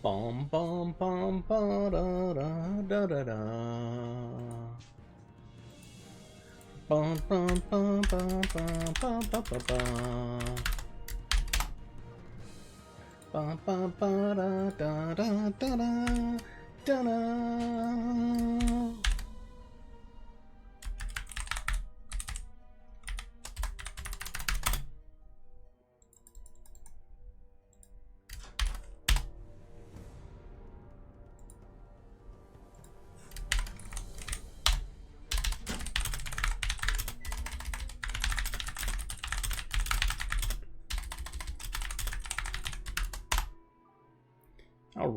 Bum bum bum ba da da da da da. Bum bum bum bum bum bum bum bum bum. Bum bum ba da da da da da da da. All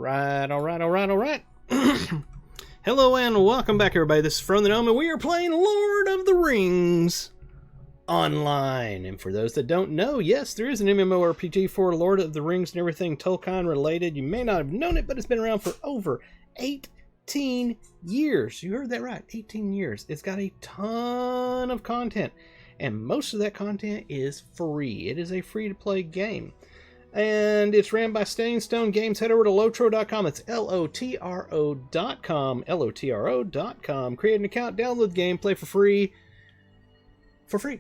right. Hello and welcome back, everybody. This is From the Gnome, and we are playing Lord of the Rings online. And for those that don't know, yes, there is an MMORPG for Lord of the Rings and everything Tolkien related. You may not have known it, but it's been around for over 18 years. You heard that right, 18 years. It's got a ton of content, and most of that content is free. It is a free-to-play game. And it's ran by Standing Stone Games. Head over to lotro.com. It's lotro.com. lotro.com. Create an account, download the game, play for free. For free.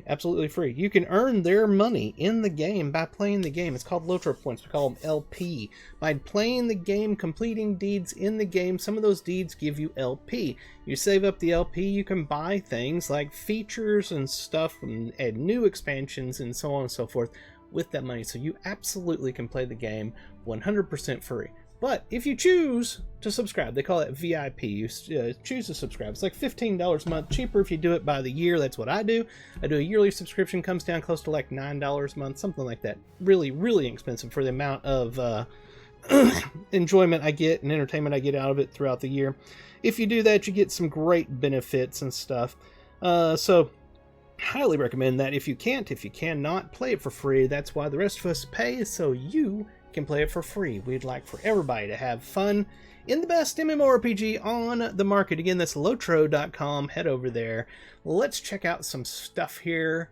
Absolutely free. You can earn their money in the game by playing the game. It's called Lotro Points. We call them LP. By playing the game, completing deeds in the game, some of those deeds give you LP. You save up the LP, you can buy things like features and stuff and add new expansions and so on and so forth with that money. So you absolutely can play the game 100% free. But if you choose to subscribe, they call it VIP. You choose to subscribe. It's like $15 a month, cheaper if you do it by the year. That's what I do. I do a yearly subscription, comes down close to like $9 a month, something like that. Really, really inexpensive for the amount of enjoyment I get and entertainment I get out of it throughout the year. If you do that, you get some great benefits and stuff. So highly recommend that. If you cannot, play it for free. That's why the rest of us pay, so you can play it for free. We'd like for everybody to have fun in the best MMORPG on the market. Again, that's lotro.com. Head over there. Let's check out some stuff here.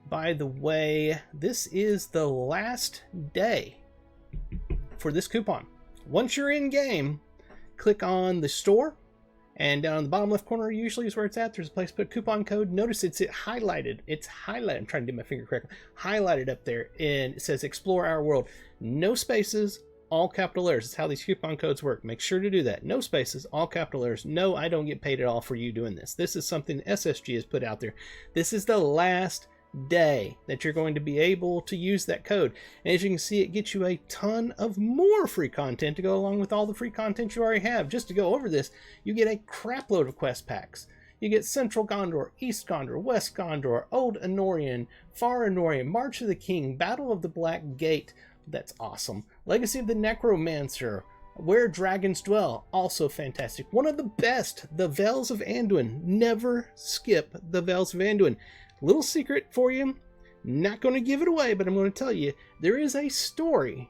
By the way, this is the last day for this coupon. Once you're in game, click on the store, and down in the bottom left corner usually is where it's at. There's a place to put coupon code. Notice it's highlighted. It's highlighted. I'm trying to do my finger correctly. Highlighted up there, and it says Explore Our World. No spaces, all capital letters. It's how these coupon codes work. Make sure to do that. No spaces, all capital letters. No, I don't get paid at all for you doing this. This is something SSG has put out there. This is the last day that you're going to be able to use that code. And as you can see, it gets you a ton of more free content to go along with all the free content you already have. Just to go over this, you get a crap load of quest packs. You get Central Gondor, East Gondor, West Gondor, Old Anorian, Far Anorian, March of the King, Battle of the Black Gate. That's awesome. Legacy of the Necromancer, Where Dragons Dwell, also fantastic. One of the best, The Vales of Anduin. Never skip The Vales of Anduin. Little secret for you, not going to give it away, but I'm going to tell you, there is a story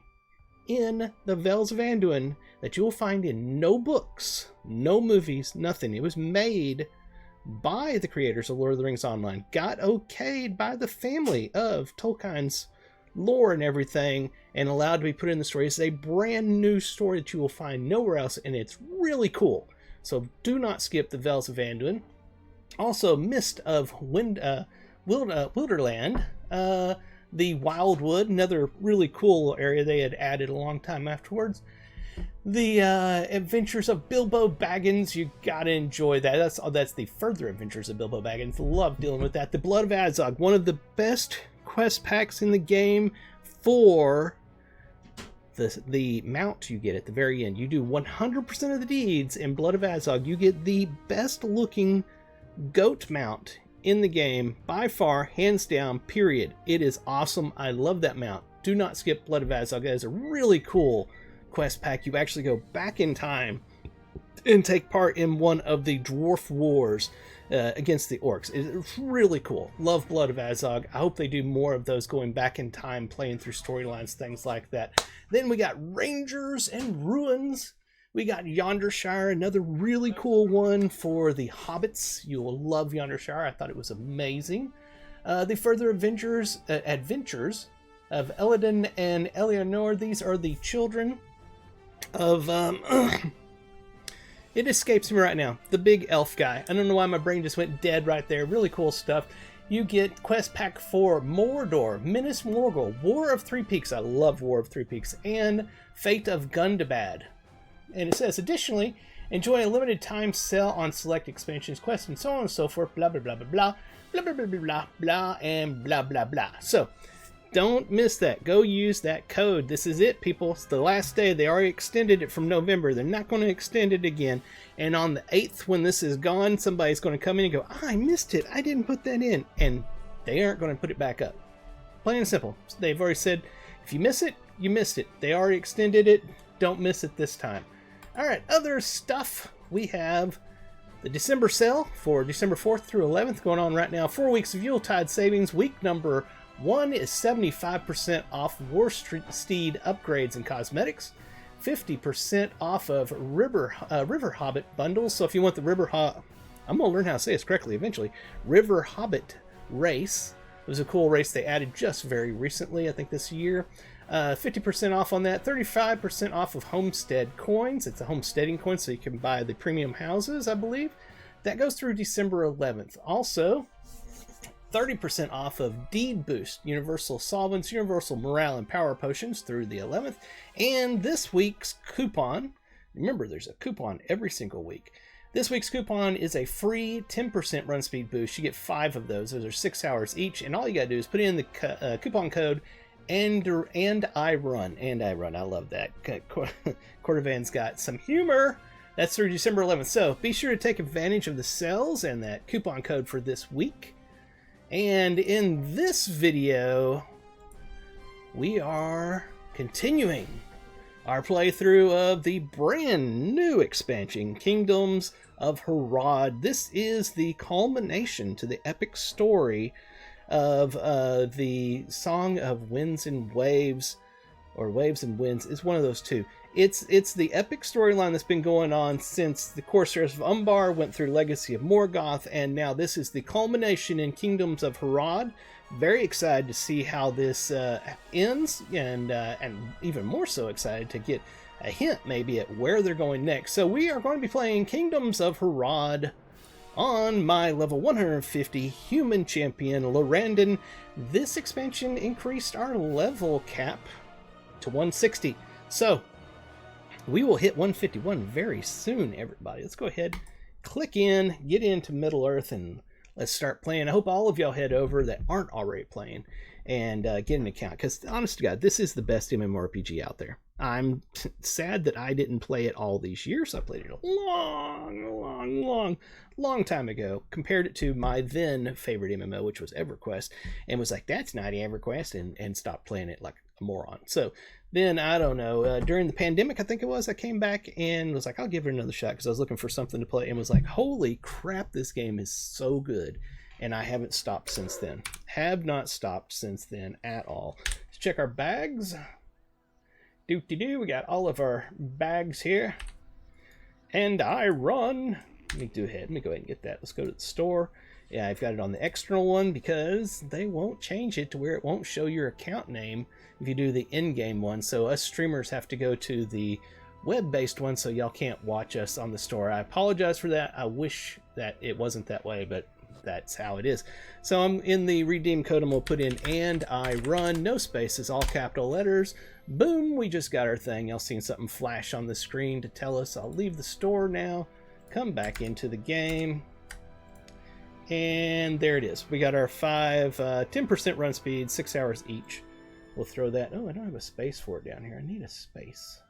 in The Vales of Anduin that you will find in no books, no movies, nothing. It was made by the creators of Lord of the Rings Online, got okayed by the family of Tolkien's lore and everything, and allowed to be put in the story. It's a brand new story that you will find nowhere else, and it's really cool. So do not skip The Vales of Anduin. Also, Mist of Wilderland, the Wildwood, another really cool area they had added a long time afterwards. The Adventures of Bilbo Baggins, you gotta enjoy that. That's the Further Adventures of Bilbo Baggins. Love dealing with that. The Blood of Azog, one of the best quest packs in the game for the mount you get at the very end. You do 100% of the deeds in Blood of Azog. You get the best looking goat mount in the game by far, hands down, period. It is awesome. I love that mount. Do not skip Blood of Azog. That is a really cool quest pack. You actually go back in time and take part in one of the dwarf wars against the orcs. It's really cool. Love Blood of Azog. I hope they do more of those, going back in time, playing through storylines, things like that. Then we got Rangers and Ruins. We got Yondershire, another really cool one for the hobbits. You will love Yondershire. I thought it was amazing. The Further Adventures of Eladin and Eleanor. These are the children of it escapes me right now. The big elf guy. I don't know why my brain just went dead right there. Really cool stuff. You get Quest Pack 4, Mordor, Minas Morgul, War of Three Peaks. I love War of Three Peaks. And Fate of Gundabad. And it says, additionally, enjoy a limited time sale on select expansions, quests, and so on and so forth. Blah, blah, blah, blah, blah. Blah, blah, blah, blah, blah, blah, and blah, blah, blah. So, don't miss that. Go use that code. This is it, people. It's the last day. They already extended it from November. They're not going to extend it again. And on the 8th, when this is gone, somebody's going to come in and go, I missed it. I didn't put that in. And they aren't going to put it back up. Plain and simple. They've already said, if you miss it, you missed it. They already extended it. Don't miss it this time. All right, other stuff. We have the December sale for December 4th through 11th going on right now. 4 weeks of Yuletide savings. Week number 1 is 75% off War Steed upgrades and cosmetics. 50% off of River Hobbit bundles. So if you want the I'm going to learn how to say this correctly eventually. River Hobbit race. It was a cool race they added just very recently, I think this year. 50% off on that. 35% off of homestead coins. It's a homesteading coin, so you can buy the premium houses, I believe. That goes through December 11th. Also, 30% off of Deed Boost, Universal Solvents, Universal Morale and Power Potions through the 11th. And this week's coupon, remember there's a coupon every single week. This week's coupon is a free 10% run speed boost. You get 5 of those. Those are 6 hours each. And all you got to do is put in the coupon code and I run. I love that. Cordovan's got some humor. That's through December 11th. So be sure to take advantage of the sales and that coupon code for this week. And in this video, we are continuing our playthrough of the brand new expansion, Kingdoms of Harad. This is the culmination to the epic story of the Song of Winds and Waves, or Waves and Winds, is one of those two. It's the epic storyline that's been going on since the Corsairs of Umbar went through Legacy of Morgoth, and now this is the culmination in Kingdoms of Harad. Very excited to see how this ends, and even more so excited to get a hint maybe at where they're going next. So we are going to be playing Kingdoms of Harad on my level 150 human champion, Lorandon. This expansion increased our level cap to 160. So we will hit 151 very soon, everybody. Let's go ahead, click in, get into Middle Earth, and let's start playing. I hope all of y'all head over that aren't already playing and get an account, because honest to God, this is the best MMORPG out there. I'm sad that I didn't play it all these years. I played it a long time ago. Compared it to my then favorite MMO, which was EverQuest, and was like, that's not EverQuest, and stopped playing it like a moron. So then, I don't know, during the pandemic, I think it was, I came back and was like, I'll give it another shot, because I was looking for something to play, and was like, holy crap, this game is so good. And I haven't stopped since then. Have not stopped since then at all. Let's check our bags. We got all of our bags here. And I run. Let me go ahead and get that. Let's go to the store. Yeah, I've got it on the external one because they won't change it to where it won't show your account name if you do the in-game one. So us streamers have to go to the web-based one, so y'all can't watch us on the store. I apologize for that. I wish that it wasn't that way, but that's how it is. So I'm in the redeem code. I'm going to put in and I run, no spaces, all capital letters. Boom, we just got our thing. Y'all seen something flash on the screen to tell us I'll leave the store now, come back into the game, and there it is. We got our 10% run speed, 6 hours each. We'll throw that. Oh, I don't have a space for it down here. I need a space.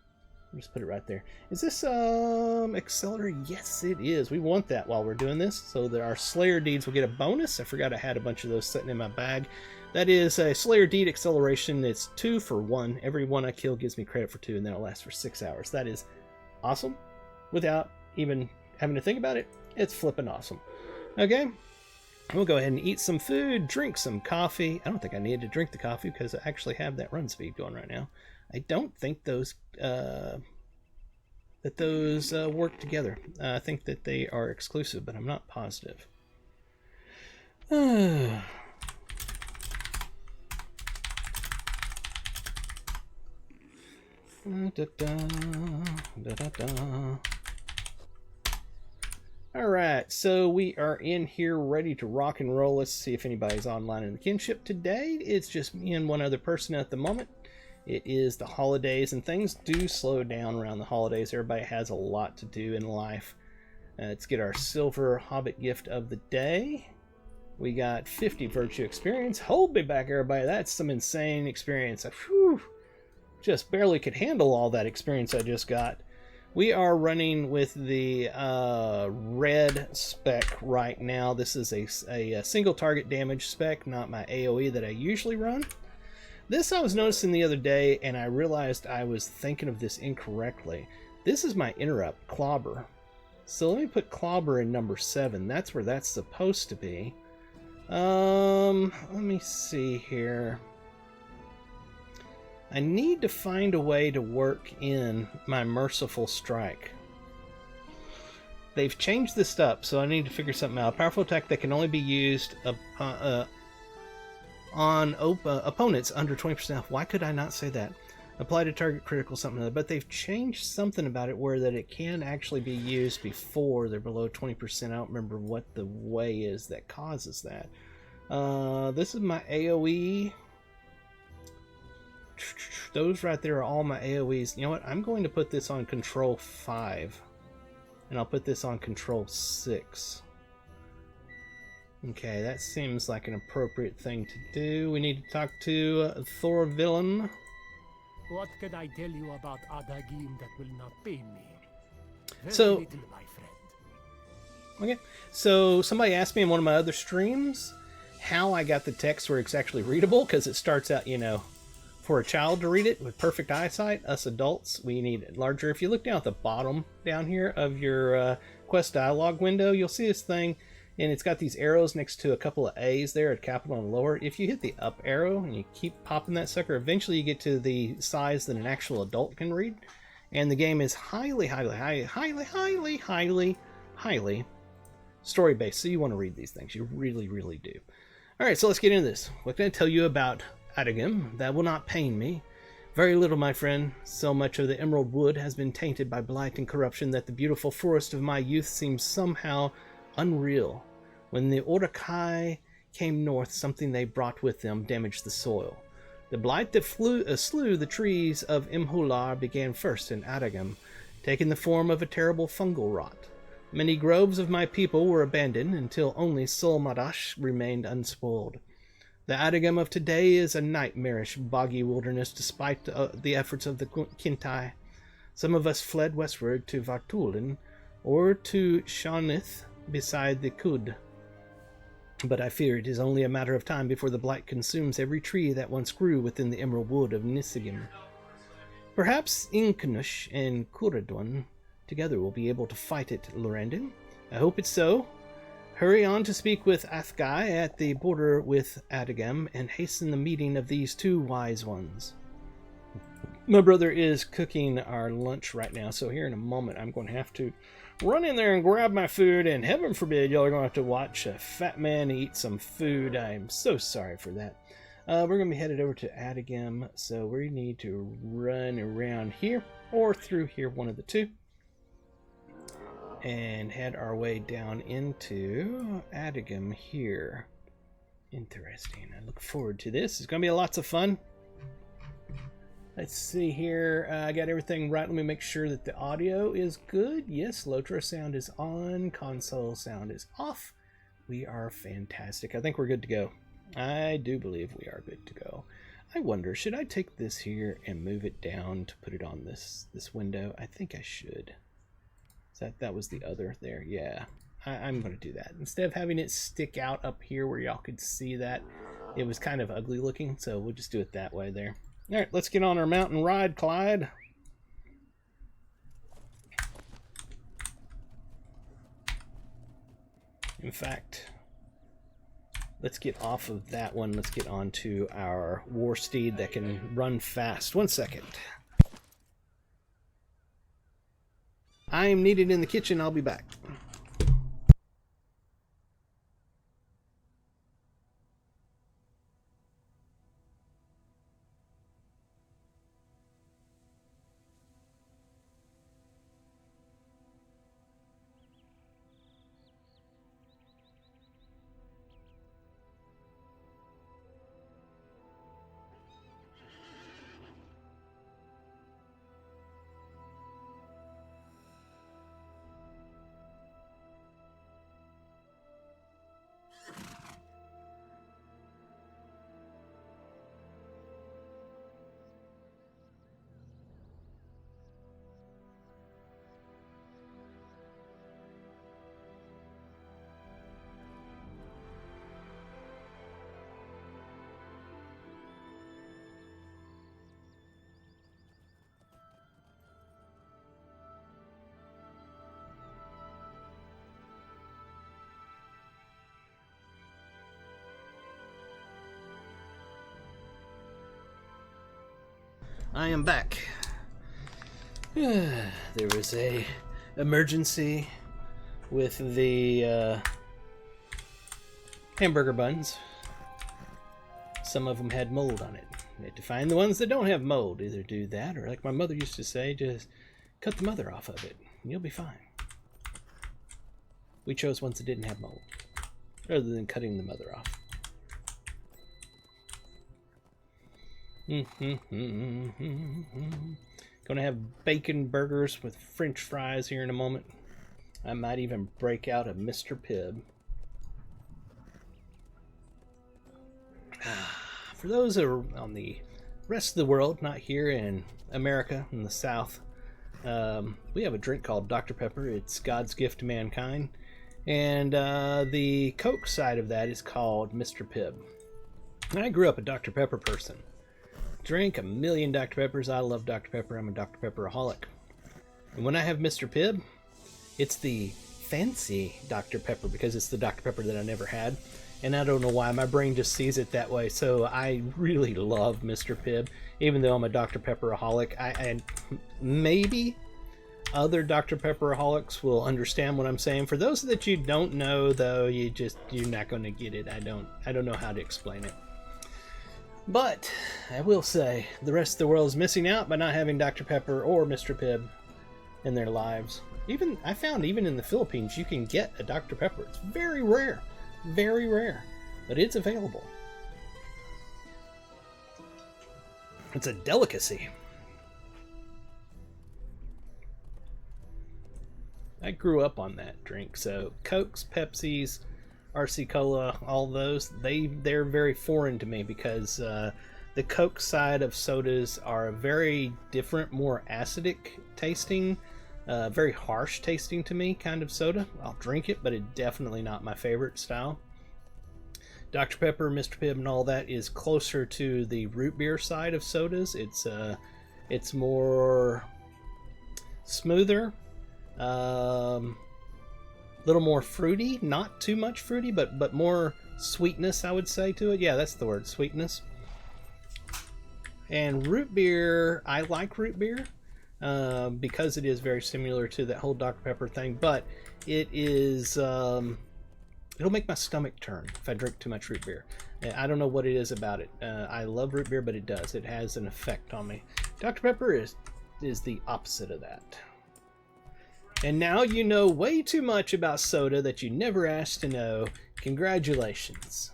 I'll just put it right there. Is this accelerator? Yes, it is. We want that while we're doing this, so that our Slayer deeds will get a bonus. I forgot I had a bunch of those sitting in my bag. That is a Slayer deed acceleration. It's 2 for 1. Every one I kill gives me credit for 2, and then it'll last for 6 hours. That is awesome. Without even having to think about it, it's flipping awesome. Okay, we'll go ahead and eat some food, drink some coffee. I don't think I need to drink the coffee because I actually have that run speed going right now. I don't think those work together. I think that they are exclusive, but I'm not positive. Alright, so we are in here ready to rock and roll. Let's see if anybody's online in the kinship today. It's just me and one other person at the moment. It is the holidays, and things do slow down around the holidays. Everybody has a lot to do in life. Let's get our silver hobbit gift of the day. We got 50 virtue experience. Hold me back, everybody. That's some insane experience. Whew. Just barely could handle all that experience I just got. We are running with the red spec right now. This is a single target damage spec, not my AoE that I usually run. This I was noticing the other day, and I realized I was thinking of this incorrectly. This is my interrupt, Clobber. So let me put Clobber in number 7. That's where that's supposed to be. Let me see here. I need to find a way to work in my Merciful Strike. They've changed this up, so I need to figure something out. A powerful attack that can only be used on opponents under 20% health. Why could I not say that? Apply to target critical something like that. But they've changed something about it where that it can actually be used before they're below 20%. I don't remember what the way is that causes that. This is my AoE. Those right there are all my AoEs. You know what? I'm going to put this on control 5. And I'll put this on control 6. Okay, that seems like an appropriate thing to do. We need to talk to Thorvillin. What can I tell you about Adagim that will not pain me? Very So, little, my friend. okay, so somebody asked me in one of my other streams how I got the text where it's actually readable, because it starts out, you know, for a child to read it with perfect eyesight. Us adults, we need it larger. If you look down at the bottom down here of your quest dialog window, you'll see this thing, and it's got these arrows next to a couple of A's there at capital and lower. If you hit the up arrow and you keep popping that sucker, eventually you get to the size that an actual adult can read. And the game is highly story-based, so you want to read these things. You really, really do. Alright, so let's get into this. What can I tell you about Adagim? That will not pain me. Very little, my friend. So much of the emerald wood has been tainted by blight and corruption that the beautiful forest of my youth seems somehow unreal. When the Orakai came north, something they brought with them damaged the soil. The blight that slew the trees of Imhular began first in Adagim, taking the form of a terrible fungal rot. Many groves of my people were abandoned until only Solmadash remained unspoiled. The Adagim of today is a nightmarish, boggy wilderness despite the efforts of the Kintai. Some of us fled westward to Vartulin or to Shanith beside the Kud. But I fear it is only a matter of time before the blight consumes every tree that once grew within the emerald wood of Nisigim. Perhaps Inkanush and Kuradun together will be able to fight it, Lorandin. I hope it's so. Hurry on to speak with Athgai at the border with Adagam and hasten the meeting of these two wise ones. My brother is cooking our lunch right now, so here in a moment I'm going to have to run in there and grab my food, and heaven forbid y'all are going to have to watch a fat man eat some food. I'm so sorry for that. We're going to be headed over to Adagam, so we need to run around here or through here, one of the two, and head our way down into Adagam here. Interesting. I look forward to this. It's going to be lots of fun. Let's see here. I got everything right. Let me make sure that the audio is good. Yes, Lotra sound is on. Console sound is off. We are fantastic. I think we're good to go. I do believe we are good to go. I wonder, should I take this here and move it down to put it on this window? I think I should. That was the other there. Yeah, I'm going to do that. Instead of having it stick out up here where y'all could see that, it was kind of ugly looking, so we'll just do it that way there. All right, let's get on our mountain ride, Clyde. In fact, let's get off of that one. Let's get on to our war steed that can run fast. 1 second. I am needed in the kitchen. I'll be back. I am back. There was a emergency with the hamburger buns. Some of them had mold on it. You had to find the ones that don't have mold. Either do that, or like my mother used to say, just cut the mother off of it, and you'll be fine. We chose ones that didn't have mold, rather than cutting the mother off. Gonna have bacon burgers with French fries here in a moment. I might even break out a Mr. Pibb. For those who are on the rest of the world, not here in America, in the South, we have a drink called Dr. Pepper. It's God's gift to mankind. And the Coke side of that is called Mr. Pibb. And I grew up a Dr. Pepper person. Drink a million Dr. Peppers. I love Dr. Pepper. I'm a Dr. Pepperaholic. And when I have Mr. Pibb, it's the fancy Dr. Pepper because it's the Dr. Pepper that I never had. And I don't know why. My brain just sees it that way. So I really love Mr. Pibb, even though I'm a Dr. Pepperaholic. And maybe other Dr. Pepperaholics will understand what I'm saying. For those that you don't know, though, you're not going to get it. I don't know how to explain it. But I will say the rest of the world is missing out by not having Dr. Pepper or Mr. Pibb in their lives. I found even in the Philippines you can get a Dr. Pepper. It's very rare, but it's available. It's a delicacy. I grew up on that drink, so Cokes, Pepsis, RC Cola, all those, they're very foreign to me because the Coke side of sodas are a very different, more acidic tasting, very harsh tasting to me kind of soda. I'll drink it, but it's definitely not my favorite style. Dr. Pepper, Mr. Pibb, and all that is closer to the root beer side of sodas. It's more smoother, little more fruity, not too much fruity, but more sweetness, I would say, to it. Yeah, that's the word, sweetness. And root beer, I like root beer because it is very similar to that whole Dr. Pepper thing, but it is it'll make my stomach turn if I drink too much root beer. I don't know what it is about it. I love root beer, but it does. It has an effect on me. Dr. Pepper is the opposite of that. And now you know way too much about soda that you never asked to know. Congratulations.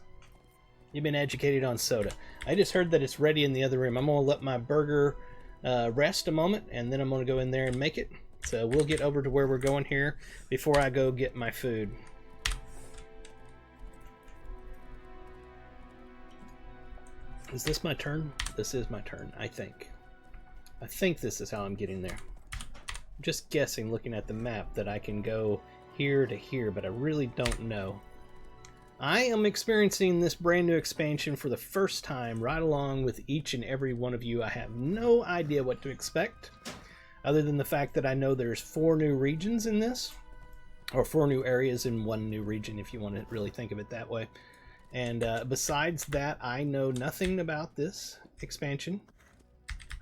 You've been educated on soda. I just heard that it's ready in the other room. I'm going to let my burger rest a moment, and then I'm going to go in there and make it. So we'll get over to where we're going here before I go get my food. Is this my turn? This is my turn, I think. I think this is how I'm getting there. Just guessing, looking at the map, that I can go here to here, but I really don't know. I am experiencing this brand new expansion for the first time, right along with each and every one of you. I have no idea what to expect, other than the fact that I know there's 4 new regions in this, or 4 new areas in 1 new region, if you want to really think of it that way. And besides that, I know nothing about this expansion.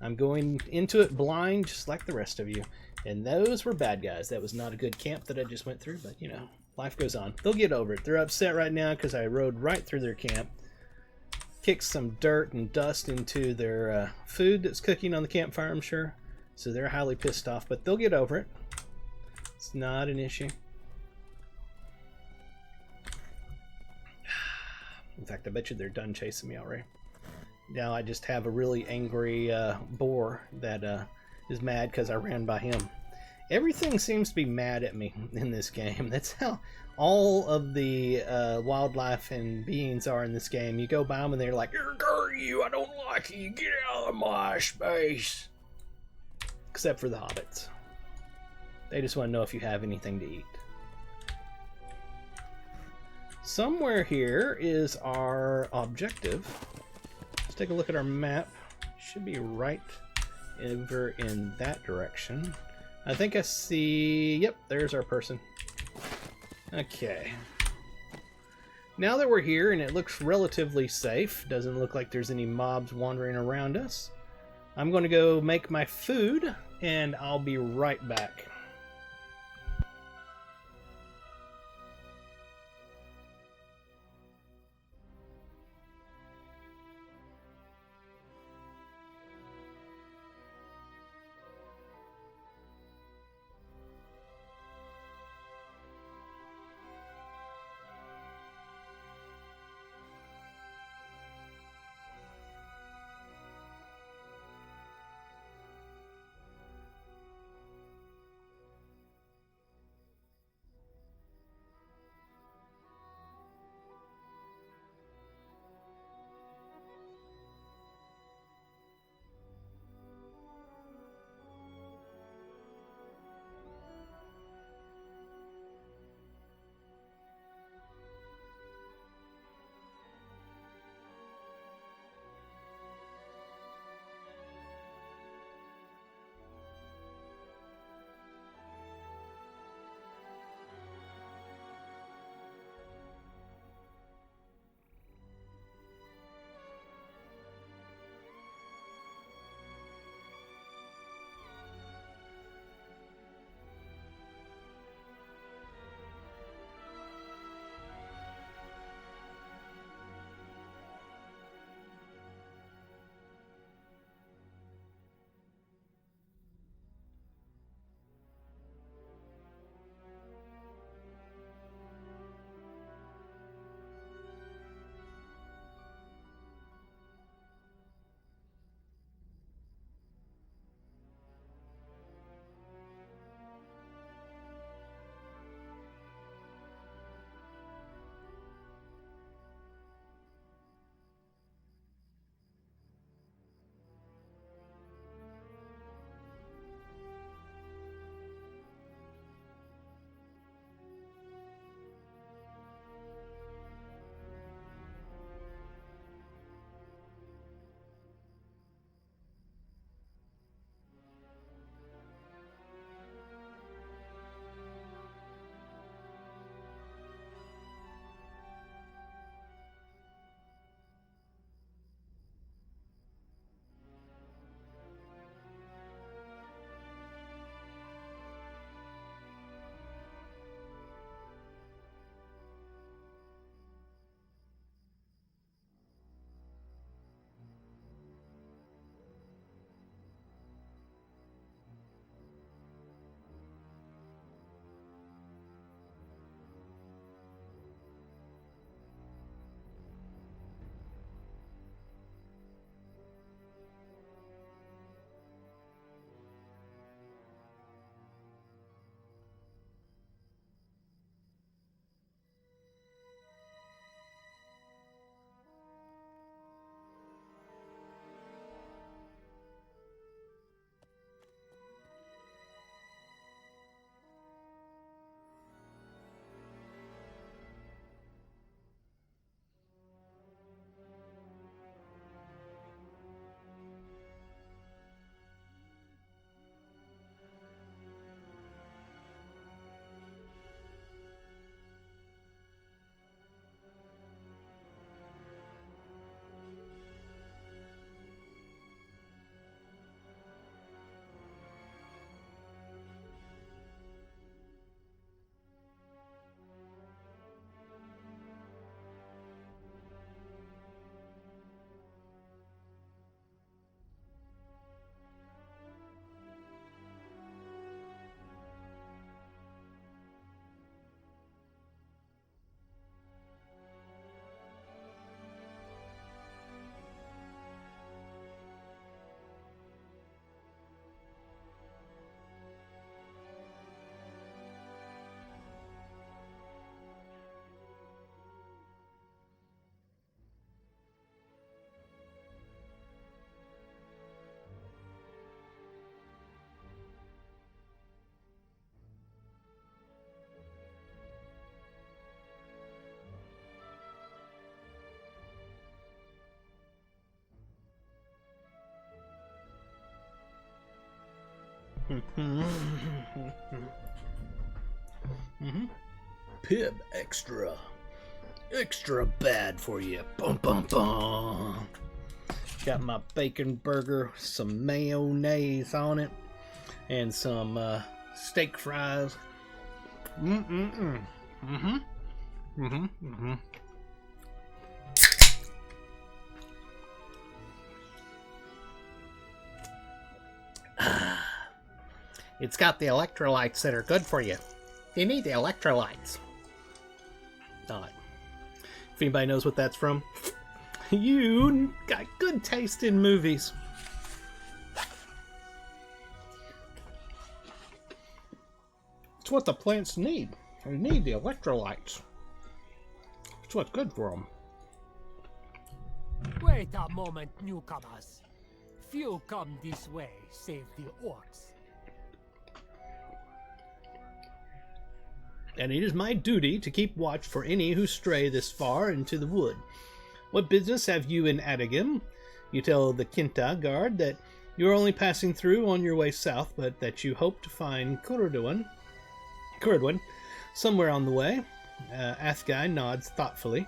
I'm going into it blind, just like the rest of you. And those were bad guys. That was not a good camp that I just went through, but you know, life goes on. They'll get over it. They're upset right now because I rode right through their camp, kicked some dirt and dust into their food that's cooking on the campfire, I'm sure. So they're highly pissed off, but they'll get over it. It's not an issue. In fact, I bet you they're done chasing me already. Now I just have a really angry boar that is mad because I ran by him. Everything seems to be mad at me in this game. That's how all of the wildlife and beings are in this game. You go by them and they're like, you, I don't like you, get out of my space. Except for the hobbits. They just want to know if you have anything to eat. Somewhere here is our objective. Let's take a look at our map. Should be right over in that direction. I think I see... Yep, there's our person. Okay. Now that we're here and it looks relatively safe, doesn't look like there's any mobs wandering around us, I'm going to go make my food, and I'll be right back. Pib extra. Extra bad for you. Bum bum bum. Got my bacon burger, some mayonnaise on it, and some steak fries. It's got the electrolytes that are good for you. You need the electrolytes. Not. If anybody knows what that's from, you got good taste in movies. It's what the plants need. They need the electrolytes. It's what's good for them. Wait a moment, newcomers. Few come this way, save the orcs. And it is my duty to keep watch for any who stray this far into the wood. What business have you in Adagim? You tell the Kinta guard that you are only passing through on your way south, but that you hope to find Curodwin somewhere on the way. Athgai nods thoughtfully.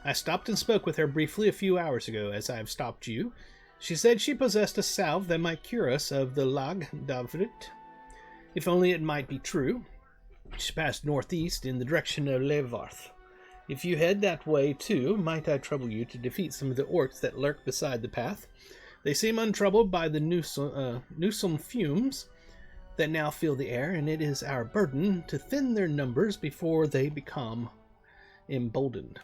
I stopped and spoke with her briefly a few hours ago, as I have stopped you. She said she possessed a salve that might cure us of the Lag Davrit. If only it might be true. She passed northeast in the direction of Levarth. If you head that way too, might I trouble you to defeat some of the orcs that lurk beside the path? They seem untroubled by the Newsome fumes that now fill the air, and it is our burden to thin their numbers before they become emboldened.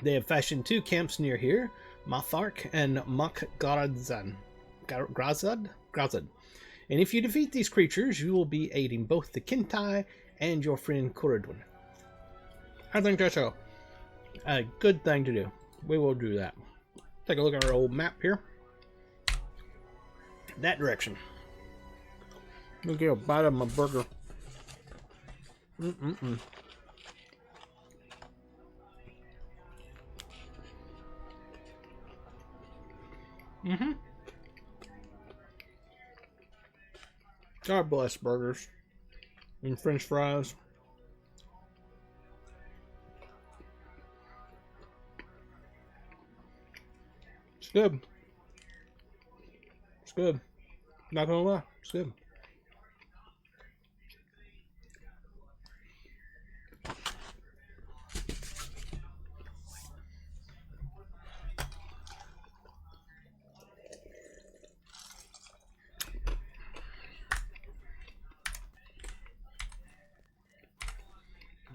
They have fashioned 2 camps near here, Mathark and Makgrazad. Grazad. And if you defeat these creatures, you will be aiding both the Kintai and your friend Curodwin. I think that's a good thing to do. We will do that. Take a look at our old map here. That direction. Let me get a bite of my burger. God bless burgers and French fries. It's good. It's good. Not gonna lie, it's good.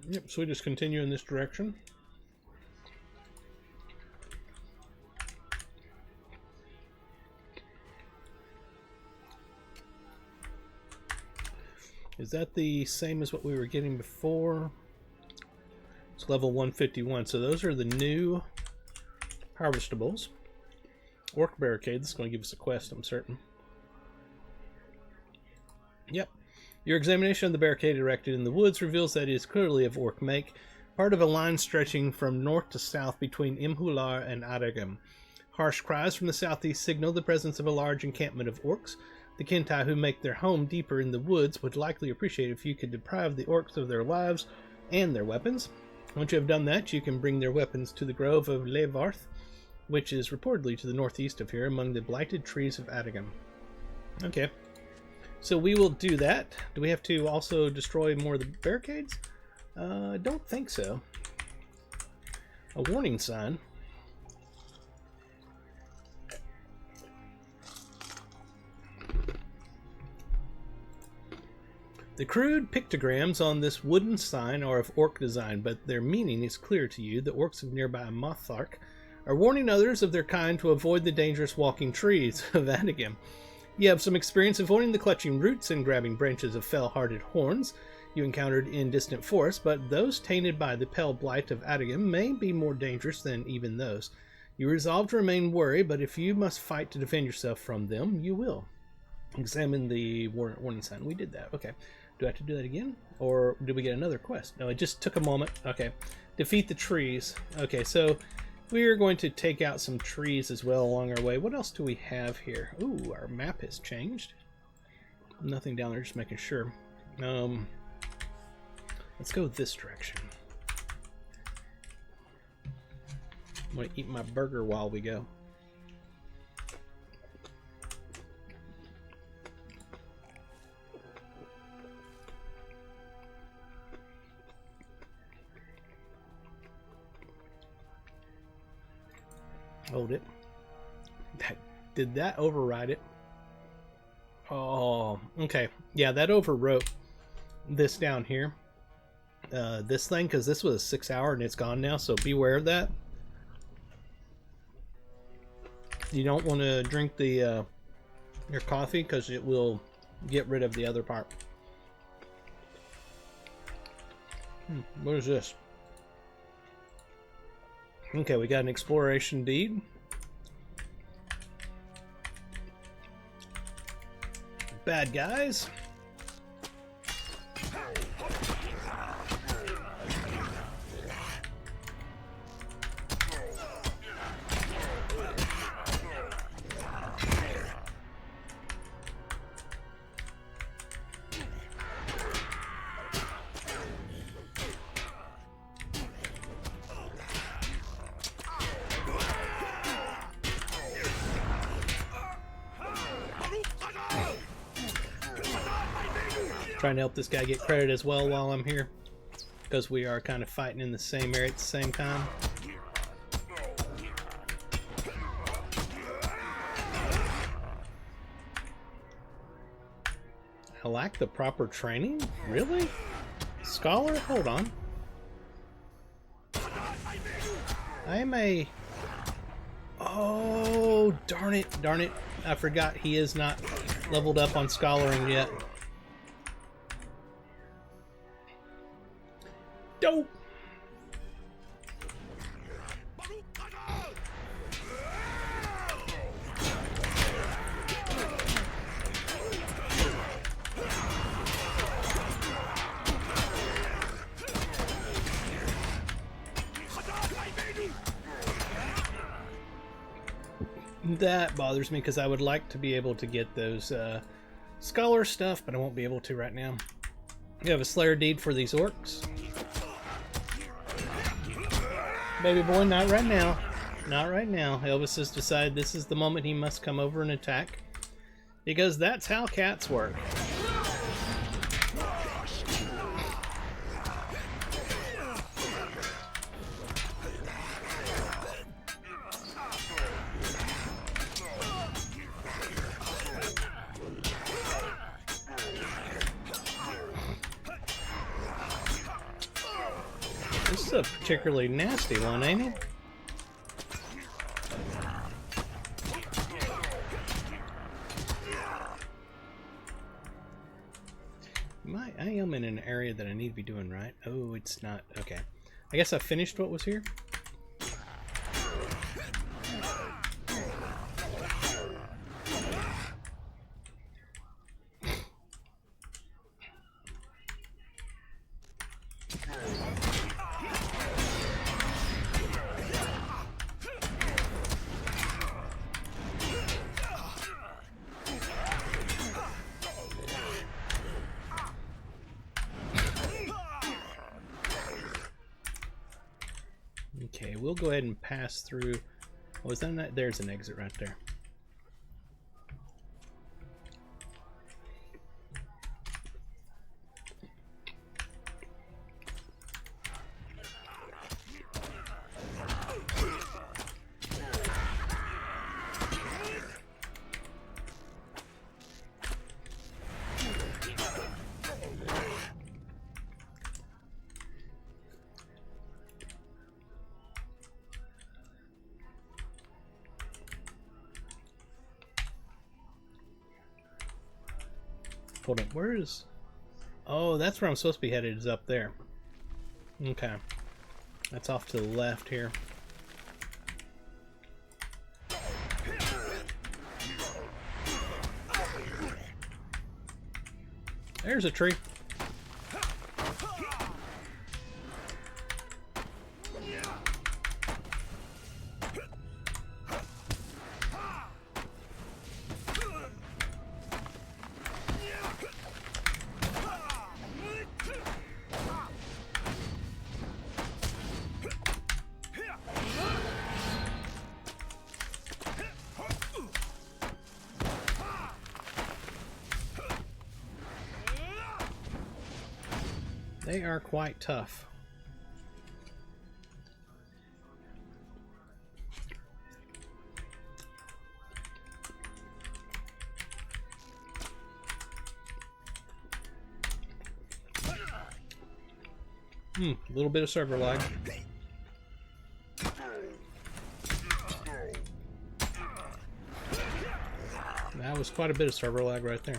Yep, so we just continue in this direction. Is that the same as what we were getting before? It's level 151, so those are the new harvestables. Orc barricade, this is going to give us a quest, I'm certain. Yep. Your examination of the barricade erected in the woods reveals that it is clearly of orc make, part of a line stretching from north to south between Imhular and Adagam. Harsh cries from the southeast signal the presence of a large encampment of orcs. The Kintai who make their home deeper in the woods would likely appreciate if you could deprive the orcs of their lives and their weapons. Once you have done that, you can bring their weapons to the grove of Levarth, which is reportedly to the northeast of here, among the blighted trees of Adagam. Okay. So we will do that. Do we have to also destroy more of the barricades? I don't think so. A warning sign. The crude pictograms on this wooden sign are of orc design, but their meaning is clear to you. The orcs of nearby Mathark are warning others of their kind to avoid the dangerous walking trees of Adagam. You have some experience avoiding the clutching roots and grabbing branches of fell-hearted horns you encountered in distant forests, but those tainted by the pale blight of Adagam may be more dangerous than even those. You resolve to remain wary, but if you must fight to defend yourself from them, you will. Examine the warning sign. We did that. Okay. Do I have to do that again? Or did we get another quest? No, it just took a moment. Okay. Defeat the trees. Okay, so we're going to take out some trees as well along our way. What else do we have here? Ooh, our map has changed. Nothing down there, just making sure. Let's go this direction. I'm going to eat my burger while we go. Hold it. Did that override it? Oh, okay. Yeah, that overwrote this down here. This thing, because this was a 6 hour and it's gone now, so beware of that. You don't want to drink the your coffee because it will get rid of the other part. What is this? Okay, we got an exploration deed. Bad guys. Trying to help this guy get credit as well while I'm here, because we are kind of fighting in the same area at the same time. I lack the proper training? Really? Scholar? Hold on. I am a... Oh, darn it. Darn it. I forgot he is not leveled up on scholaring yet. Dope. That bothers me because I would like to be able to get those scholar stuff, but I won't be able to right now. We have a Slayer deed for these orcs. Baby boy, not right now. Not right now. Elvis has decided this is the moment he must come over and attack, because that's how cats work. This is a particularly nasty one, ain't it? I am in an area that I need to be doing right. Oh, it's not. Okay. I guess I finished what was here. Okay, we'll go ahead and pass through. Oh, is that? There's an exit right there. Hold on, where is... Oh, that's where I'm supposed to be headed, is up there. Okay. That's off to the left here. There's a tree. They are quite tough. A little bit of server lag. That was quite a bit of server lag right there.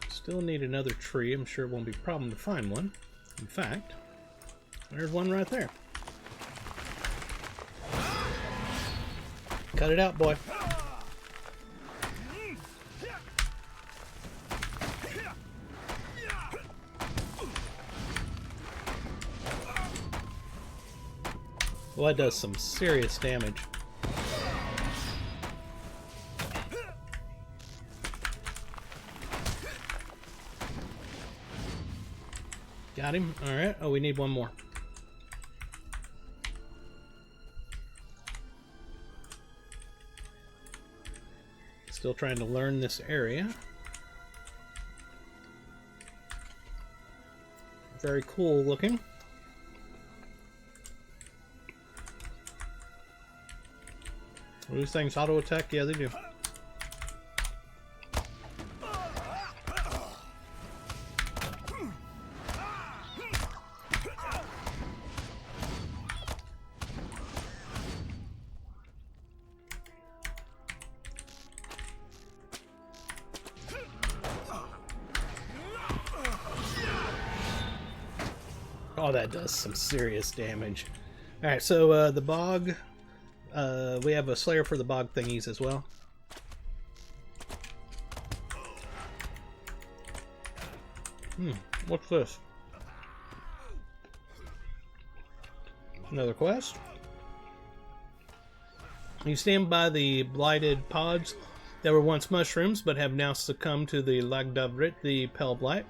Still need another tree. I'm sure it won't be a problem to find one. In fact, there's one right there. Cut it out, boy. Well, that does some serious damage. Got him. Alright. Oh, we need one more. Still trying to learn this area. Very cool looking. Are these things auto attack? Yeah, they do. Oh, that does some serious damage. Alright, so the bog, we have a slayer for the bog thingies as well. What's this? Another quest. You stand by the blighted pods that were once mushrooms but have now succumbed to the Lagdavrit, the pale blight.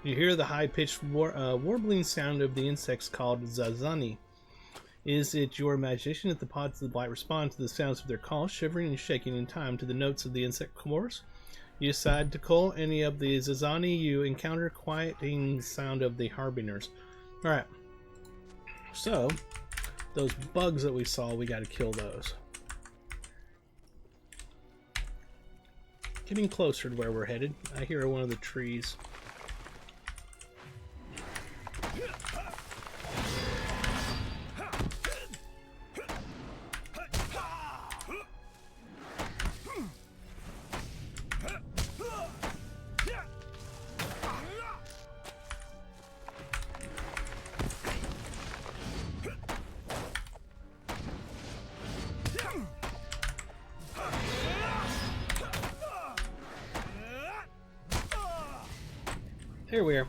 You hear the high-pitched warbling sound of the insects called Zazani. Is it your imagination that the pods of the blight respond to the sounds of their calls, shivering and shaking in time to the notes of the insect chorus? You decide to call any of the Zazani you encounter, quieting sound of the harbingers. Alright. So, those bugs that we saw, we gotta kill those. Getting closer to where we're headed. I hear one of the trees. There we are.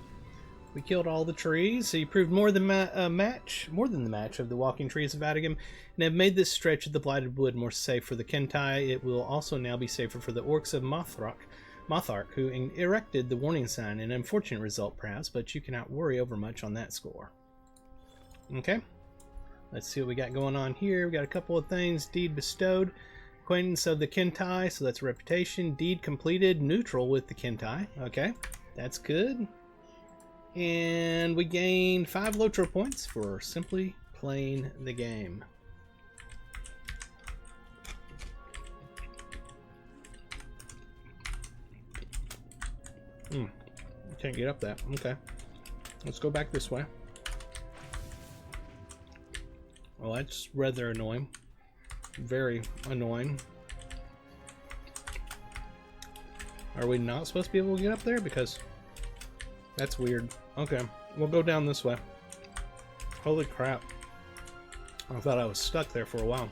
We killed all the trees, so you proved more than the match of the walking trees of Adigam, and have made this stretch of the blighted wood more safe for the Kentai. It will also now be safer for the orcs of Mothark, who erected the warning sign. An unfortunate result, perhaps, but you cannot worry over much on that score. Okay, let's see what we got going on here. We got a couple of things. Deed bestowed. Acquaintance of the Kentai, so that's reputation. Deed completed. Neutral with the Kentai. Okay, that's good. And we gained 5 Lotro points for simply playing the game. Can't get up that. Okay. Let's go back this way. Well, that's rather annoying. Very annoying. Are we not supposed to be able to get up there? Because that's weird. Okay, we'll go down this way. Holy crap. I thought I was stuck there for a while.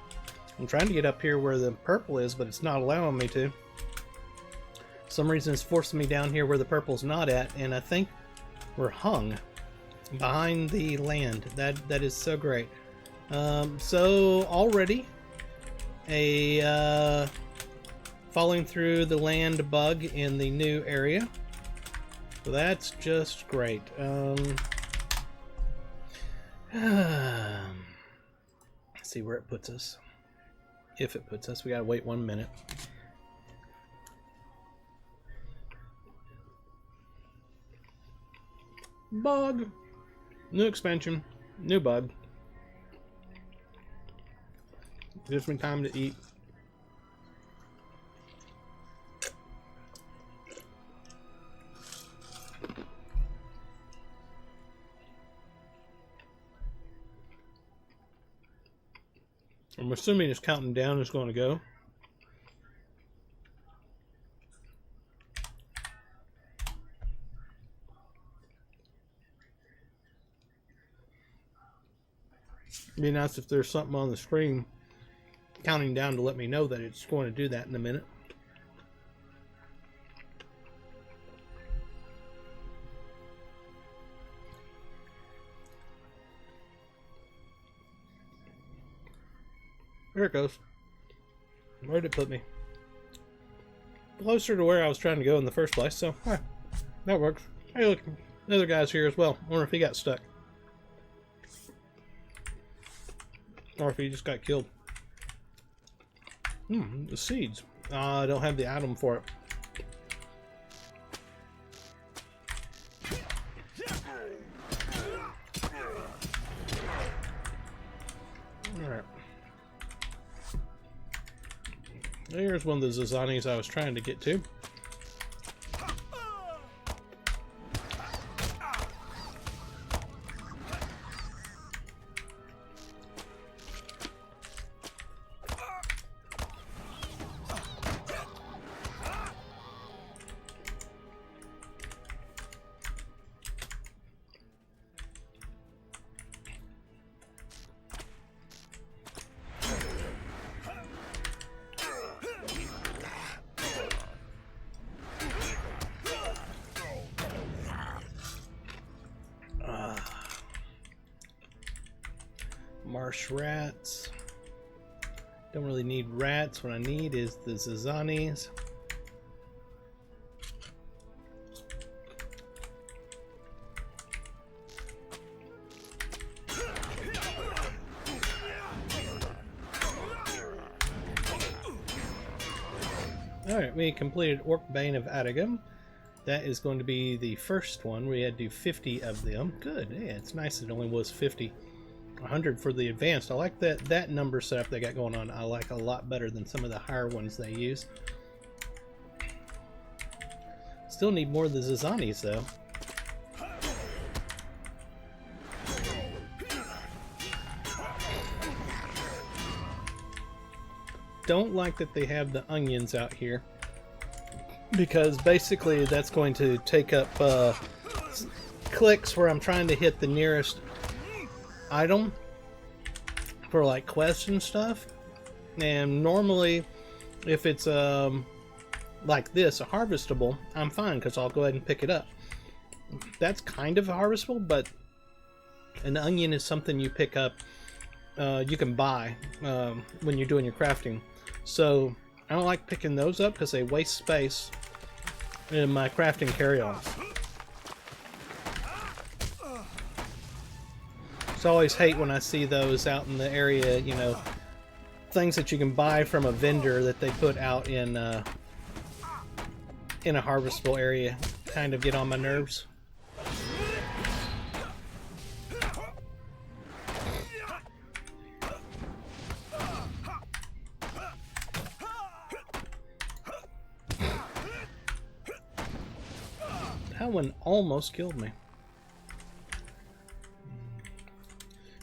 I'm trying to get up here where the purple is, but it's not allowing me to. For some reason it's forcing me down here where the purple's not at, and I think we're hung behind the land. That is so great. So already a falling through the land bug in the new area. So that's just great. Let's see where it puts us. If it puts us, we gotta wait 1 minute. Bug. New expansion. New bug. Gives me time to eat. I'm assuming it's counting down is going to go. It'd be nice if there's something on the screen counting down to let me know that it's going to do that in a minute. There it goes. Where did it put me? Closer to where I was trying to go in the first place, so that works. Hey look, the other guy's here as well. I wonder if he got stuck. Or if he just got killed. The seeds. I don't have the item for it. Alright. Here's one of the Zazanis I was trying to get to. Marsh rats. Don't really need rats. What I need is the Zazanis. Alright, we completed Orc Bane of Adagam. That is going to be the first one. We had to do 50 of them. Good. Yeah, it's nice it only was 50. 100 for the advanced. I like that number setup they got going on. I like a lot better than some of the higher ones they use. Still need more of the Zazanis though. Don't like that they have the onions out here, because basically that's going to take up clicks where I'm trying to hit the nearest item for like quests and stuff. And normally if it's like this, a harvestable, I'm fine because I'll go ahead and pick it up. That's kind of harvestable, but an onion is something you pick up, you can buy when you're doing your crafting. So I don't like picking those up because they waste space in my crafting carry-ons. I always hate when I see those out in the area, you know, things that you can buy from a vendor that they put out in a harvestable area. Kind of get on my nerves. That one almost killed me.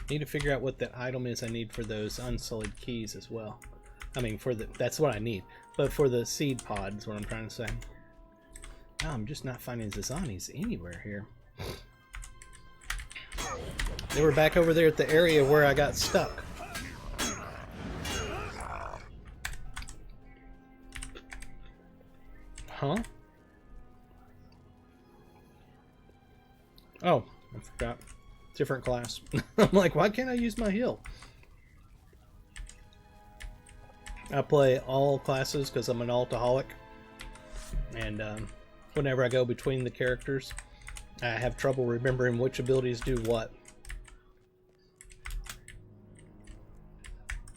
Need to figure out what that item is I need for those unsullied keys as well. I mean, that's what I need. But for the seed pods, what I'm trying to say. Oh, I'm just not finding Zazanis anywhere here. They were back over there at the area where I got stuck. Huh? Oh, I forgot. Different class. I'm like, why can't I use my heal? I play all classes because I'm an altaholic. And whenever I go between the characters, I have trouble remembering which abilities do what.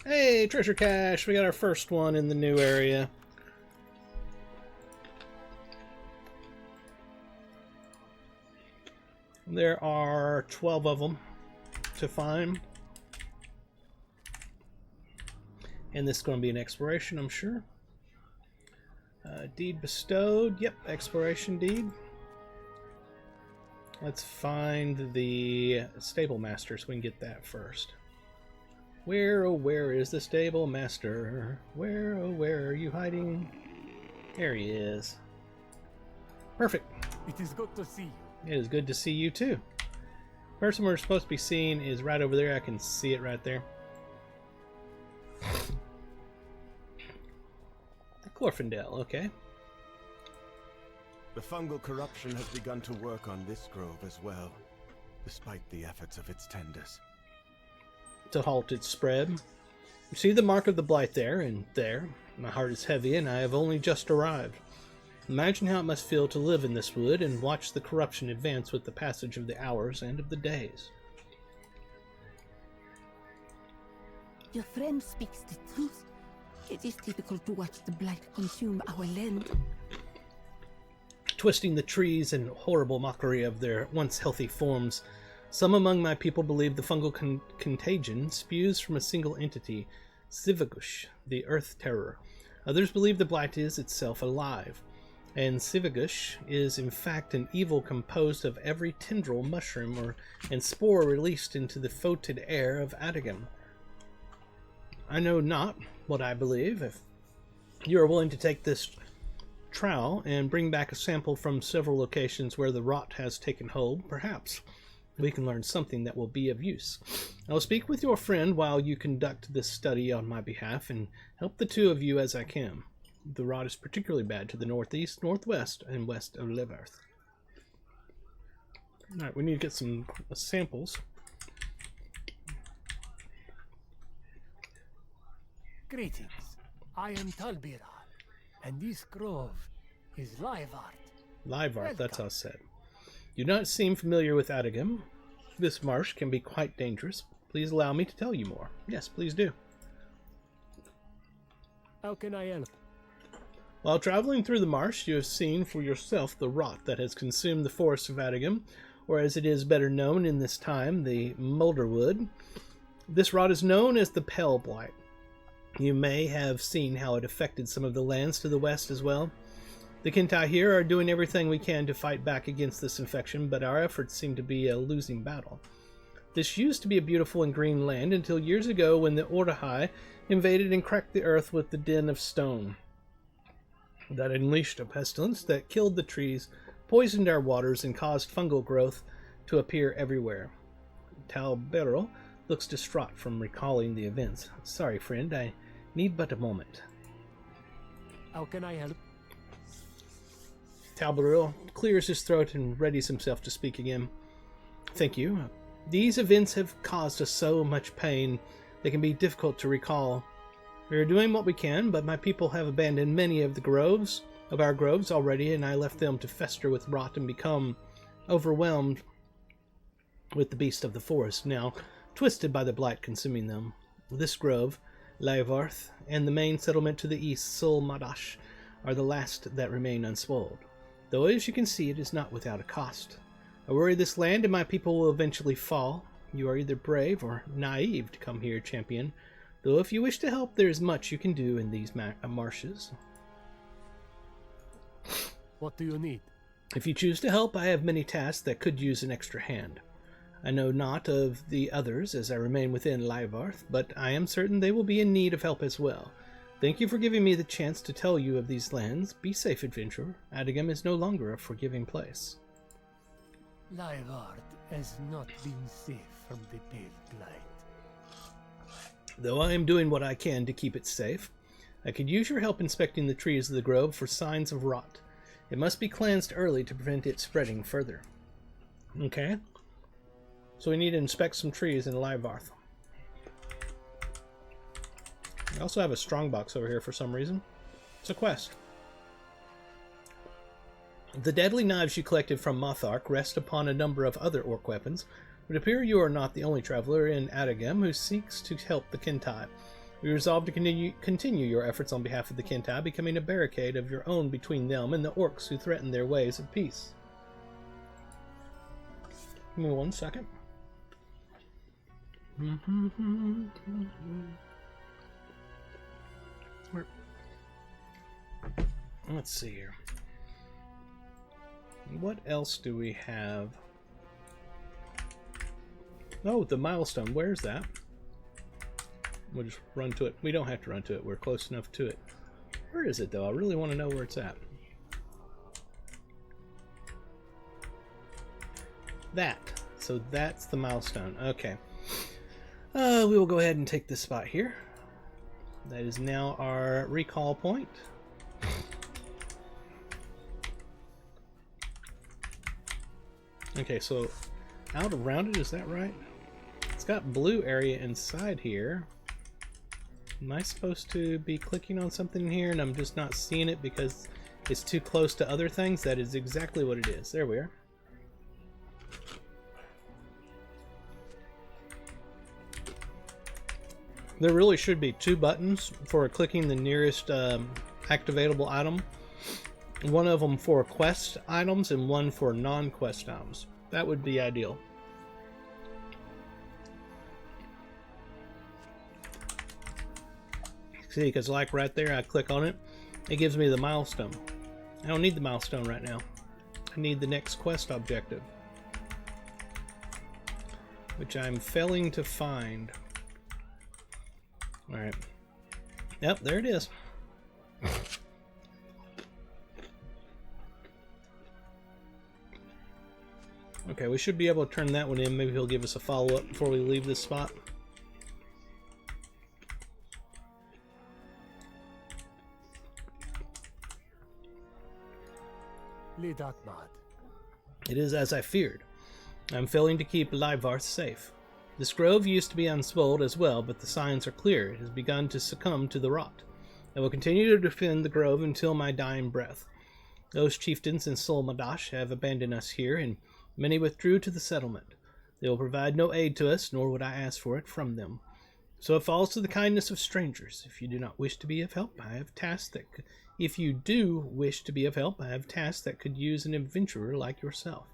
Hey, treasure cache! We got our first one in the new area. There are 12 of them to find. And this is going to be an exploration, I'm sure. Deed bestowed. Yep, exploration deed. Let's find the stable master so we can get that first. Where, oh, where is the stable master? Where, oh, where are you hiding? There he is. Perfect. It is good to see you. It is good to see you too. Person we're supposed to be seeing is right over there. I can see it right there. Glorfindel, okay. The fungal corruption has begun to work on this grove as well, despite the efforts of its tenders. To halt its spread. You see the mark of the blight there and there. My heart is heavy and I have only just arrived. Imagine how it must feel to live in this wood and watch the corruption advance with the passage of the hours and of the days. Your friend speaks the truth. It is difficult to watch the blight consume our land. Twisting the trees in horrible mockery of their once healthy forms, some among my people believe the fungal contagion spews from a single entity, Sivagush, the Earth Terror. Others believe the blight is itself alive, and Sivagush is in fact an evil composed of every tendril, mushroom, and spore released into the foetid air of Adagam. I know not what I believe. If you are willing to take this trowel and bring back a sample from several locations where the rot has taken hold, perhaps we can learn something that will be of use. I will speak with your friend while you conduct this study on my behalf and help the two of you as I can. The rot is particularly bad to the northeast, northwest, and west of Liverth. Alright, we need to get some samples. Greetings. I am Talbiral, and this grove is Livart. Livart, that's how it's said. You do not seem familiar with Adagam. This marsh can be quite dangerous. Please allow me to tell you more. Yes, please do. How can I help? While traveling through the marsh, you have seen for yourself the rot that has consumed the forest of Adagam, or as it is better known in this time, the Mulderwood. This rot is known as the Pale Blight. You may have seen how it affected some of the lands to the west as well. The Kintai here are doing everything we can to fight back against this infection, but our efforts seem to be a losing battle. This used to be a beautiful and green land until years ago when the Ordahai invaded and cracked the earth with the Den of Stone. That unleashed a pestilence that killed the trees, poisoned our waters, and caused fungal growth to appear everywhere. Talberl looks distraught from recalling the events. Sorry, friend, I need but a moment. How can I help? Talberl clears his throat and readies himself to speak again. Thank you. These events have caused us so much pain they can be difficult to recall. We are doing what we can, but my people have abandoned many of our groves already, and I left them to fester with rot and become overwhelmed with the beast of the forest, now twisted by the blight consuming them. This grove, Leivarth, and the main settlement to the east, Sul-Madash, are the last that remain unspoiled. Though, as you can see, it is not without a cost. I worry this land and my people will eventually fall. You are either brave or naive to come here, champion. Though if you wish to help, there is much you can do in these marshes. What do you need? If you choose to help, I have many tasks that could use an extra hand. I know not of the others, as I remain within Leivarth, but I am certain they will be in need of help as well. Thank you for giving me the chance to tell you of these lands. Be safe, adventurer. Adagam is no longer a forgiving place. Livart has not been safe from the Pale Blight. Though I am doing what I can to keep it safe, I could use your help inspecting the trees of the grove for signs of rot. It must be cleansed early to prevent it spreading further. Okay. So we need to inspect some trees in Leivarth. I also have a strongbox over here for some reason. It's a quest. The deadly knives you collected from Mothark rest upon a number of other orc weapons. It would appear you are not the only traveler in Adagam who seeks to help the Kintai. We resolve to continue your efforts on behalf of the Kintai, becoming a barricade of your own between them and the orcs who threaten their ways of peace. Give me 1 second. Let's see here. What else do we have? Oh, the milestone. Where's that? We'll just run to it. We don't have to run to it. We're close enough to it. Where is it, though? I really want to know where it's at. That. So that's the milestone. Okay. We will go ahead and take this spot here. That is now our recall point. Okay, so out around it, is that right? It's got blue area inside here. Am I supposed to be clicking on something here and I'm just not seeing it because it's too close to other things? That is exactly what it is. There we are. There really should be 2 buttons for clicking the nearest activatable item. One of them for quest items and one for non-quest items. That would be ideal. See, because like right there, I click on it, it gives me the milestone. I don't need the milestone right now. I need the next quest objective, which I'm failing to find. Alright. Yep, there it is. Okay, we should be able to turn that one in. Maybe he'll give us a follow-up before we leave this spot. It is as I feared. I'm failing to keep Leivarth safe. This grove used to be unspoiled as well, but the signs are clear. It has begun to succumb to the rot. I will continue to defend the grove until my dying breath. Those chieftains in Solmadash have abandoned us here, and many withdrew to the settlement. They will provide no aid to us, nor would I ask for it from them. So it falls to the kindness of strangers. If you do wish to be of help, I have tasks that could use an adventurer like yourself.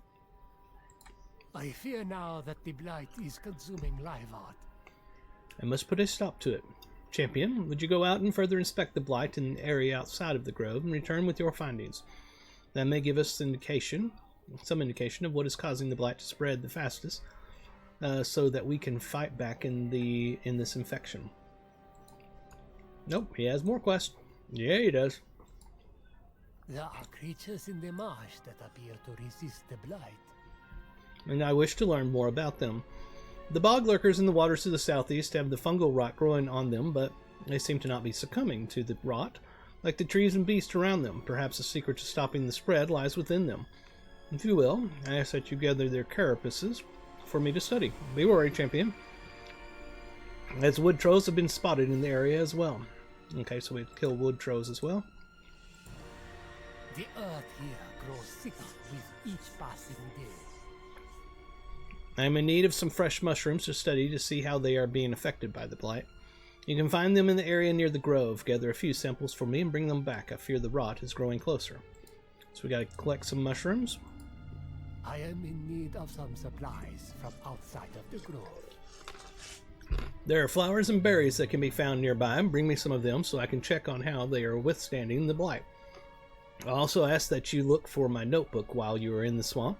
I fear now that the blight is consuming Leivarth. I must put a stop to it. Champion, would you go out and further inspect the blight in the area outside of the grove and return with your findings? That may give us some indication of what is causing the blight to spread the fastest, so that we can fight back in this infection. Nope, he has more quests. Yeah, he does. There are creatures in the marsh that appear to resist the blight. And I wish to learn more about them. The bog lurkers in the waters to the southeast have the fungal rot growing on them, but they seem to not be succumbing to the rot, like the trees and beasts around them. Perhaps the secret to stopping the spread lies within them. If you will, I ask that you gather their carapaces for me to study. Be worried, champion. As wood trolls have been spotted in the area as well. Okay, so we kill wood trolls as well. The earth here grows thicker with each passing day. I am in need of some fresh mushrooms to study to see how they are being affected by the blight. You can find them in the area near the grove. Gather a few samples for me and bring them back. I fear the rot is growing closer. So we gotta collect some mushrooms. I am in need of some supplies from outside of the grove. There are flowers and berries that can be found nearby. Bring me some of them so I can check on how they are withstanding the blight. I also ask that you look for my notebook while you are in the swamp.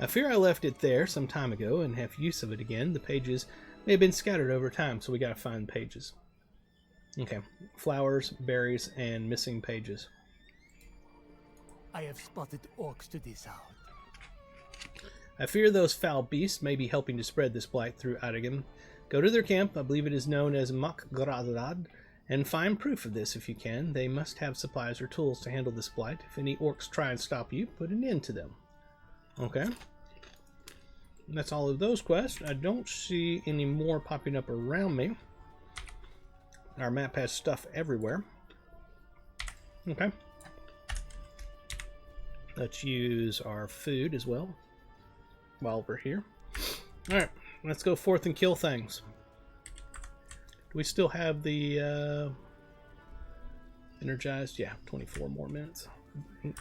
I fear I left it there some time ago and have use of it again. The pages may have been scattered over time, so we gotta find pages. Okay, flowers, berries, and missing pages. I have spotted orcs to the south. I fear those foul beasts may be helping to spread this blight through Adigan. Go to their camp, I believe it is known as Makgradad, and find proof of this if you can. They must have supplies or tools to handle this blight. If any orcs try and stop you, put an end to them. Okay. And that's all of those quests. I don't see any more popping up around me. Our map has stuff everywhere. Okay. Let's use our food as well while we're here. Alright, let's go forth and kill things. Do we still have the energized? Yeah, 24 more minutes.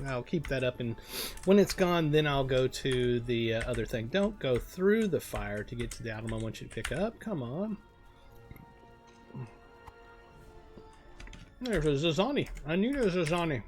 I'll keep that up, and when it's gone, then I'll go to the other thing. Don't go through the fire to get to the item I want you to pick up. Come on. There's a Zazani. I knew there was a Zazani.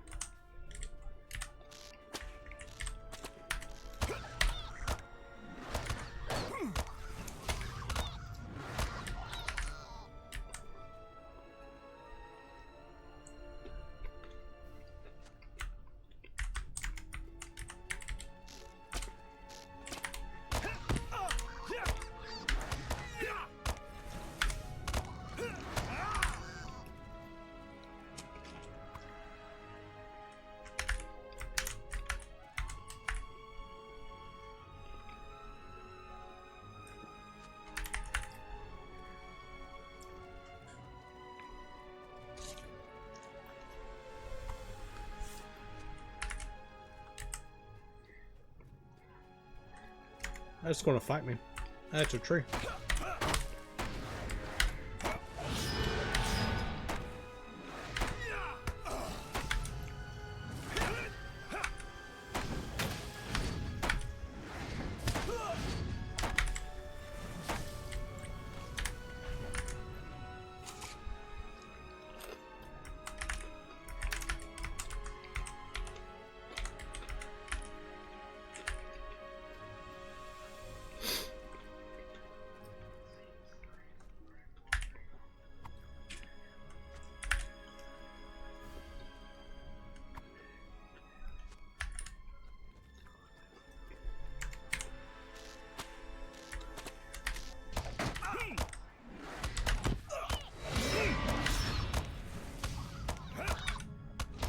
That's going to fight me. That's a tree.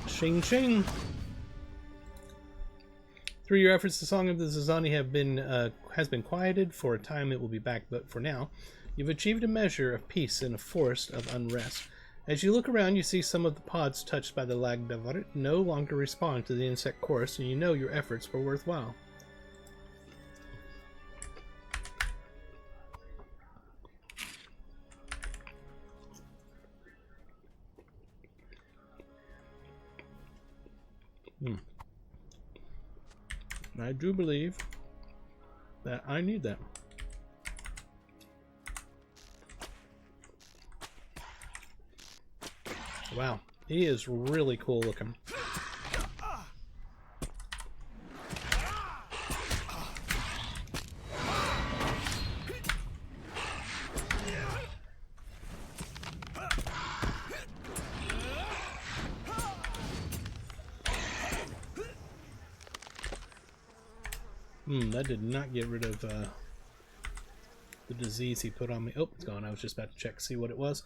Shing shing. Through your efforts, the song of the Zazani has been quieted. For a time it will be back, but for now, you've achieved a measure of peace in a forest of unrest. As you look around, you see some of the pods touched by the lag davar no longer respond to the insect chorus, and you know your efforts were worthwhile. I do believe that I need that. Wow, he is really cool looking. That did not get rid of the disease he put on me. Oh, it's gone. I was just about to check to see what it was.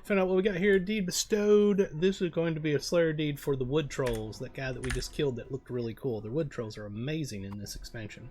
Find out what we got here. Deed bestowed. This is going to be a Slayer deed for the wood trolls. That guy that we just killed that looked really cool. The wood trolls are amazing in this expansion.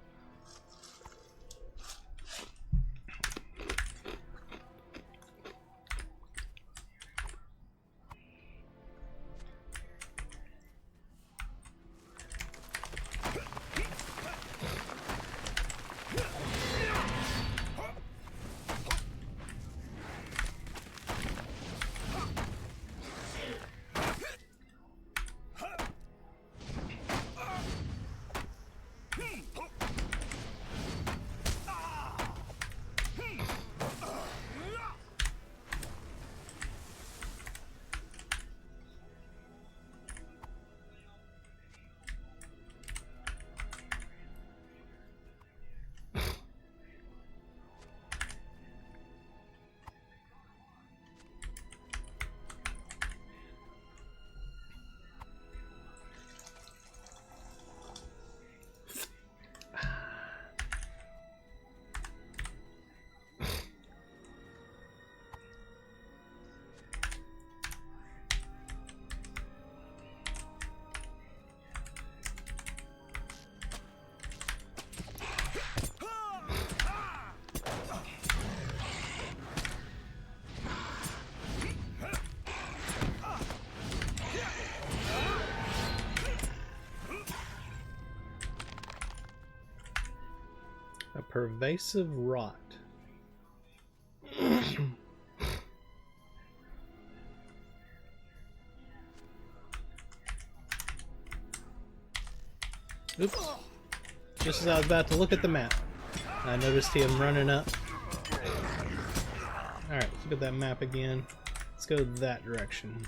Pervasive rot. Oops. Just as I was about to look at the map, I noticed him running up. Alright, let's look at that map again. Let's go that direction.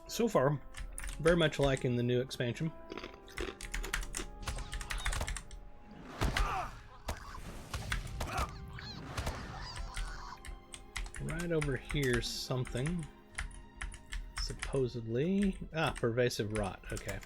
So far, very much liking the new expansion. Right over here, something. Supposedly. Ah, pervasive rot. Okay.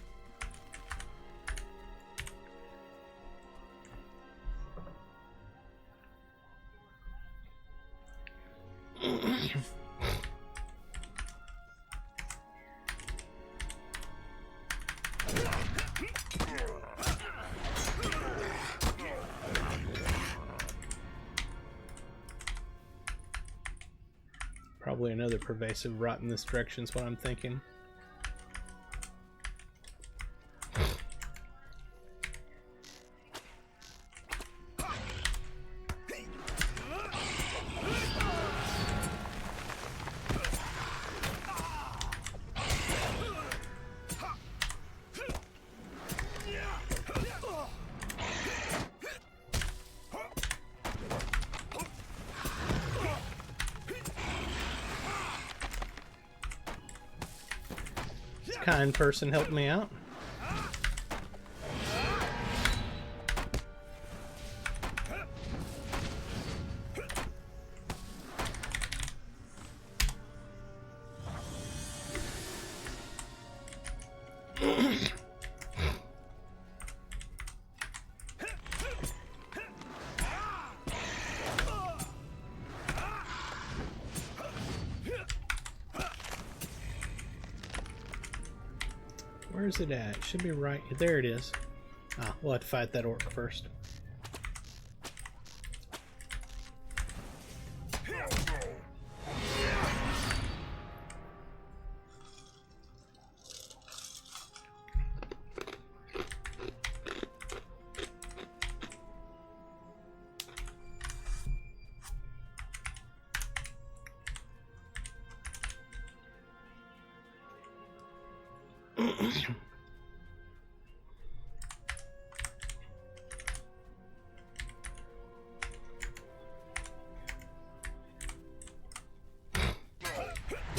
Probably another pervasive rot in this direction is what I'm thinking. Kind person helped me out. Where's it at? It should be right there. It is. Ah, we'll have to fight that orc first.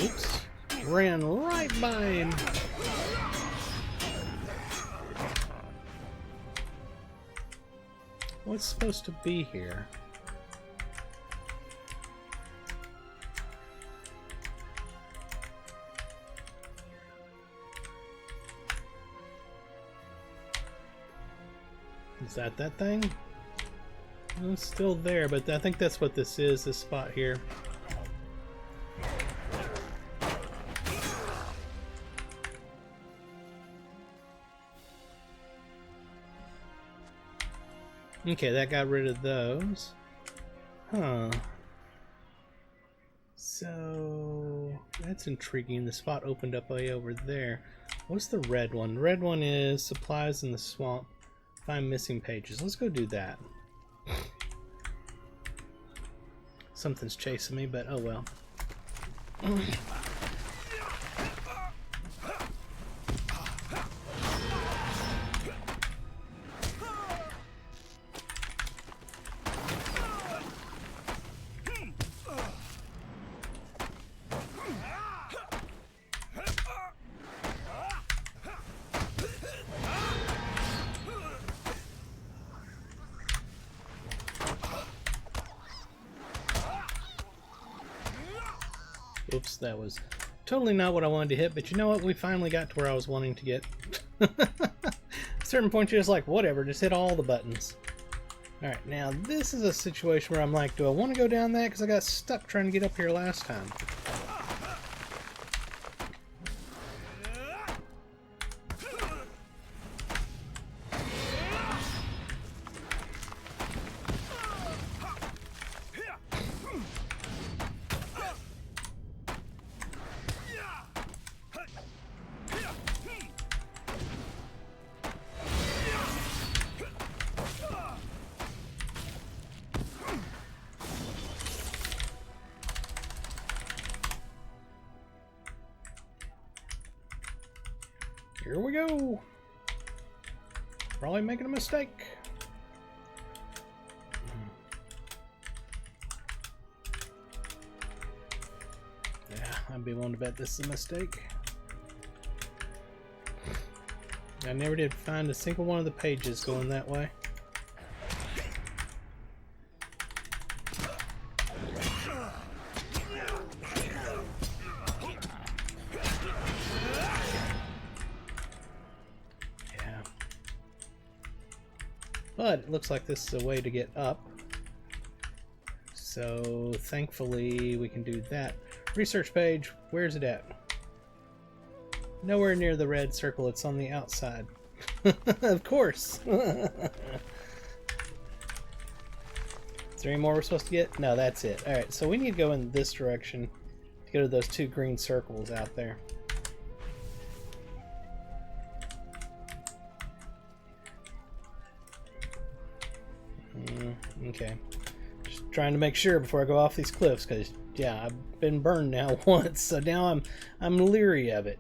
Oops. Ran right by him. What's supposed to be here? Is that thing? Well, it's still there, but I think that's what this is, this spot here. Okay, that got rid of those. Huh. So that's intriguing. The spot opened up way over there. What's the red one? The red one is supplies in the swamp. Find missing pages. Let's go do that. Something's chasing me, but oh well. Oops, that was totally not what I wanted to hit, but you know what? We finally got to where I was wanting to get. At a certain point, you're just like, whatever, just hit all the buttons. Alright, now this is a situation where I'm like, do I want to go down that? Because I got stuck trying to get up here last time. Here we go. Probably making a mistake. Yeah, I'd be willing to bet this is a mistake. I never did find a single one of the pages going that way. But it looks like this is a way to get up. So thankfully we can do that. Research page, where's it at? Nowhere near the red circle, it's on the outside. Of course! Is there any more we're supposed to get? No, that's it. Alright, so we need to go in this direction to go to those two green circles out there. Okay. Just trying to make sure before I go off these cliffs, because yeah, I've been burned now once, so now I'm leery of it.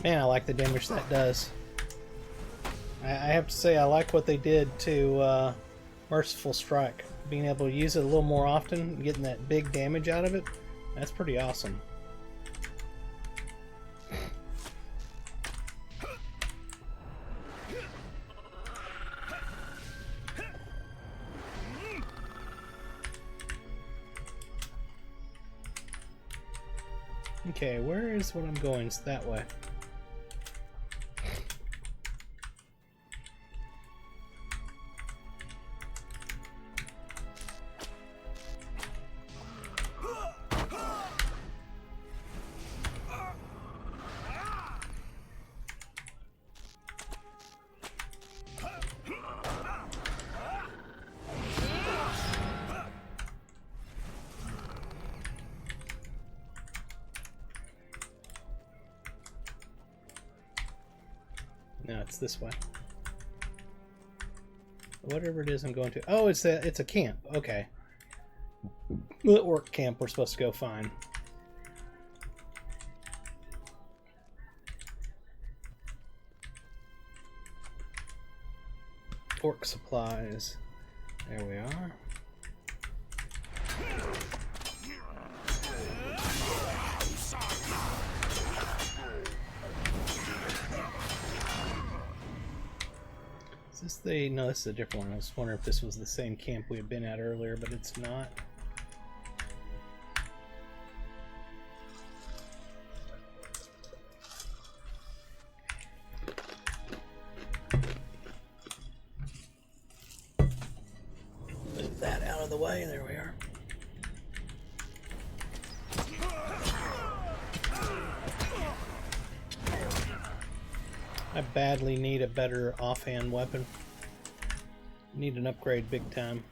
Man, I like the damage that does. I have to say, I like what they did to Merciful Strike. Being able to use it a little more often, and getting that big damage out of it, that's pretty awesome. Okay, where is what I'm going? It's that way. No, it's this way. Whatever it is I'm going to. Oh, it's a camp. Okay. Lit work camp we're supposed to go find. Orc supplies. There we are. Is this the... No, this is a different one. I was wondering if this was the same camp we had been at earlier, but it's not. Move that out of the way. There we are. I badly need a better offhand weapon. Need an upgrade big time.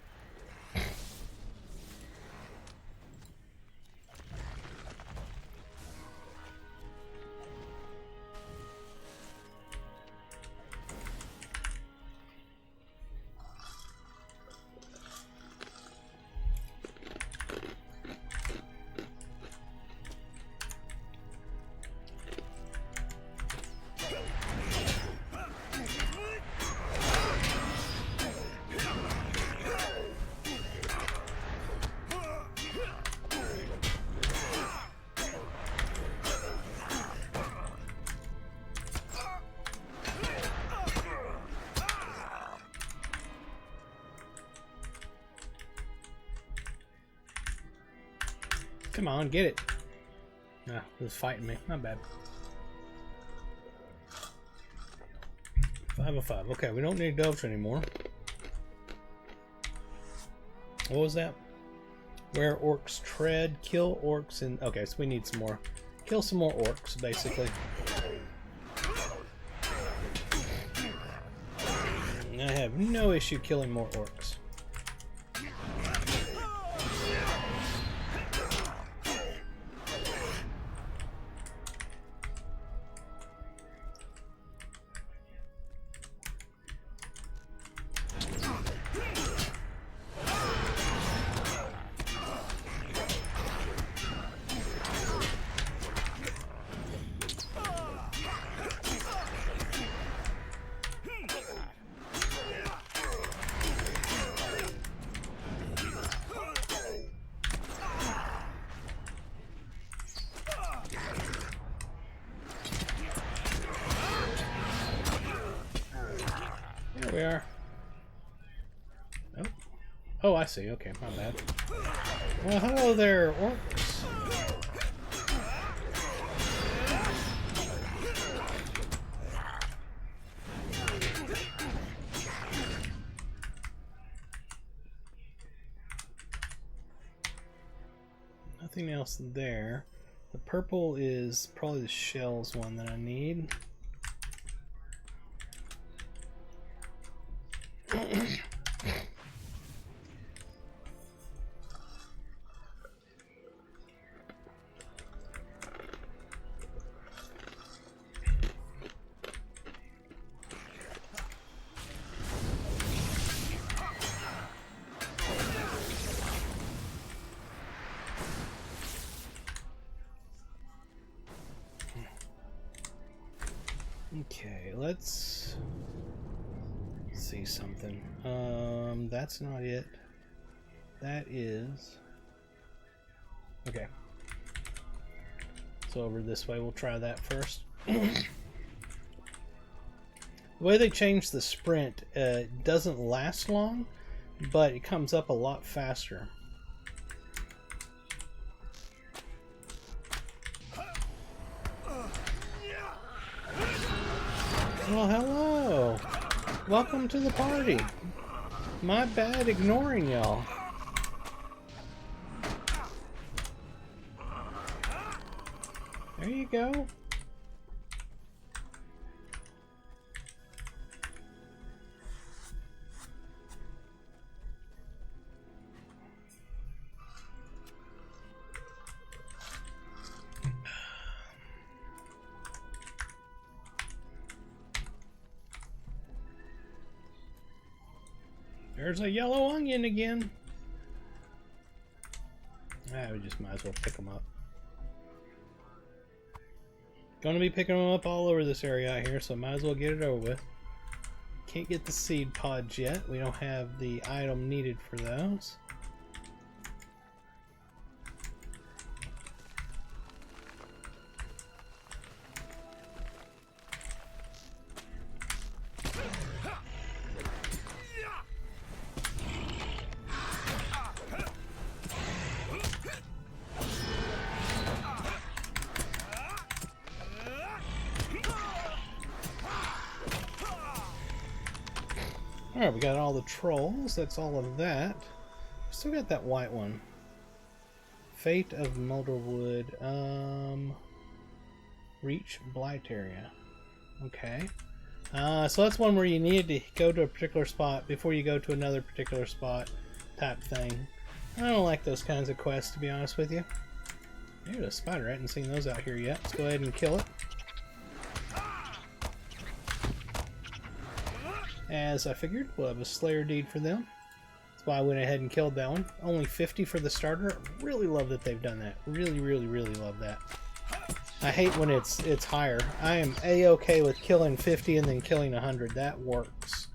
Come on, get it. No, it was fighting me. Not bad. 5 of 5. Okay, we don't need doves anymore. What was that? Where orcs tread, kill orcs, and okay, so we need some more. Kill some more orcs, basically. I have no issue killing more orcs. There we are. Oh. Oh, I see. Okay, my bad. Well, hello there, orcs. Nothing else there. The purple is probably the shells one that I need. Okay, let's see something. That's not it. That is... Okay. So over this way, we'll try that first. The way they changed the sprint, it doesn't last long, but it comes up a lot faster. Well, hello. Welcome to the party. My bad ignoring y'all. There you go. There's a yellow onion again. We just might as well pick them up. Gonna be picking them up all over this area out here, so might as well get it over with. Can't get the seed pods yet. We don't have the item needed for those. Alright, we got all the trolls. That's all of that. Still got that white one. Fate of Mulderwood. Reach Blight area. Okay. So that's one where you need to go to a particular spot before you go to another particular spot type thing. I don't like those kinds of quests, to be honest with you. There's a spider. I hadn't seen those out here yet. Let's go ahead and kill it. As I figured, we'll have a Slayer deed for them. That's why I went ahead and killed that one. Only 50 for the starter. Really love that they've done that. Really, really, really love that. I hate when it's higher. I am A-okay with killing 50 and then killing 100. That works.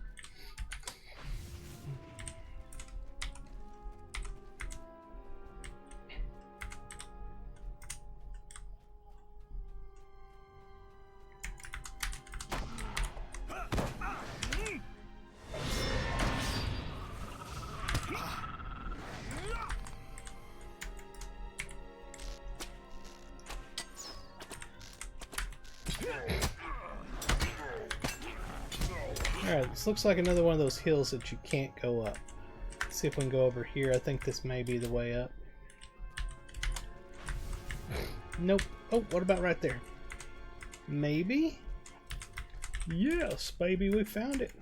This looks like another one of those hills that you can't go up. Let's see if we can go over here. I think this may be the way up. Nope. Oh, what about right there? Maybe? Yes, baby, we found it.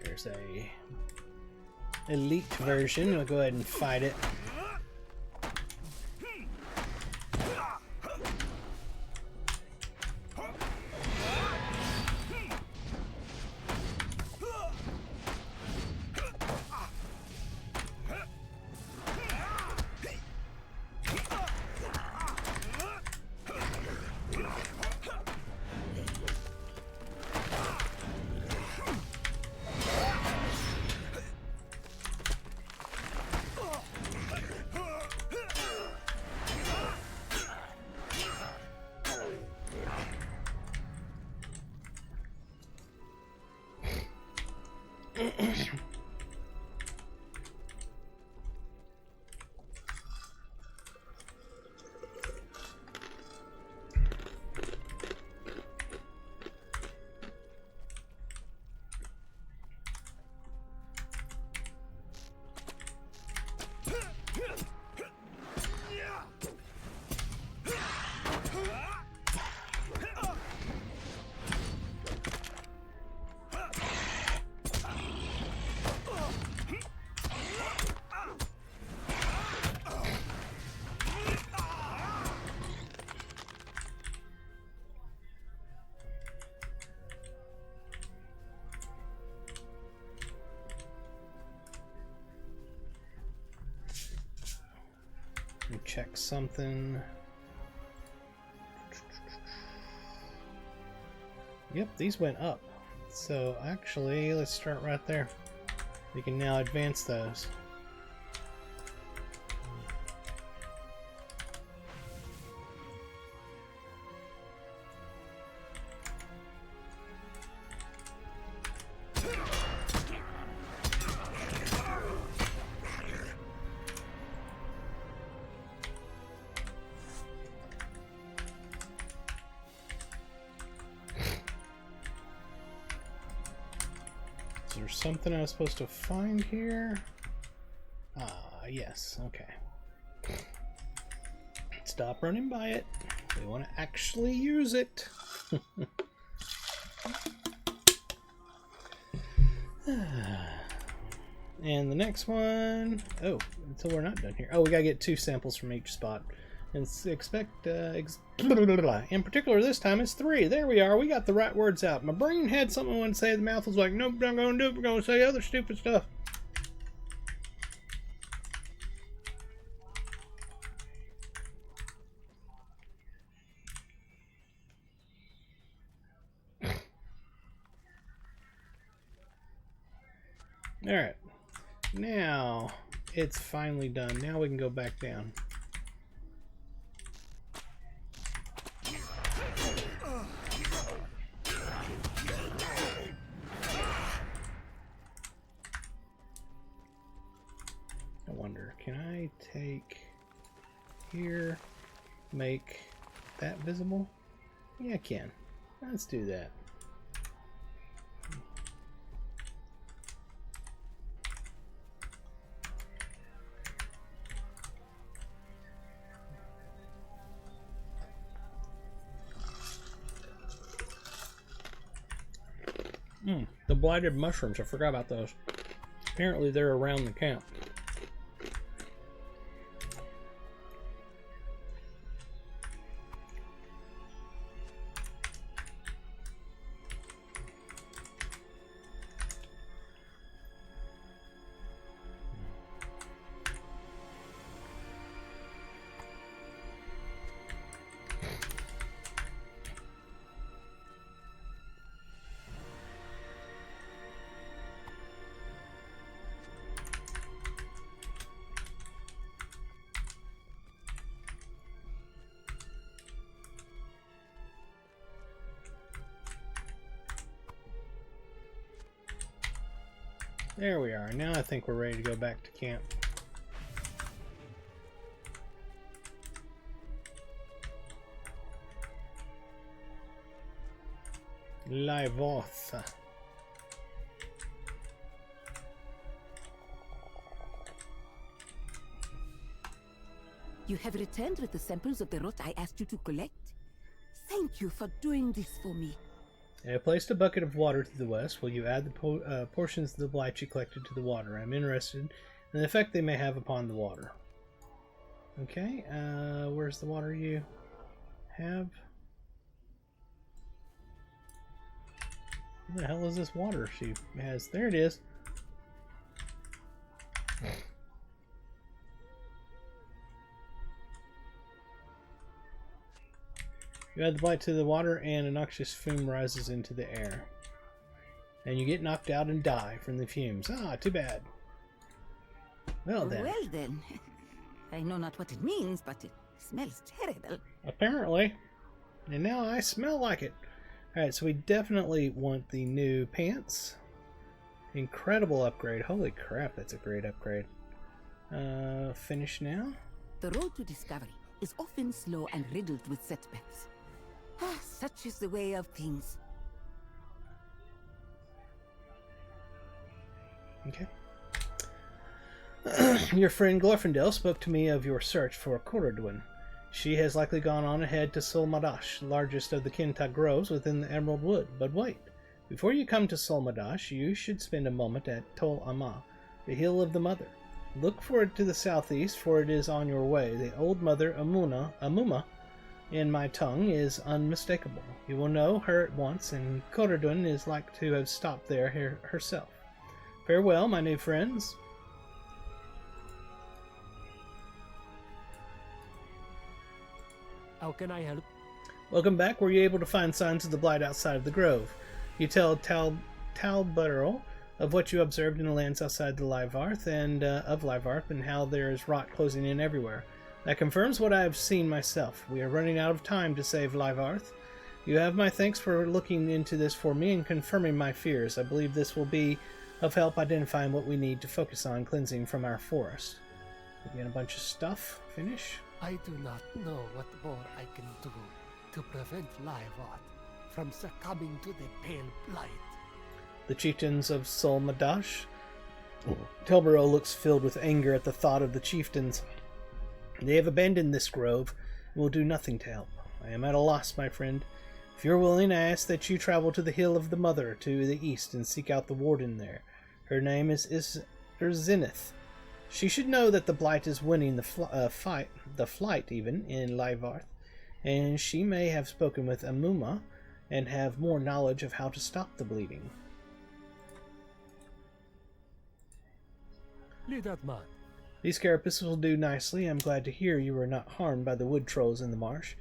There's a elite version. We'll go ahead and fight it. Check something. Yep, these went up. So actually, let's start right there. We can now advance those. Is there something I was supposed to find here? Yes, okay. Stop running by it. We want to actually use it. And the next one... Oh, until we're not done here. Oh, we gotta get 2 samples from each spot. And expect... in particular, this time it's 3. There we are. We got the right words out. My brain had something I wanted to say. The mouth was like, nope, not gonna do it. We're gonna say other stupid stuff. Alright. Now, it's finally done. Now we can go back down. I wonder, can I take here, make that visible? Yeah, I can. Let's do that. The blighted mushrooms, I forgot about those. Apparently they're around the camp. There we are. Now I think we're ready to go back to camp. Live-off. You have returned with the samples of the rot I asked you to collect? Thank you for doing this for me. I placed a bucket of water to the west. Will you add the portions of the blight you collected to the water? I'm interested in the effect they may have upon the water. Okay, where's the water you have? Where the hell is this water she has? There it is. You add the blight to the water and a noxious fume rises into the air. And you get knocked out and die from the fumes. Ah, too bad. Well then. Well then. I know not what it means, but it smells terrible. Apparently. And now I smell like it. Alright, so we definitely want the new pants. Incredible upgrade. Holy crap, that's a great upgrade. Finish now. The road to discovery is often slow and riddled with setbacks. Such is the way of things. Okay. Your friend Glorfindel spoke to me of your search for Corridwin. She has likely gone on ahead to Solmadash, largest of the Kinta groves within the Emerald Wood. But wait, before you come to Solmadash, you should spend a moment at Tol Ama, the Hill of the Mother. Look for it to the southeast, for it is on your way. The old mother Amuma, in my tongue, is unmistakable. You will know her at once, and Corridwin is like to have stopped there herself. Farewell, my new friends. How can I help? Welcome back. Were you able to find signs of the blight outside of the grove? You tell Talbotterel of what you observed in the lands outside the Livarth and of Livarth, and how there is rot closing in everywhere. That confirms what I have seen myself. We are running out of time to save Livarth. You have my thanks for looking into this for me and confirming my fears. I believe this will be of help identifying what we need to focus on cleansing from our forest. Again, a bunch of stuff. Finish. I do not know what more I can do to prevent Livarth from succumbing to the pale blight. The chieftains of Solmadash. Telbero looks filled with anger at the thought of the chieftains. They have abandoned this grove and will do nothing to help. I am at a loss, my friend. If you're willing, I ask that you travel to the Hill of the Mother to the east and seek out the warden there. Her name is Zenith. She should know that the blight is winning the flight even, in Livarth, and she may have spoken with Amuma and have more knowledge of how to stop the bleeding. Lead that man. These carapaces will do nicely. I'm glad to hear you were not harmed by the wood trolls in the marsh.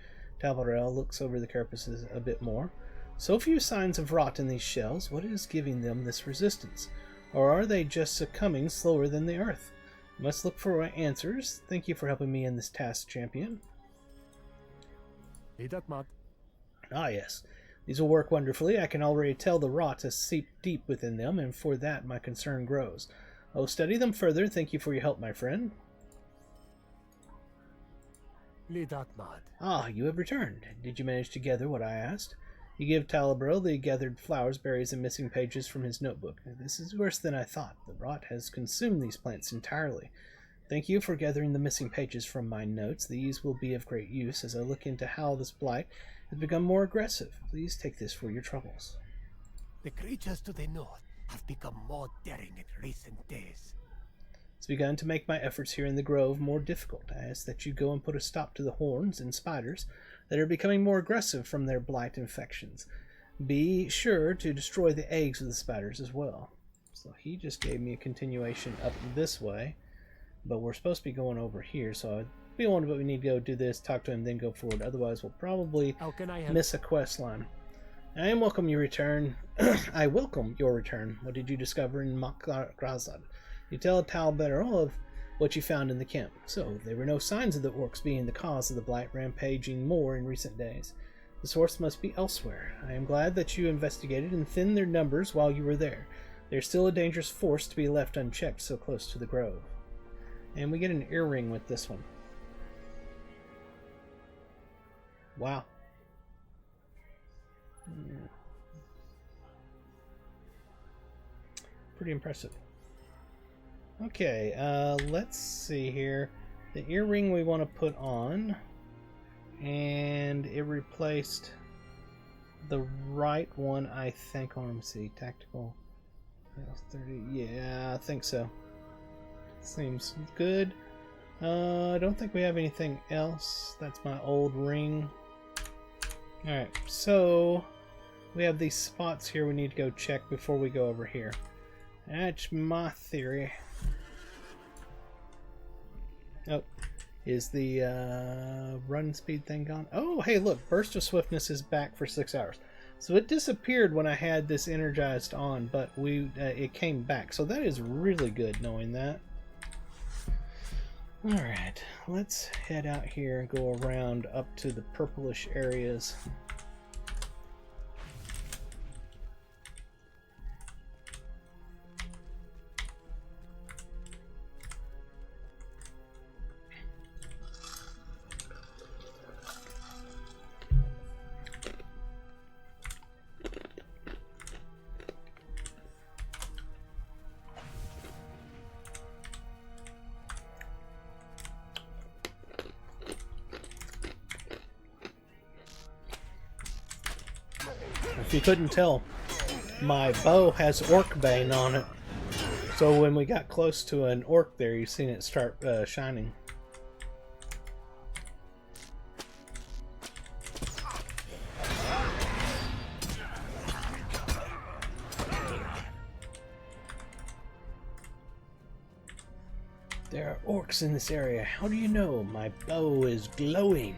Talbotterel looks over the carapaces a bit more. So few signs of rot in these shells. What is giving them this resistance? Or are they just succumbing slower than the earth? Must look for answers. Thank you for helping me in this task, champion. Lead that man. Ah, yes. These will work wonderfully. I can already tell the rot has seeped deep within them, and for that my concern grows. I will study them further. Thank you for your help, my friend. Lead that man. Ah, you have returned. Did you manage to gather what I asked? You give Talabro the gathered flowers, berries, and missing pages from his notebook. This is worse than I thought. The rot has consumed these plants entirely. Thank you for gathering the missing pages from my notes. These will be of great use as I look into how this blight has become more aggressive. Please take this for your troubles. The creatures to the north have become more daring in recent days. It's begun to make my efforts here in the grove more difficult. I ask that you go and put a stop to the horns and spiders that are becoming more aggressive from their blight infections. Be sure to destroy the eggs of the spiders as well. So he just gave me a continuation up this way, but we're supposed to be going over here, so I'd be on, but we need to go do this, talk to him, then go forward. Otherwise, we'll probably miss a quest line. I welcome your return. I welcome your return. What did you discover in Makrazad? You tell Talbero of what you found in the camp. So, there were no signs of the orcs being the cause of the blight rampaging more in recent days. The source must be elsewhere. I am glad that you investigated and thinned their numbers while you were there. They're still a dangerous force to be left unchecked so close to the grove. And we get an earring with this one. Wow. Pretty impressive. Okay, let's see here. The earring we want to put on, and it replaced the right one, I think. Let me see. Tactical 30. Yeah, I think so. Seems good. I don't think we have anything else. That's my old ring. Alright, so we have these spots here we need to go check before we go over here. That's my theory. Oh, is the run speed thing gone? Oh, hey, look, Burst of Swiftness is back for 6 hours. So it disappeared when I had this energized on, but it came back. So that is really good knowing that. Alright, let's head out here and go around up to the purplish areas. If you couldn't tell, my bow has orc bane on it. So when we got close to an orc there, you've seen it start shining. There are orcs in this area. How do you know? My bow is glowing.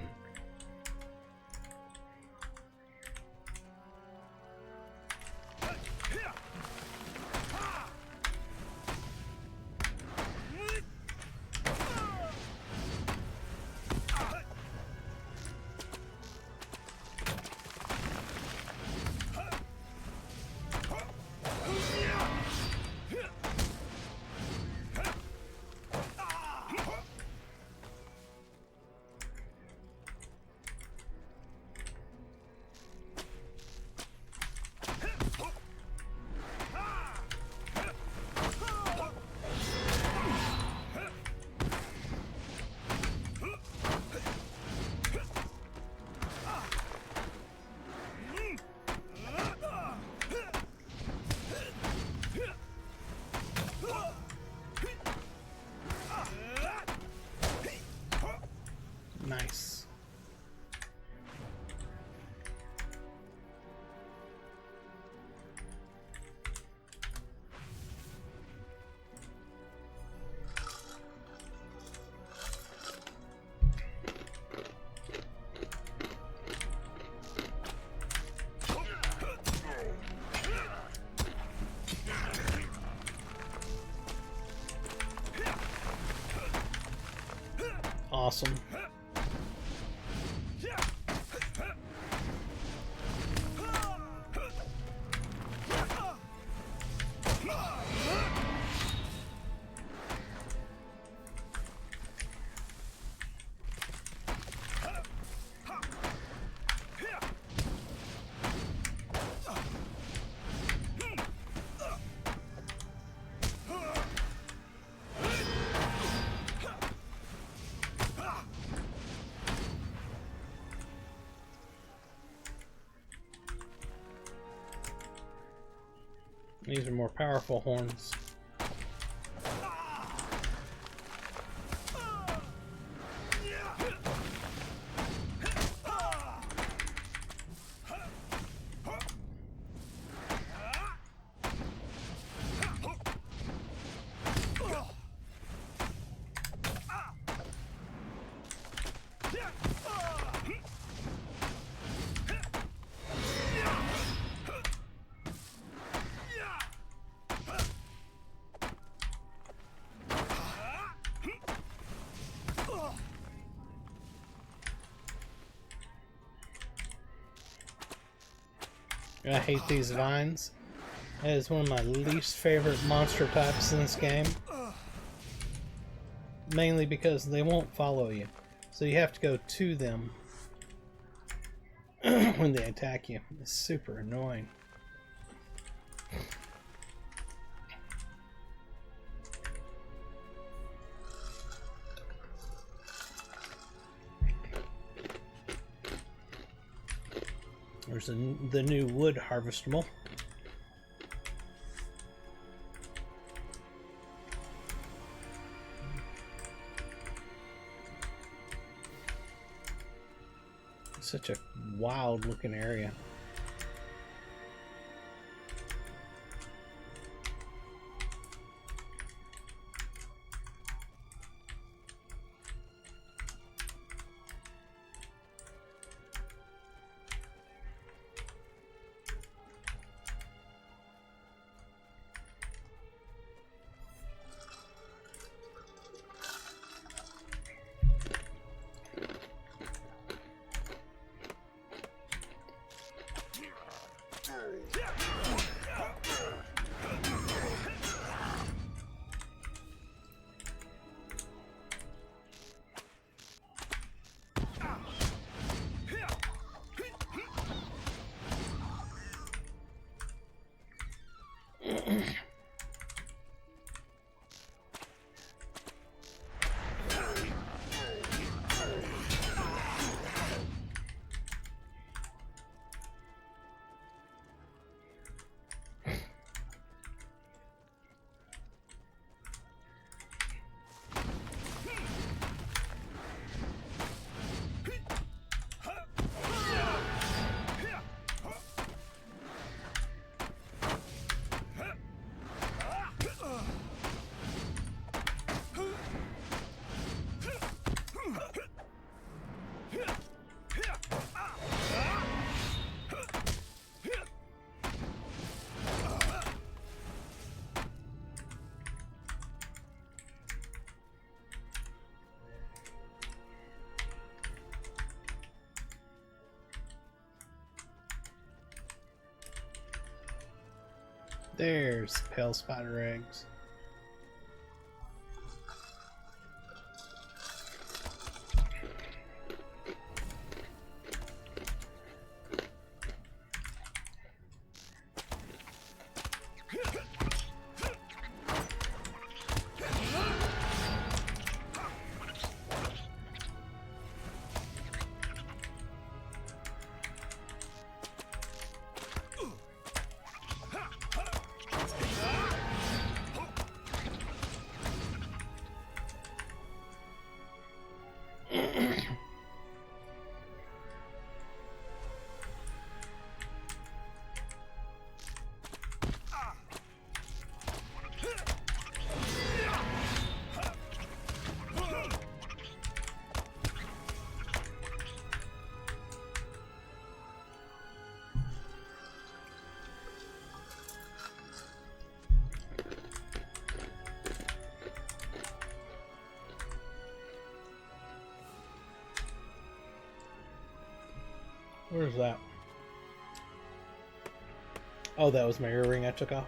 Nice. Awesome. These are more powerful horns. I hate these vines. That is one of my least favorite monster types in this game. Mainly because they won't follow you. So you have to go to them when they attack you. It's super annoying. There's the new wood harvestable. Such a wild looking area. There's pale spider eggs. Where's that? Oh, that was my earring I took off.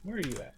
Where are you at?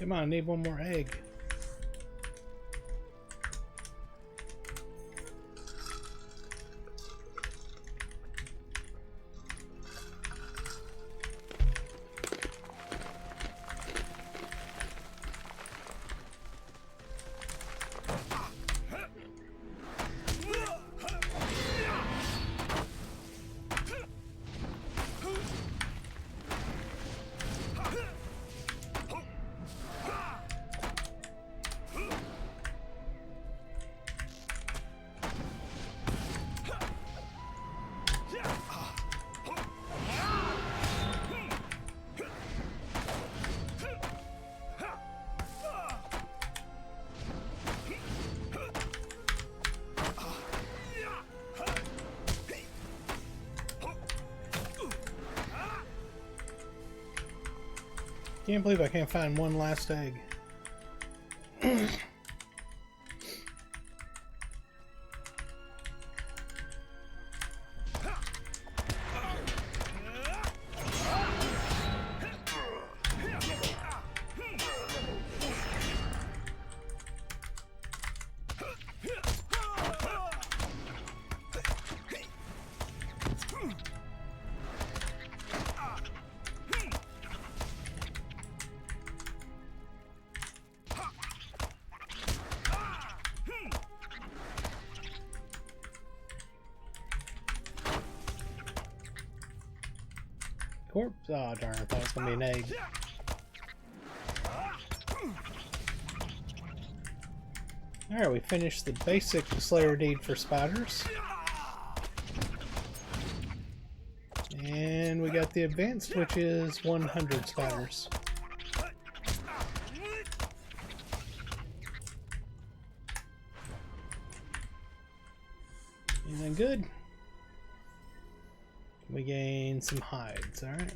Come on, I need one more egg. Can't believe I can't find one last egg. Corpse? Oh darn, I thought it was gonna be an egg. Alright, we finished the basic Slayer deed for spiders. And we got the advanced, which is 100 spiders. Anything good? We gain some hides, alright.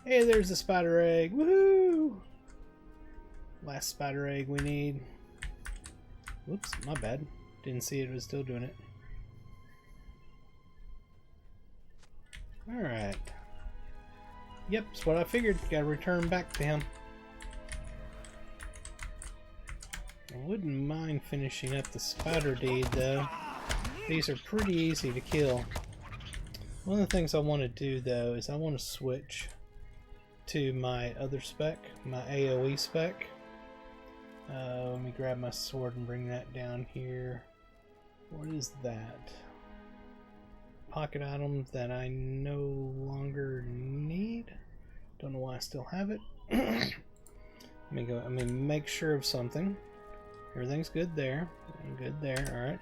Hey, there's a spider egg. Woohoo! Last spider egg we need. Whoops, my bad. Didn't see it was still doing it. Alright. Yep, that's what I figured. Gotta return back to him. I wouldn't mind finishing up the spider deed though. These are pretty easy to kill. One of the things I want to do though is I want to switch to my other spec, my AoE spec. Let me grab my sword and bring that down here. What is that? Pocket item that I no longer need. Don't know why I still have it. Let me go. I mean, make sure of something. Everything's good there. Good there. All right.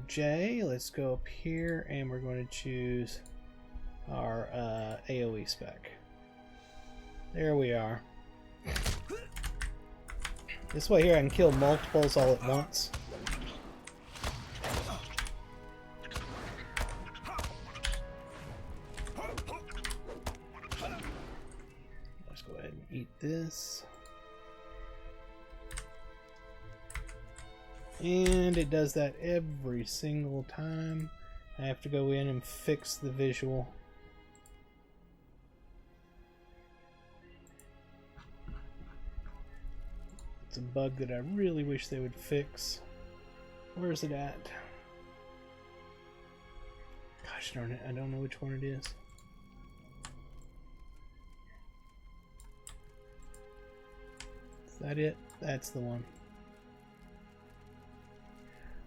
J, let's go up here and we're going to choose our AoE spec. There we are. This way here I can kill multiples all at once. Let's go ahead and eat this. And it does that every single time. I have to go in and fix the visual. It's a bug that I really wish they would fix. Where is it at? Gosh darn it, I don't know which one it is. Is that it? That's the one.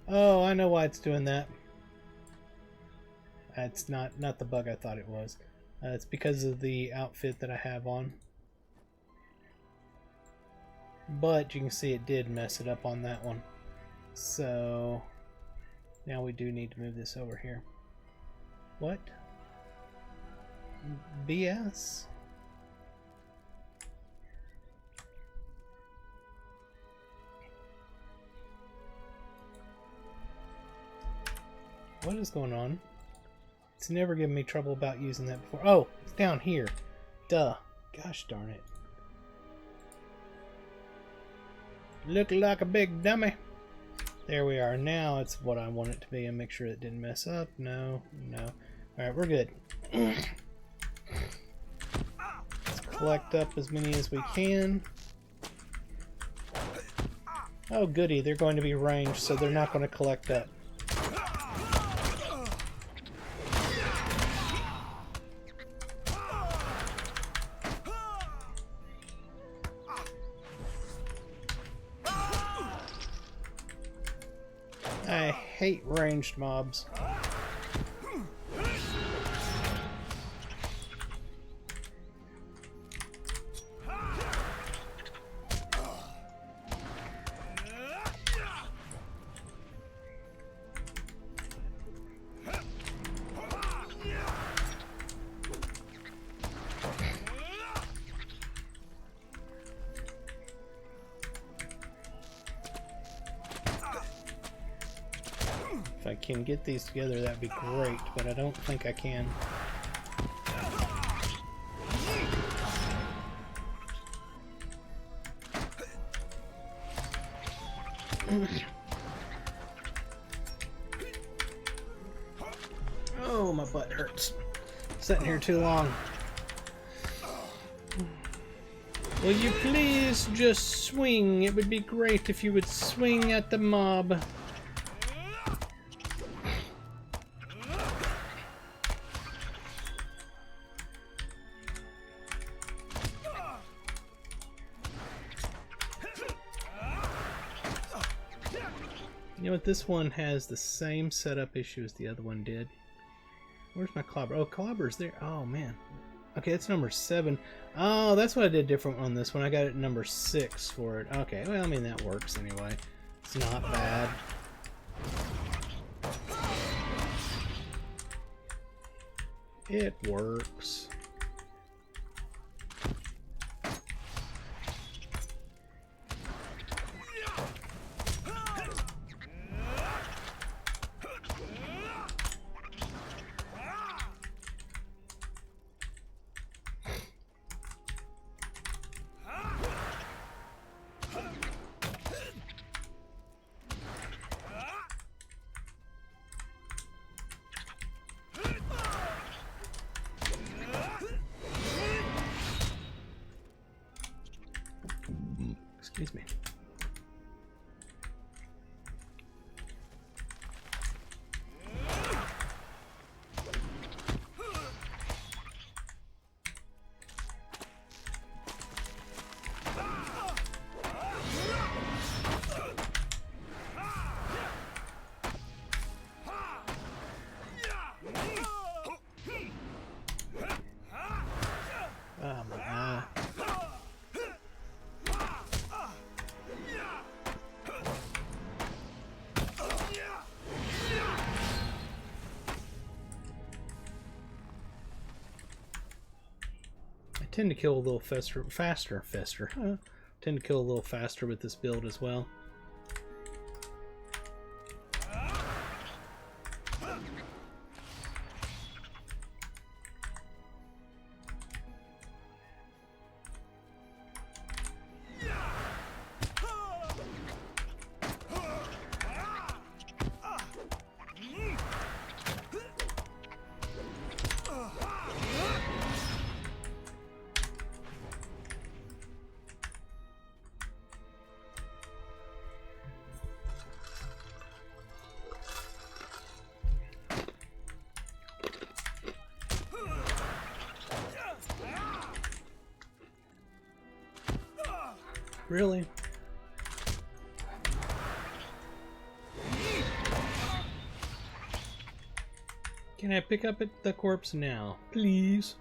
Oh, I know why it's doing that. That's not the bug I thought it was. It's because of the outfit that I have on. But you can see it did mess it up on that one. So now we do need to move this over here. What? BS? What is going on? It's never given me trouble about using that before. Oh, it's down here. Duh. Gosh darn it. Look like a big dummy. There we are. Now it's what I want it to be and make sure it didn't mess up. No, no. Alright, we're good. Let's collect up as many as we can. Oh goody, they're going to be ranged, so they're not going to collect that. I hate ranged mobs. If I can get these together, that'd be great, but I don't think I can. Oh, my butt hurts. Sitting here too long. Will you please just swing? It would be great if you would swing at the mob. You know what? This one has the same setup issue as the other one did. Where's my clobber? Oh, clobber's there. Oh, man. Okay, that's number 7. Oh, that's what I did different on this one. I got it number 6 for it. Okay, well, I mean, that works anyway. It's not bad. It works. Excuse me. Oh my god. I tend to kill a little faster. Tend to kill a little faster with this build as well. Really? Can I pick up the corpse now, please?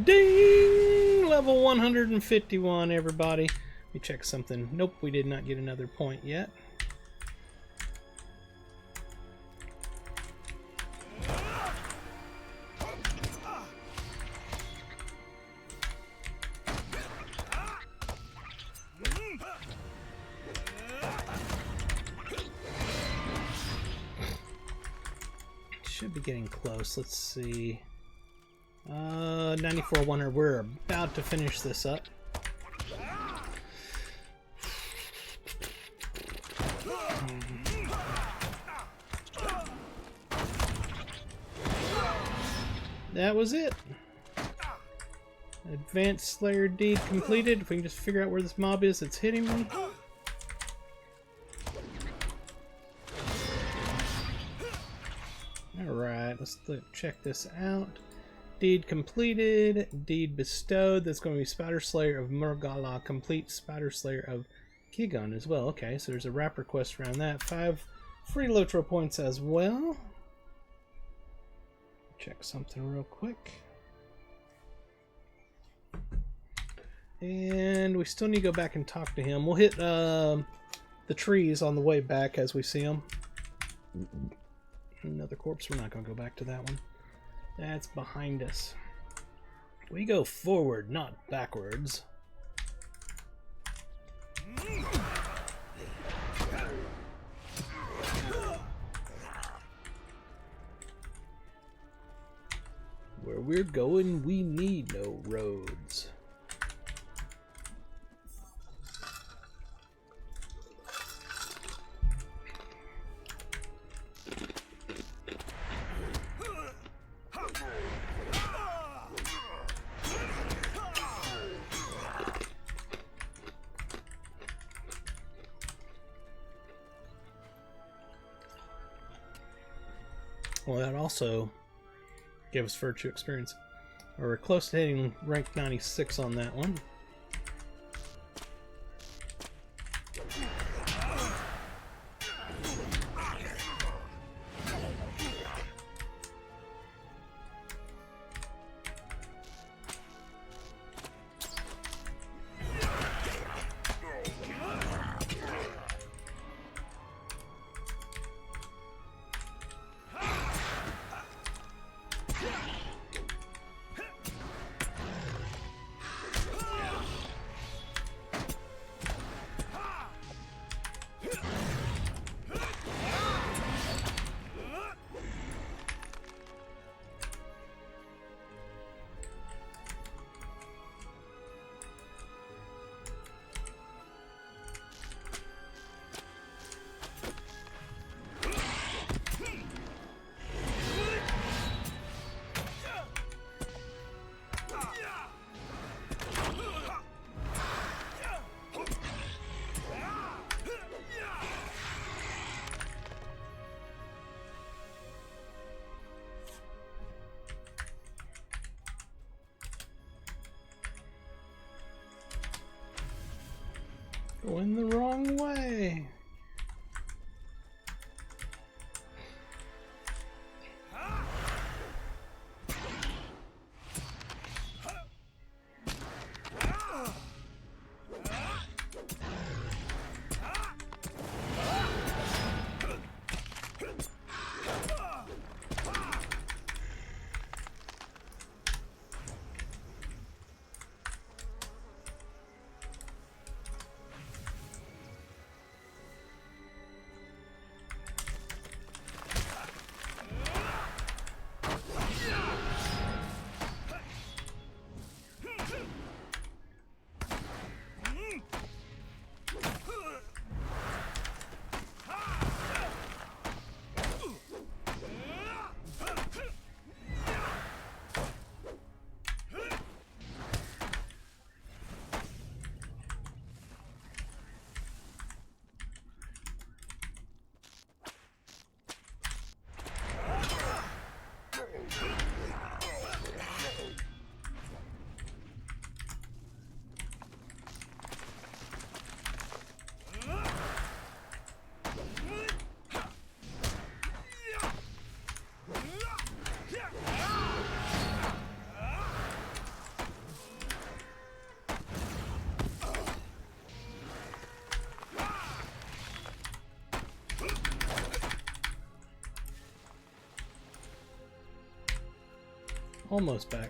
Ding! Level 151, everybody. Let me check something. Nope, we did not get another point yet. Should be getting close. Let's see. 94 100. We're about to finish this up. That was it. Advanced Slayer deed completed. If we can just figure out where this mob is that's hitting me. Alright, let's check this out. Deed completed. Deed bestowed. That's going to be Spider Slayer of Murgala. Complete Spider Slayer of Kigon as well. Okay, so there's a wrapper quest around that. 5 free Lotro points as well. Check something real quick. And we still need to go back and talk to him. We'll hit the trees on the way back as we see them. Another corpse. We're not going to go back to that one. That's behind us. We go forward, not backwards. Where we're going, we need no roads. Well, that also gave us virtue experience. We're close to hitting rank 96 on that one. Going the wrong way. Almost back.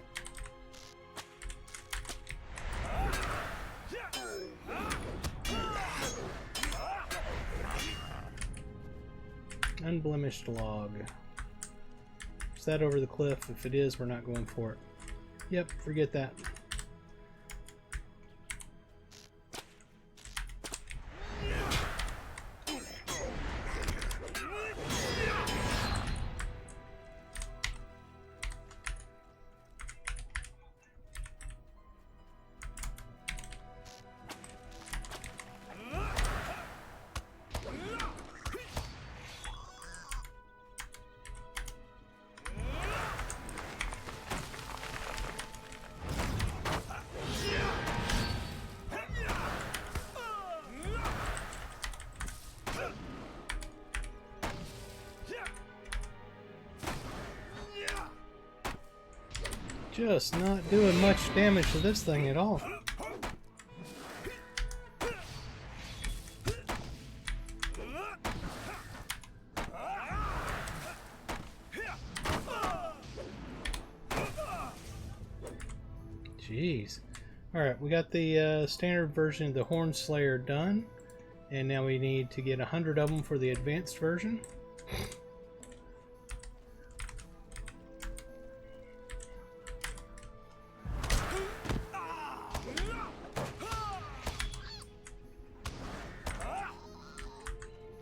Unblemished log. Is that over the cliff? If it is, we're not going for it. Yep, forget that. Just not doing much damage to this thing at all. Jeez. Alright, we got the standard version of the Horn Slayer done. And now we need to get 100 of them for the advanced version.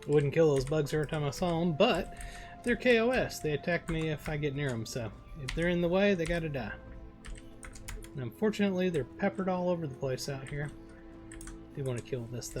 I wouldn't kill those bugs every time I saw them, but they're KOS. They attack me if I get near them, so if they're in the way, they gotta die. And unfortunately, they're peppered all over the place out here. I do want to kill this, though.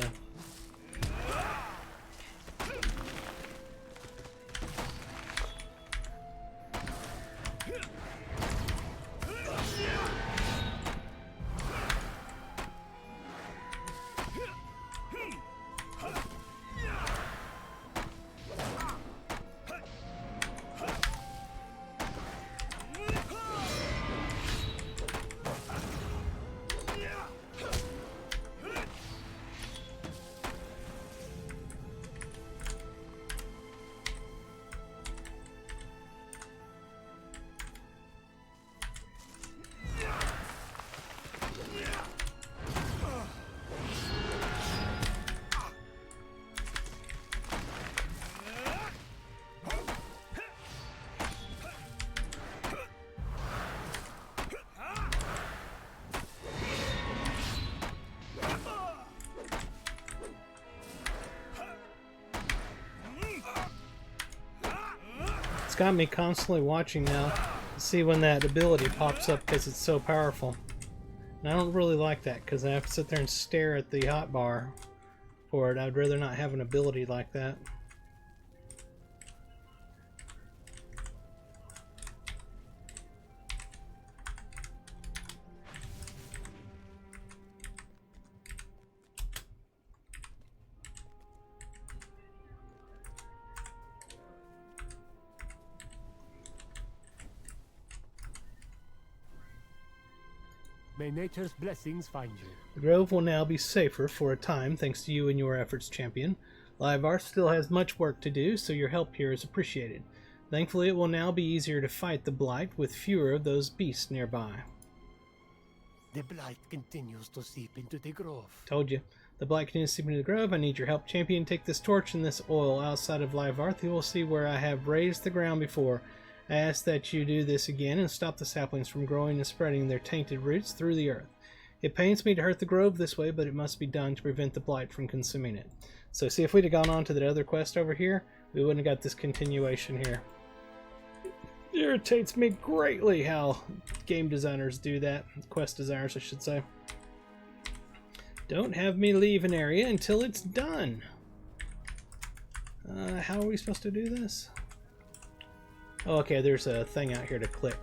It's got me constantly watching now to see when that ability pops up because it's so powerful. And I don't really like that because I have to sit there and stare at the hotbar for it. I'd rather not have an ability like that. May nature's blessings find you. The grove will now be safer for a time thanks to you and your efforts, champion. Livar still has much work to do, so your help here is appreciated. Thankfully, it will now be easier to fight the Blight with fewer of those beasts nearby. The blight continues to seep into the grove. Told you. The Blight continues to seep into the grove. I need your help, champion. Take this torch and this oil outside of Livarth. You will see where I have raised the ground before. I ask that you do this again and stop the saplings from growing and spreading their tainted roots through the earth. It pains me to hurt the grove this way, but it must be done to prevent the Blight from consuming it. So see, if we'd have gone on to that other quest over here, we wouldn't have got this continuation here. It irritates me greatly how game designers do that. Quest designers, I should say. Don't have me leave an area until it's done. How are we supposed to do this? Oh, okay, there's a thing out here to click.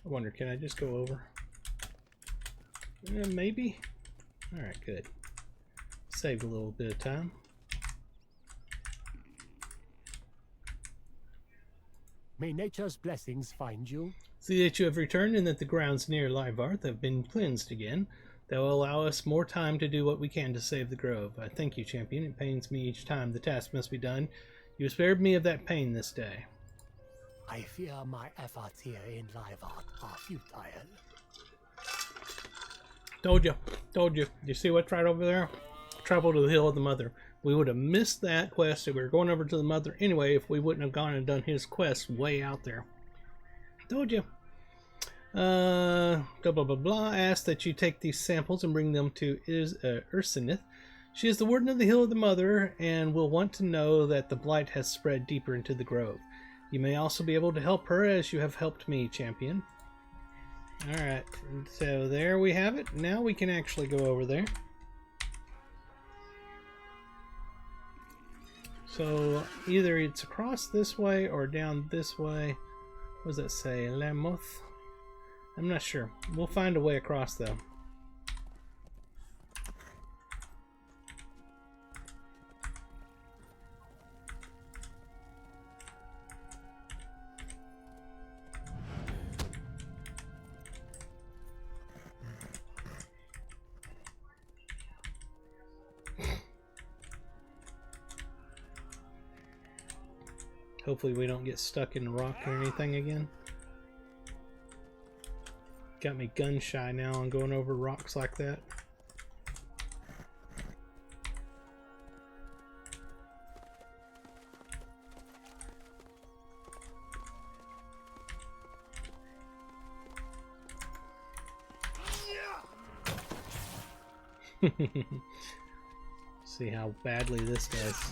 I wonder, can I just go over? Maybe? Alright, good. Saved a little bit of time. May nature's blessings find you. See that you have returned and that the grounds near Livarth have been cleansed again. That will allow us more time to do what we can to save the grove. I thank you, champion. It pains me each time the task must be done. You spared me of that pain this day. I fear my efforts here in Livarth are futile. Told you. Told you. You see what's right over there? Travel to the Hill of the Mother. We would have missed that quest if we were going over to the Mother anyway if we wouldn't have gone and done his quest way out there. Told you. Blah blah blah blah. Ask that you take these samples and bring them to Ursinith. She is the warden of the Hill of the Mother and will want to know that the blight has spread deeper into the grove. You may also be able to help her as you have helped me, champion. Alright, so there we have it. Now we can actually go over there. So either it's across this way or down this way. What does that say? Lamoth? I'm not sure. We'll find a way across though. Hopefully we don't get stuck in a rock or anything again. Got me gun shy now on going over rocks like that. See how badly this does.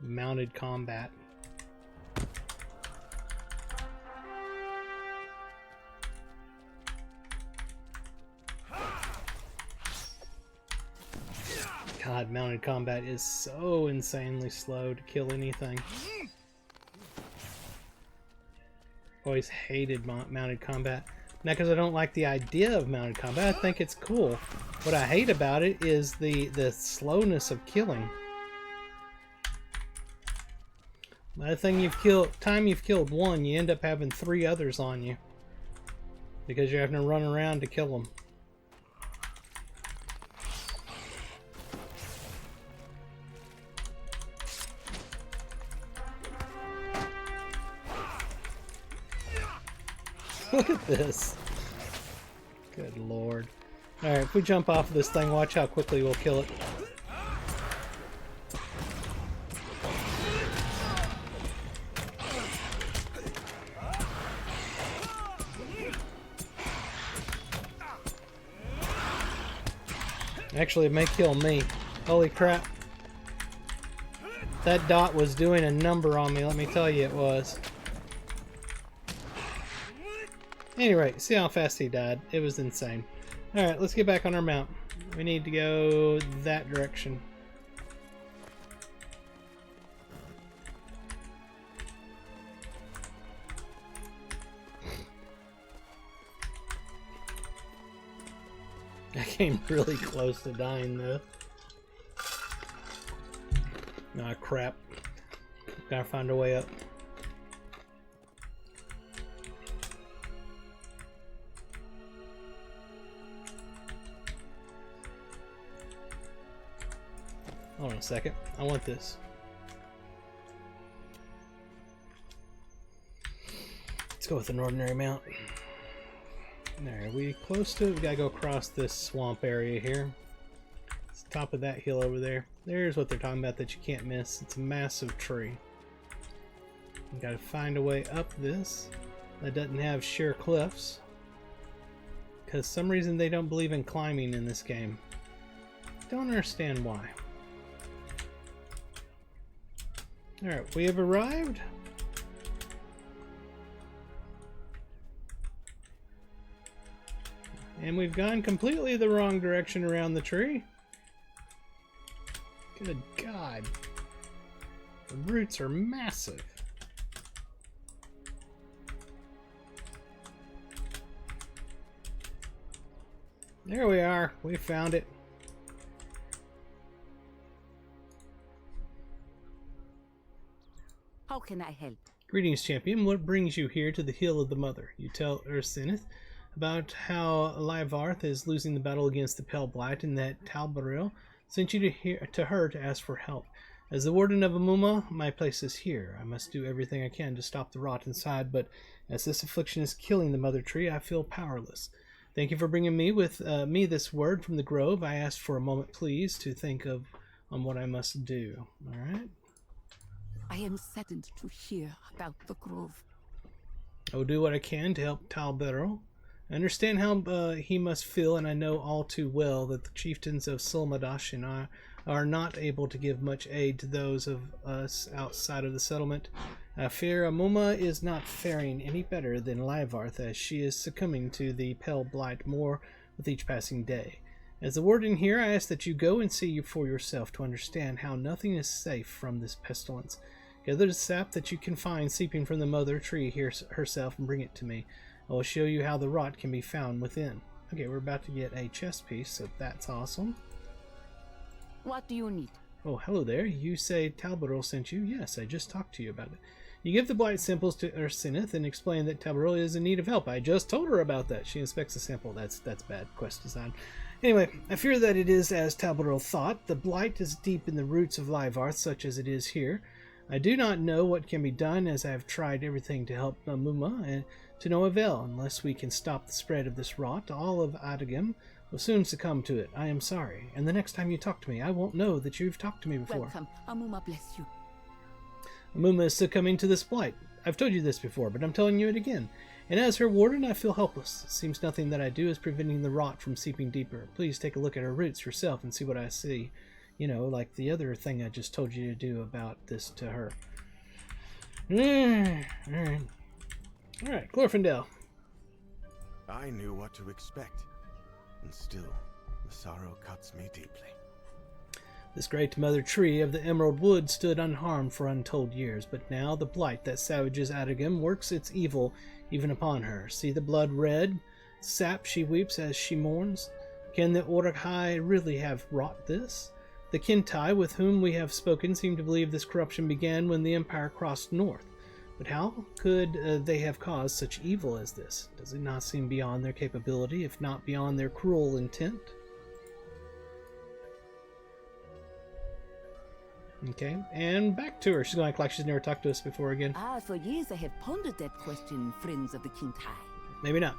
Mounted combat. God, mounted combat is so insanely slow to kill anything. Always hated mounted combat. Not because I don't like the idea of mounted combat, I think it's cool. What I hate about it is the slowness of killing. By the time you've killed one, you end up having 3 others on you. Because you're having to run around to kill them. Look at this. Good lord. Alright, if we jump off of this thing, watch how quickly we'll kill it. Actually, it may kill me. Holy crap. That dot was doing a number on me, let me tell you it was. Anyway, see how fast he died. It was insane. Alright, let's get back on our mount. We need to go that direction. I came really close to dying though. Ah, crap. Gotta find a way up. Hold on a second. I want this. Let's go with an ordinary mount. There, are we close to it? We gotta go across this swamp area here. It's the top of that hill over there. There's what they're talking about that you can't miss. It's a massive tree. You gotta find a way up this that doesn't have sheer cliffs. Because some reason they don't believe in climbing in this game. Don't understand why. Alright, we have arrived. And we've gone completely the wrong direction around the tree. Good God. The roots are massive. There we are. We found it. How can I help? Greetings, champion. What brings you here to the Hill of the Mother? You tell Ursinith about how Livarth is losing the battle against the Pale Blight and that Talbaril sent you to her to ask for help. As the Warden of Amuma, my place is here. I must do everything I can to stop the rot inside, but as this affliction is killing the Mother Tree, I feel powerless. Thank you for bringing me this word from the Grove. I asked for a moment, please, to think on what I must do. All right? I am saddened to hear about the Grove. I will do what I can to help Talbaril. I understand how he must feel, and I know all too well that the chieftains of Sulmadash and I are not able to give much aid to those of us outside of the settlement. I fear Amuma is not faring any better than Livarth, as she is succumbing to the Pale Blight more with each passing day. As the warden here, I ask that you go and see for yourself to understand how nothing is safe from this pestilence. Gather the sap that you can find seeping from the Mother Tree here herself and bring it to me. I will show you how the rot can be found within. Okay, we're about to get a chest piece, so that's awesome. What do you need? Oh, hello there. You say Talbaril sent you? Yes, I just talked to you about it. You give the blight samples to Ursinith and explain that Talbaril is in need of help. I just told her about that. She inspects the sample. That's bad quest design. Anyway, I fear that it is as Talbaril thought. The blight is deep in the roots of Livarth, such as it is here. I do not know what can be done, as I have tried everything to help Amuma, and to no avail. Unless we can stop the spread of this rot, all of Adagam will soon succumb to it. I am sorry, and the next time you talk to me, I won't know that you've talked to me before. Welcome. Amuma bless you. Amuma is succumbing to this blight. I've told you this before, but I'm telling you it again. And as her warden, I feel helpless. It seems nothing that I do is preventing the rot from seeping deeper. Please take a look at her roots yourself and see what I see. You know, like the other thing I just told you to do about this to her. Alright, Glorfindel. I knew what to expect, and still, the sorrow cuts me deeply. This great mother tree of the Emerald Wood stood unharmed for untold years, but now the blight that savages Adagam works its evil even upon her. See the blood red sap she weeps as she mourns? Can the Uruk-hai really have wrought this? The Kintai with whom we have spoken seem to believe this corruption began when the Empire crossed north. But how could they have caused such evil as this? Does it not seem beyond their capability, if not beyond their cruel intent? Okay, and back to her. She's going to act like she's never talked to us before again. For years I have pondered that question, friends of the Kintai. Maybe not.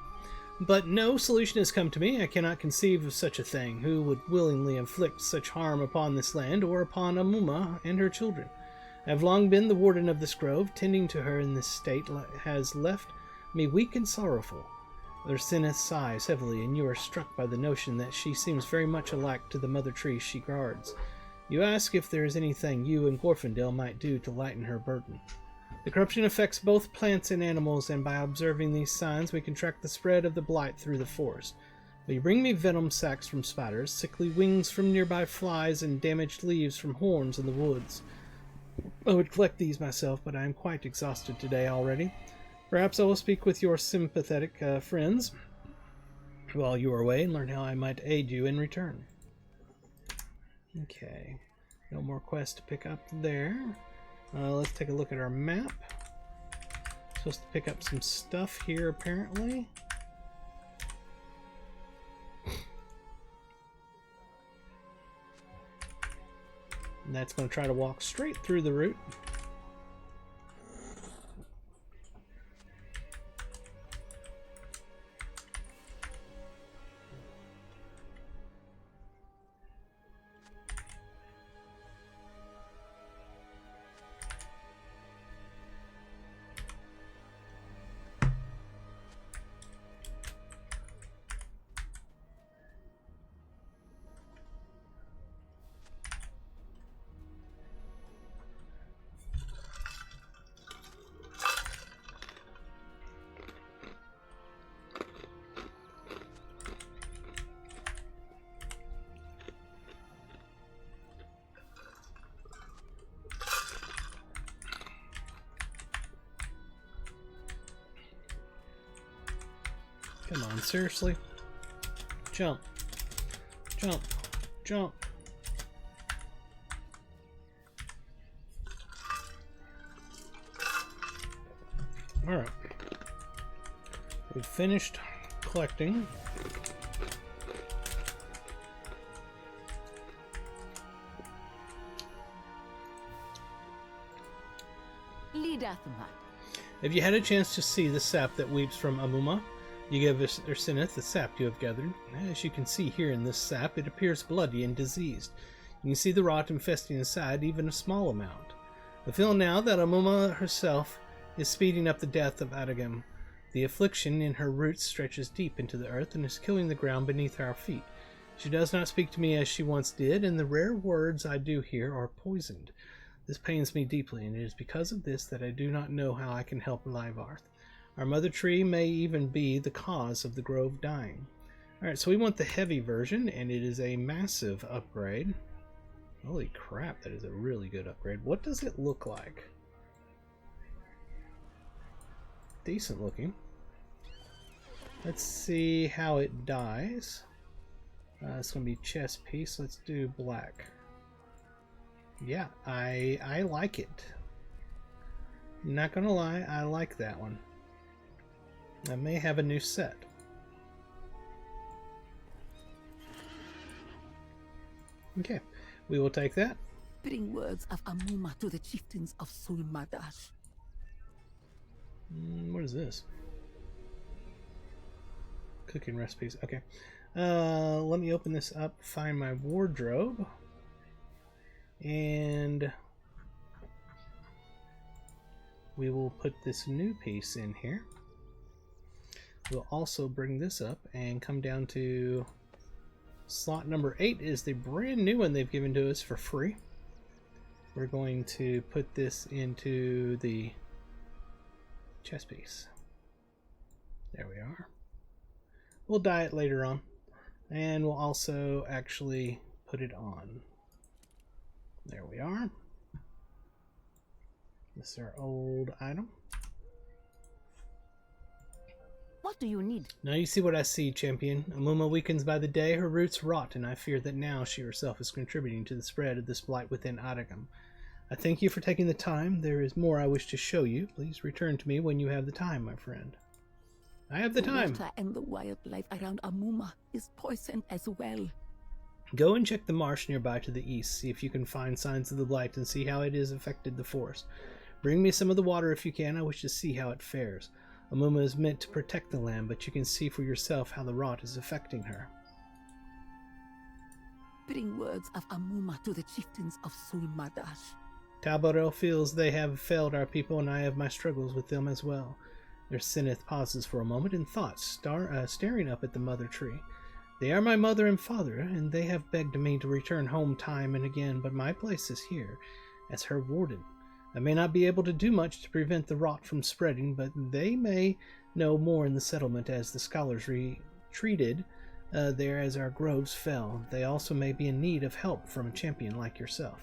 But no solution has come to me. I cannot conceive of such a thing. Who would willingly inflict such harm upon this land or upon Amuma and her children? I have long been the warden of this grove. Tending to her in this state has left me weak and sorrowful. Ursinith sighs heavily, and you are struck by the notion that she seems very much alike to the mother tree she guards. You ask if there is anything you and Glorfindel might do to lighten her burden. The corruption affects both plants and animals, and by observing these signs we can track the spread of the blight through the forest. Will you bring me venom sacs from spiders, sickly wings from nearby flies, and damaged leaves from horns in the woods? I would collect these myself, but I am quite exhausted today already. Perhaps I will speak with your sympathetic friends while you are away and learn how I might aid you in return. Okay, no more quests to pick up there. Let's take a look at our map. Supposed to pick up some stuff here, apparently. And that's going to try to walk straight through the route. Come on, seriously? Jump. Jump. Jump. Alright. We've finished collecting. Lead Athma. If you had a chance to see the sap that weeps from Amuma, you give Ursineth the sap you have gathered. As you can see here in this sap, it appears bloody and diseased. You can see the rot infesting inside, even a small amount. I feel now that Amuma herself is speeding up the death of Adagam. The affliction in her roots stretches deep into the earth and is killing the ground beneath our feet. She does not speak to me as she once did, and the rare words I do hear are poisoned. This pains me deeply, and it is because of this that I do not know how I can help Livarth. Our mother tree may even be the cause of the grove dying. Alright, so we want the heavy version, and it is a massive upgrade. Holy crap, that is a really good upgrade. What does it look like? Decent looking. Let's see how it dies. It's going to be chest piece. Let's do black. Yeah, I like it. Not gonna lie, I like that one. I may have a new set. Okay, we will take that. Bring words of Amuma to the chieftains of Sulmadash. What is this? Cooking recipes. Okay. Let me open this up, find my wardrobe. And we will put this new piece in here. We'll also bring this up and come down to slot number 8 is the brand new one they've given to us for free. We're going to put this into the chest piece. There we are. We'll dye it later on, and we'll also actually put it on. There we are. This is our old item. What do you need? Now you see what I see, champion. Amuma weakens by the day, her roots rot, and I fear that now she herself is contributing to the spread of this blight within Adagam. I thank you for taking the time. There is more I wish to show you. Please return to me when you have the time, my friend. I have the time. Water and the wildlife around Amuma is poisoned as well. Go and check the marsh nearby to the east. See if you can find signs of the blight and see how it has affected the forest. Bring me some of the water if you can. I wish to see how it fares. Amuma is meant to protect the land, but you can see for yourself how the rot is affecting her. Bring words of Amuma to the chieftains of Sulmadash. Talbotell feels they have failed our people, and I have my struggles with them as well. Ursineth pauses for a moment in thought, staring up at the mother tree. They are my mother and father, and they have begged me to return home time and again, but my place is here, as her warden. I may not be able to do much to prevent the rot from spreading, but they may know more in the settlement as the scholars retreated there as our groves fell. They also may be in need of help from a champion like yourself.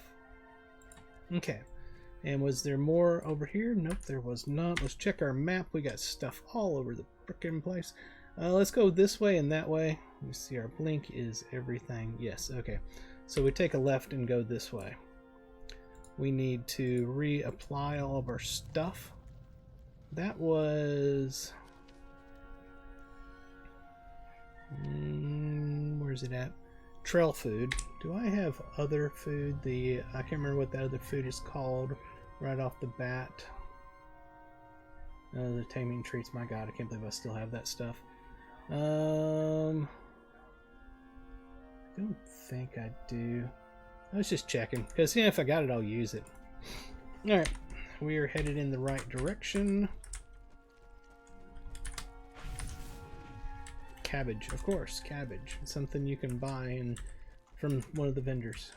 Okay. And was there more over here? Nope, there was not. Let's check our map. We got stuff all over the frickin' place. Let's go this way and that way. Let me see, our blink is everything. Yes, okay. So we take a left and go this way. We need to reapply all of our stuff. That was... where's it at? Trail food. Do I have other food? I can't remember what that other food is called right off the bat. The taming treats. My god, I can't believe I still have that stuff. I don't think I do. I was just checking, because yeah, if I got it, I'll use it. Alright, we are headed in the right direction. Cabbage, of course, cabbage. It's something you can buy from one of the vendors.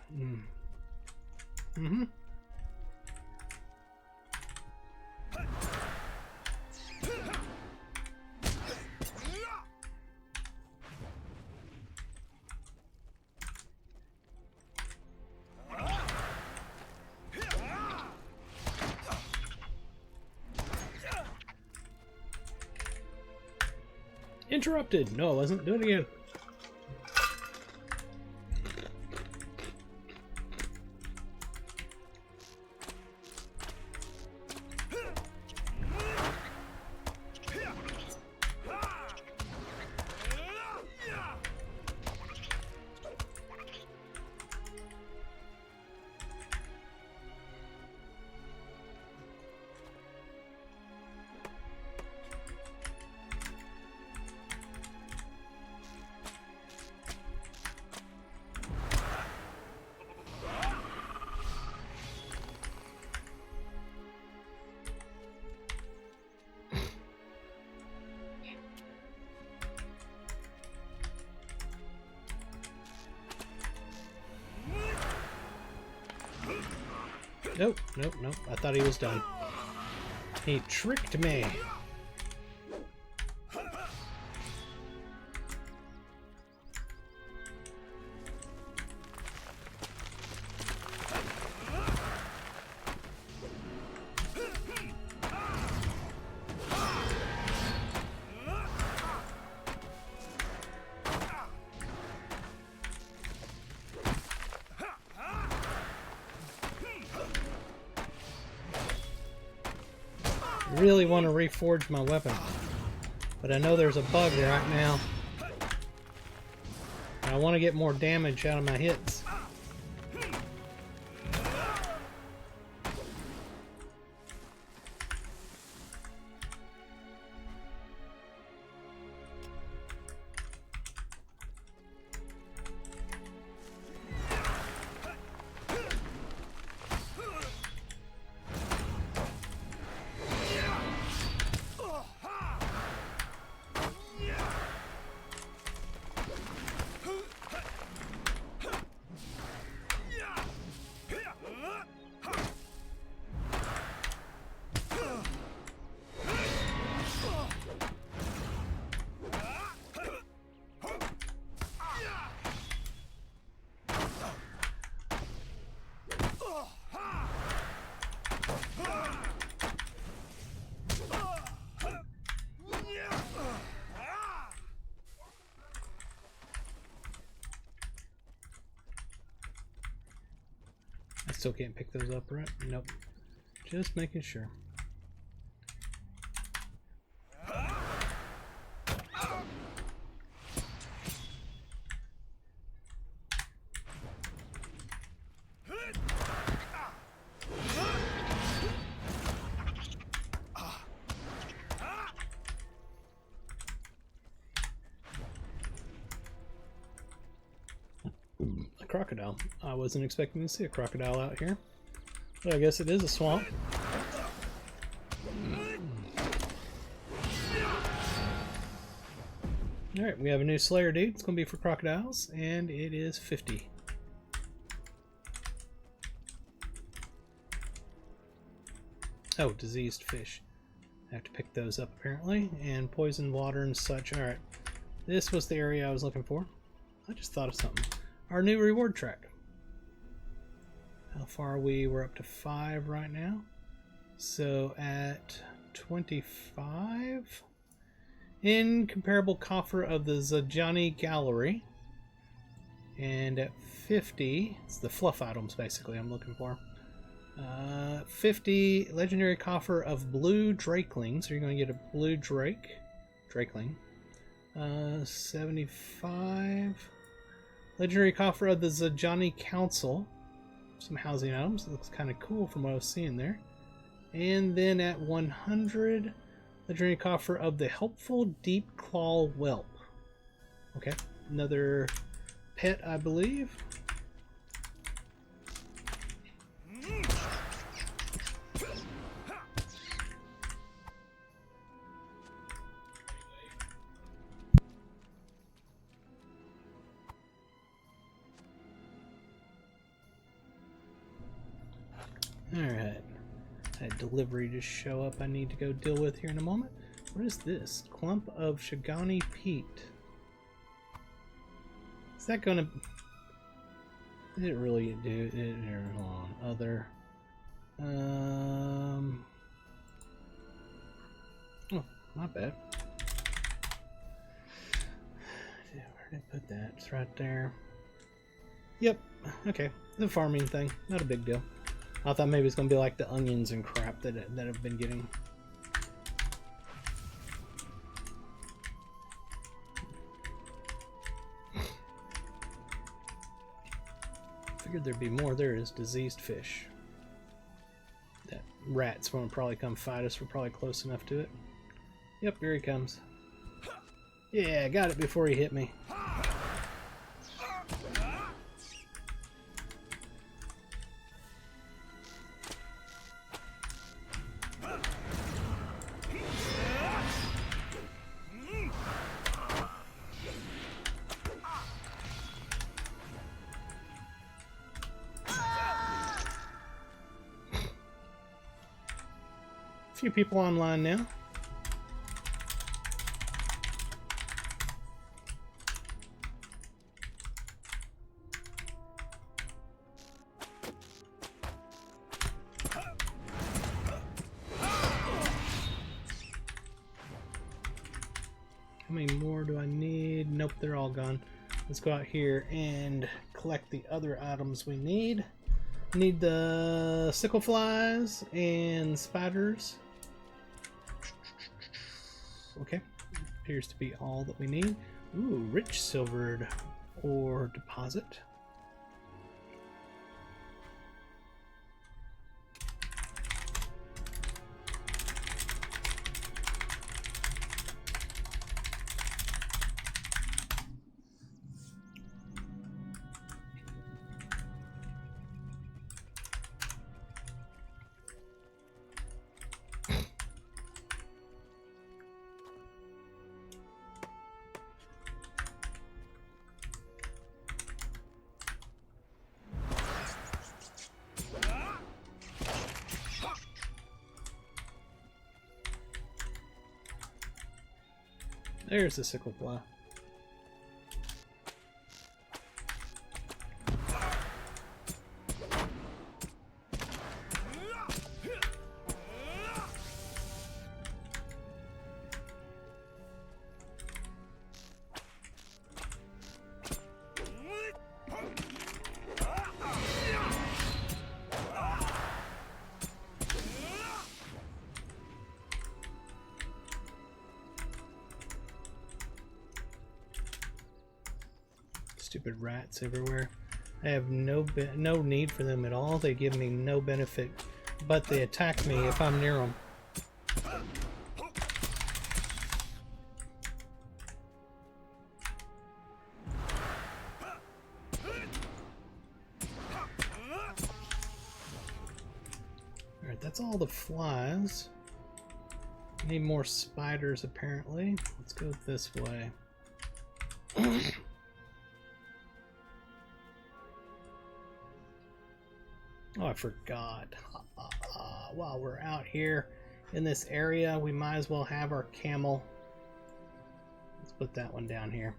Interrupted. No, I wasn't. Do it again. Nope, nope, nope. I thought he was done. He tricked me. Really want to reforge my weapon, but I know there's a bug right now. And I want to get more damage out of my hits. I still can't pick those up, right? Nope. Just making sure. Crocodile. I wasn't expecting to see a crocodile out here, but I guess it is a swamp. Alright, we have a new Slayer dude. It's going to be for crocodiles, and it is 50. Oh, diseased fish. I have to pick those up apparently, and poison water and such. Alright, this was the area I was looking for. I just thought of something. Our new reward track. How far are we? We're up to 5 right now. So at 25, incomparable coffer of the Zajani Gallery. And at 50, it's the fluff items basically I'm looking for. 50, legendary coffer of blue drakeling. So you're going to get a blue drakeling. 75. Legendary coffer of the Zajani Council. Some housing items. It looks kind of cool from what I was seeing there. And then at 100, legendary coffer of the helpful deep claw whelp. Okay, another pet, I believe. Alright. I had delivery just show up I need to go deal with here in a moment. What is this? Clump of Shigani peat. Is that gonna... Did it really do it? Hold on. Other... Oh, not bad. Where did I put that? It's right there. Yep. Okay. The farming thing. Not a big deal. I thought maybe it's going to be like the onions and crap that I've been getting. Figured there'd be more. There is diseased fish. That rat's going to probably come fight us. We're probably close enough to it. Yep, here he comes. Yeah, I got it before he hit me. few people online now. How many more do I need? Nope, they're all gone. Let's go out here and collect the other items we need. Need the sickle flies and spiders. Okay, appears to be all that we need. Ooh, rich silvered ore deposit. There's the sickle fly. Stupid rats everywhere. I have no need for them at all. They give me no benefit, but they attack me if I'm near them. Alright, that's all the flies. Need more spiders apparently. Let's go this way. Oh, I forgot. While we're out here in this area, we might as well have our camel. Let's put that one down here.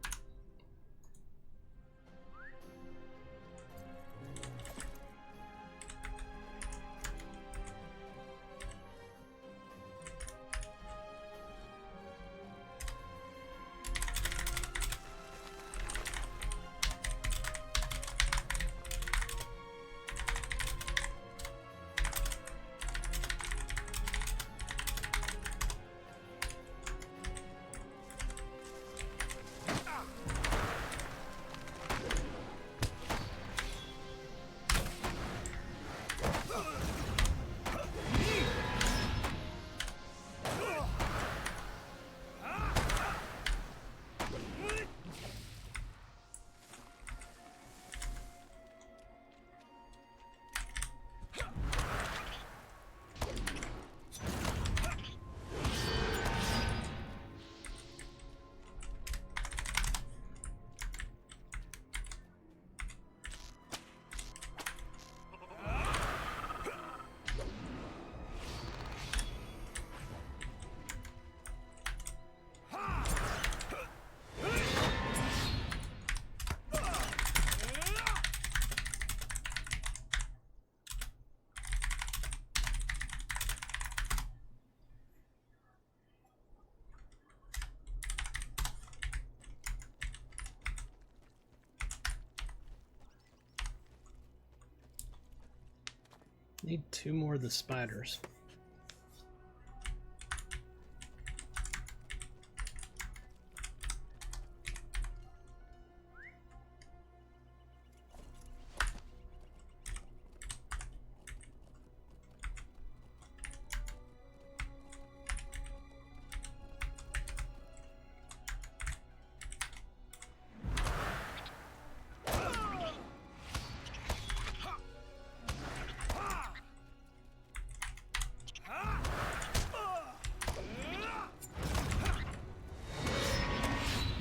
Need 2 more of the spiders.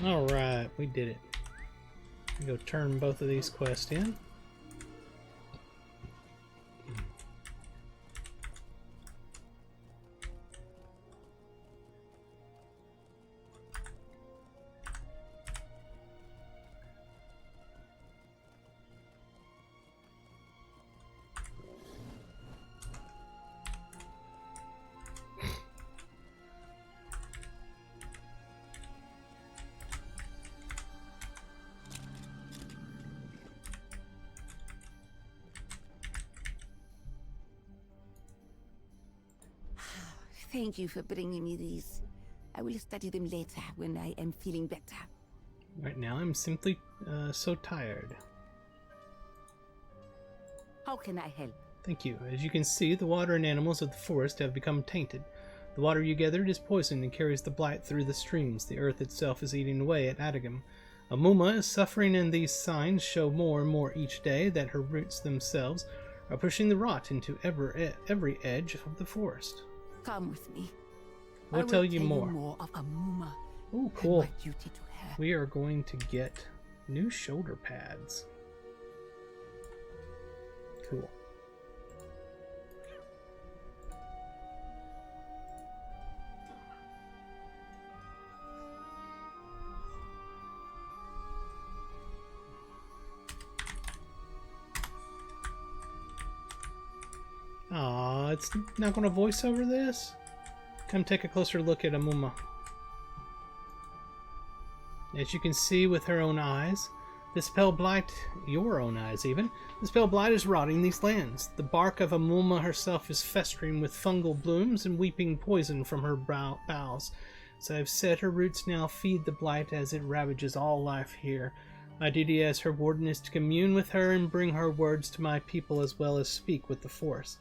Alright, we did it. Go turn both of these quests in. Thank you for bringing me these. I will study them later when I am feeling better. Right now, I'm simply so tired. How can I help? Thank you. As you can see, the water and animals of the forest have become tainted. The water you gathered is poisoned and carries the blight through the streams. The earth itself is eating away at Adagam. Amuma is suffering, and these signs show more and more each day that her roots themselves are pushing the rot into every edge of the forest. Come with me. We'll tell you more. Of Amuma. Oh, cool. And my duty to her. We are going to get new shoulder pads. Cool. Aw, it's not going to voice over this? Come take a closer look at Amuma. As you can see with her own eyes, this pale blight, your own eyes even, this pale blight is rotting these lands. The bark of Amuma herself is festering with fungal blooms and weeping poison from her boughs. As I have said, her roots now feed the blight as it ravages all life here. My duty as her warden is to commune with her and bring her words to my people as well as speak with the force.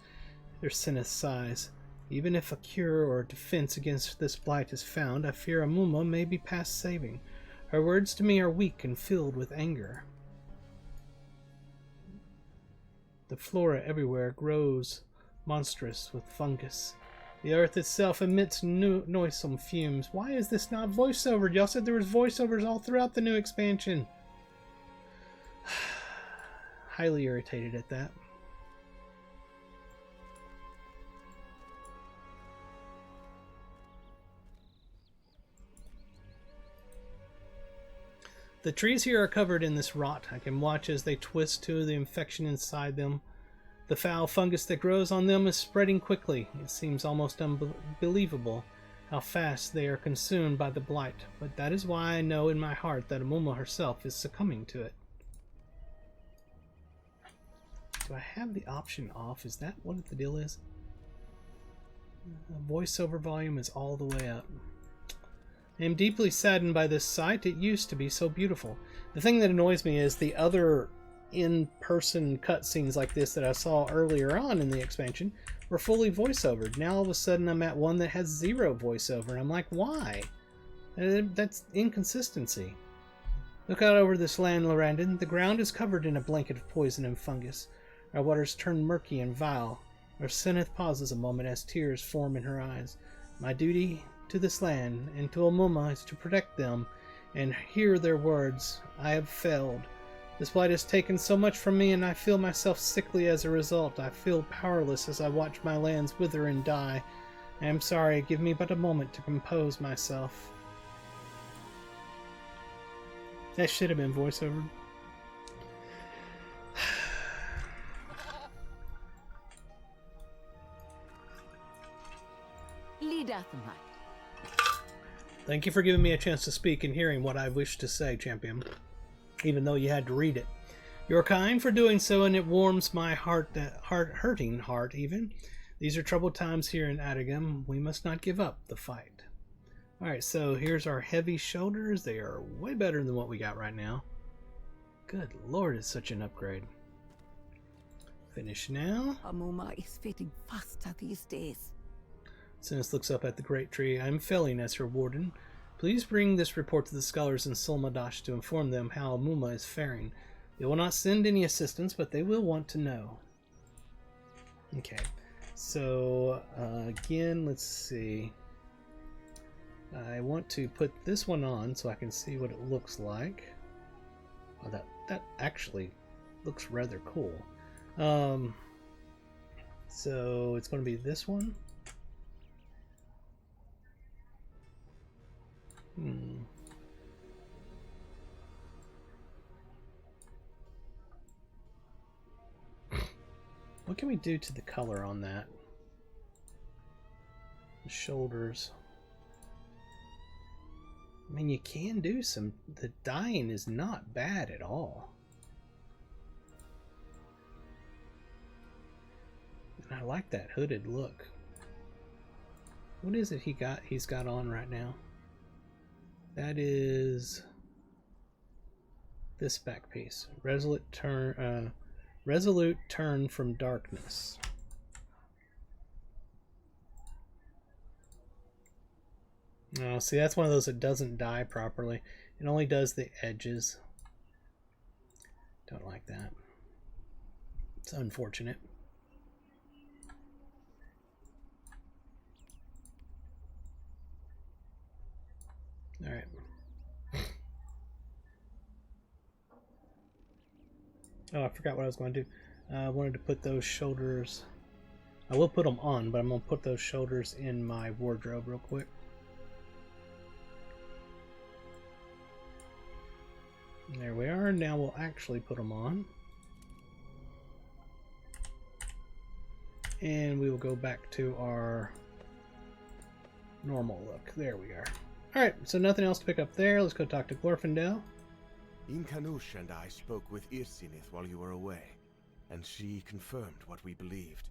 Their Sinneth sighs. Even if a cure or defense against this blight is found, I fear Amuma may be past saving. Her words to me are weak and filled with anger. The flora everywhere grows monstrous with fungus. The earth itself emits noisome fumes. Why is this not voiceovered? Y'all said there was voiceovers all throughout the new expansion. Highly irritated at that. The trees here are covered in this rot. I can watch as they twist to the infection inside them. The foul fungus that grows on them is spreading quickly. It seems almost unbelievable how fast they are consumed by the blight, but that is why I know in my heart that Amuma herself is succumbing to it. Do I have the option off? Is that what the deal is? Voiceover volume is all the way up. I am deeply saddened by this sight. It used to be so beautiful. The thing that annoys me is the other in-person cutscenes like this that I saw earlier on in the expansion were fully voiceovered. Now all of a sudden I'm at one that has zero voiceover, and I'm like, why? That's inconsistency. Look out over this land, Lorandon. The ground is covered in a blanket of poison and fungus. Our waters turn murky and vile. Our Sinneth pauses a moment as tears form in her eyes. My duty to this land and to Amuma is to protect them and hear their words. I have failed. This blight has taken so much from me, and I feel myself sickly as a result. I feel powerless as I watch my lands wither and die. I am sorry. Give me but a moment to compose myself. That should have been voiceover. Lead us, Mike. Thank you for giving me a chance to speak and hearing what I wish to say, champion, even though you had to read it. You're kind for doing so, and it warms my hurting heart even. These are troubled times here in Adagam. We must not give up the fight. Alright, so here's our heavy shoulders. They are way better than what we got right now. Good lord, it's such an upgrade. Finish now. Amuma is fading faster these days. Sinis looks up at the great tree. I am failing as her warden. Please bring this report to the scholars in Solmadash to inform them how Amuma is faring. They will not send any assistance, but they will want to know. Okay, so again, let's see. I want to put this one on so I can see what it looks like. Oh, that actually looks rather cool. So it's going to be this one. What can we do to the color on that? The shoulders. I mean, you can do some... The dyeing is not bad at all. And I like that hooded look. What is it he's got on right now? That is this back piece. Resolute turn from darkness. Oh, see, that's one of those that doesn't die properly. It only does the edges. Don't like that. It's unfortunate. All right. Oh, I forgot what I was going to do. I wanted to put those shoulders... I will put them on, but I'm going to put those shoulders in my wardrobe real quick. There we are. Now we'll actually put them on. And we will go back to our normal look. There we are. Alright, so nothing else to pick up there. Let's go talk to Glorfindel. Inkanush and I spoke with Irsinith while you were away, and she confirmed what we believed.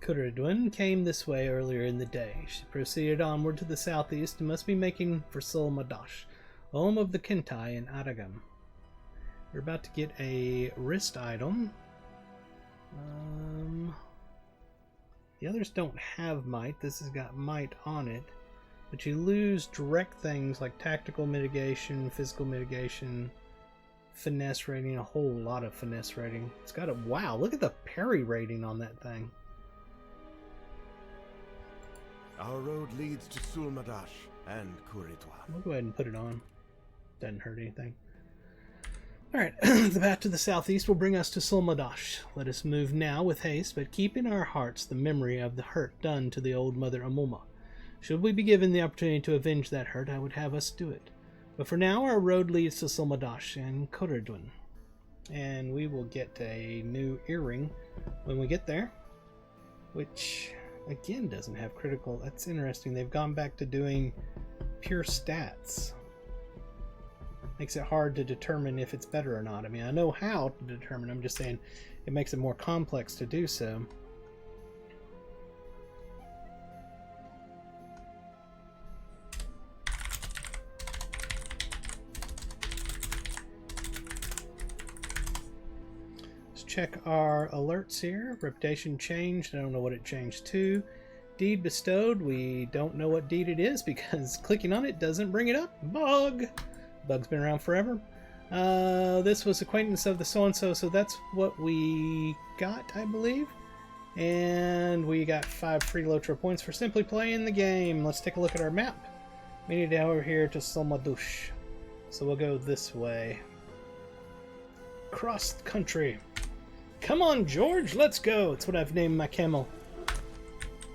Kuradwin came this way earlier in the day. She proceeded onward to the southeast and must be making for Sul-Madash, home of the Kentai in Aragam. We're about to get a wrist item. The others don't have might. This has got might on it. But you lose direct things like tactical mitigation, physical mitigation, finesse rating, a whole lot of finesse rating. It's got a... Wow, look at the parry rating on that thing. Our road leads to Sul-Madash and Kuridwan. We'll go ahead and put it on. Doesn't hurt anything. Alright, the path to the southeast will bring us to Sul-Madash. Let us move now with haste, but keep in our hearts the memory of the hurt done to the old Mother Amuma. Should we be given the opportunity to avenge that hurt, I would have us do it. But for now, our road leads to Sul-Madash and Kuradwin. And we will get a new earring when we get there. Which, again, doesn't have critical. That's interesting. They've gone back to doing pure stats. Makes it hard to determine if it's better or not. I mean, I know how to determine. I'm just saying it makes it more complex to do so. Let's check our alerts here. Reputation changed. I don't know what it changed to. Deed bestowed. We don't know what deed it is because clicking on it doesn't bring it up. Bug! Bug's been around forever. This was acquaintance of the so-and-so, so that's what we got, I believe. And we got 5 free Lotro points for simply playing the game. Let's take a look at our map. We need to go over here to Sul-Madash. So we'll go this way. Cross country. Come on, George, let's go. That's what I've named my camel.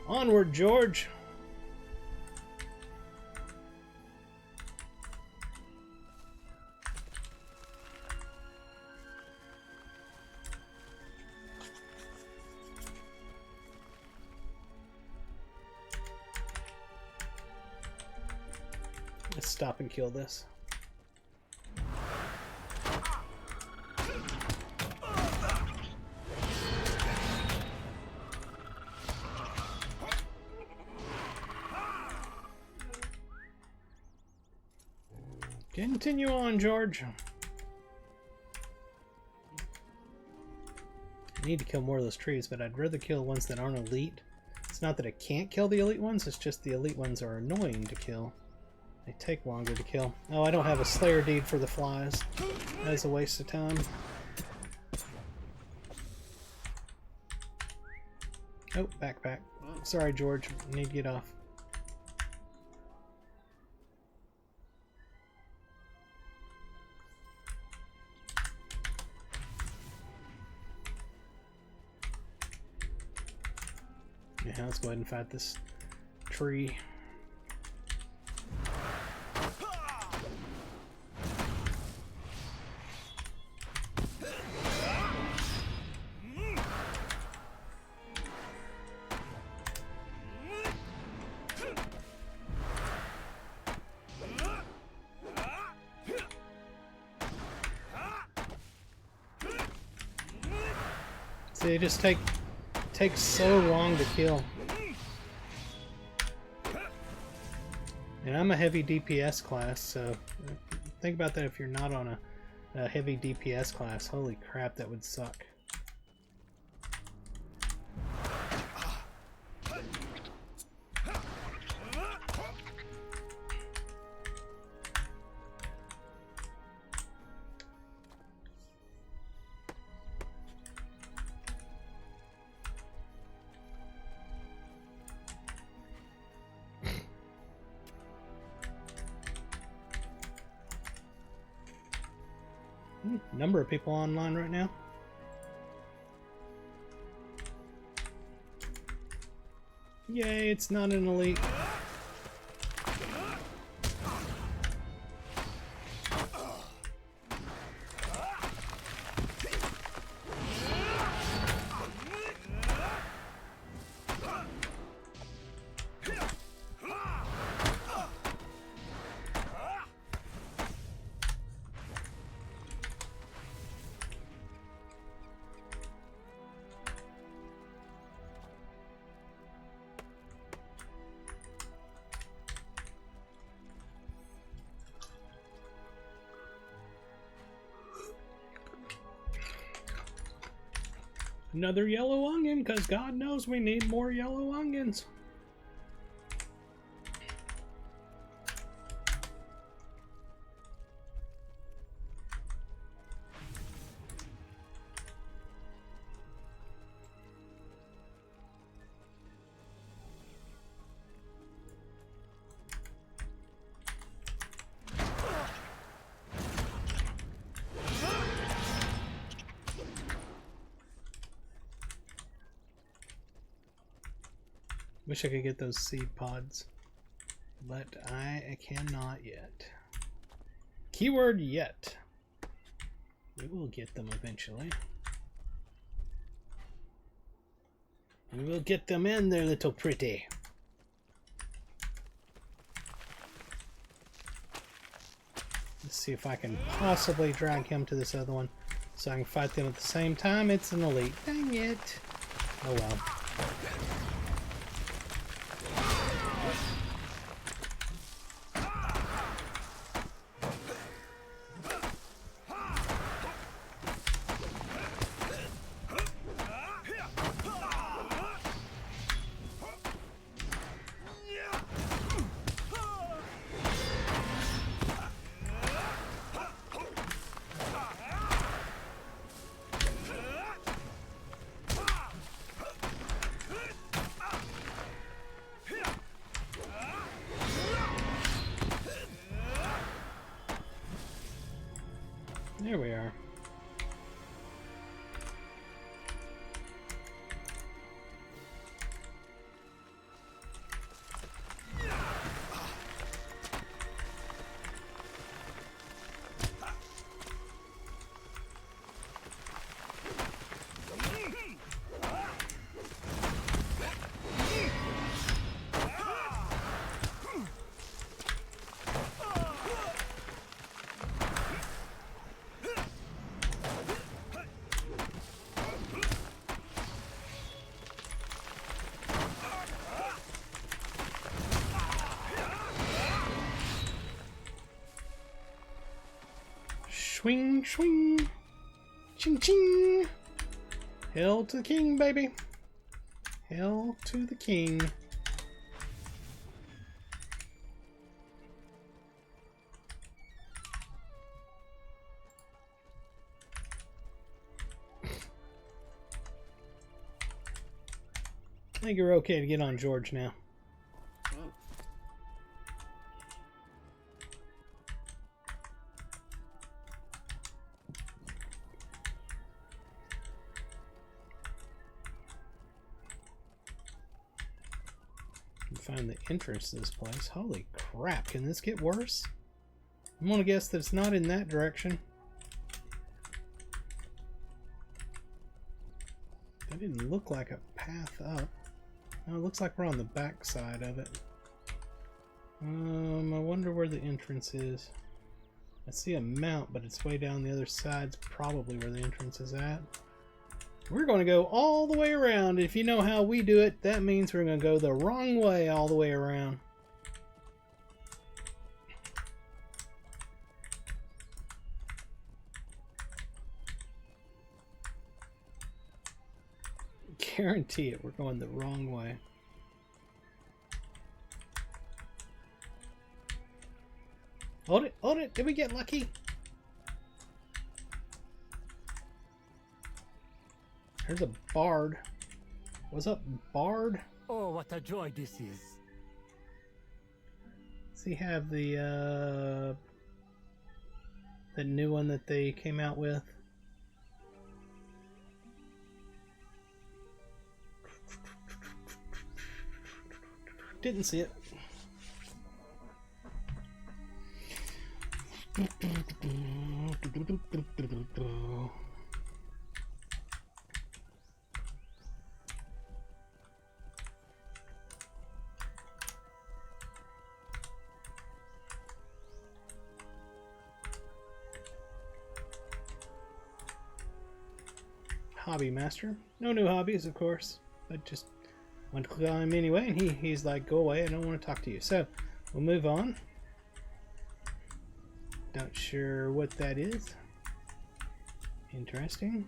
Onward, George. Let's stop and kill this. Continue on, George. I need to kill more of those trees, but I'd rather kill ones that aren't elite. It's not that I can't kill the elite ones, it's just the elite ones are annoying to kill. They take longer to kill. Oh, I don't have a Slayer deed for the flies. That is a waste of time. Oh, backpack. Sorry, George. I need to get off. Yeah, let's go ahead and fight this tree. See, they just take so long to kill. And I'm a heavy DPS class, so think about that if you're not on a heavy DPS class. Holy crap, that would suck. Number of people online right now. Yay, it's not an elite. Another yellow onion, because God knows we need more yellow onions. Wish I could get those seed pods, but I cannot yet. Keyword yet. We will get them eventually. We will get them in there, little pretty. Let's see if I can possibly drag him to this other one so I can fight them at the same time. It's an elite. Dang it. Oh well. There we are. Swing, swing, ching, ching. Hail to the king, baby. Hail to the king. I think you're okay to get on George now. Find the entrance to this place. Holy crap, can this get worse? I'm gonna guess that it's not in that direction. That didn't look like a path up. No, it looks like we're on the back side of it. I wonder where the entrance is. I see a mount, but it's way down the other side's probably where the entrance is at. We're going to go all the way around. If you know how we do it, that means we're going to go the wrong way all the way around. guarantee it. We're going the wrong way. Hold it, hold it. Did we get lucky? There's a bard. What's up, bard? Oh, what a joy this is. Does he have the new one that they came out with? Didn't see it. Hobby master. No new hobbies, of course. But just went to click on him anyway, and he's like, go away, I don't want to talk to you. So, we'll move on. Not sure what that is. Interesting.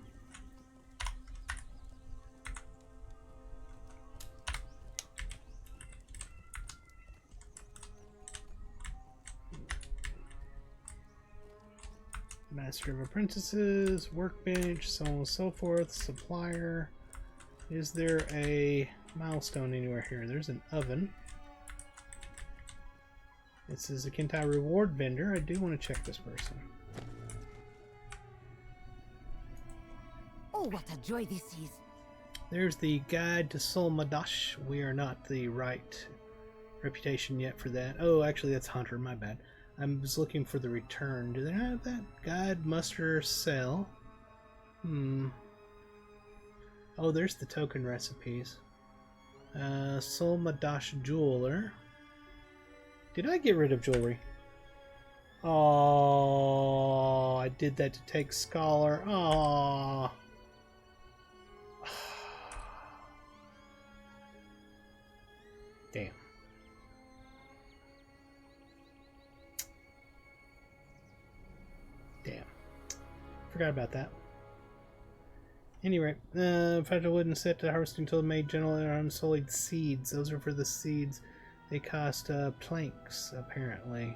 Master of Apprentices, Workbench, so on and so forth, Supplier. Is there a milestone anywhere here? There's an oven. This is a Kentai reward vendor. I do want to check this person. Oh, what a joy this is. There's the guide to Solmadash. We are not the right reputation yet for that. Oh, actually that's Hunter, my bad. I was looking for the return. Do they have that? Guide, muster, sell. Oh, there's the token recipes. Solmadash jeweler. Did I get rid of jewelry? Oh, I did that to take scholar. Oh. Damn. Damn. Forgot about that. Anyway, fragile wooden set to harvesting tool made generally on unsullied seeds. Those are for the seeds. They cost planks, apparently.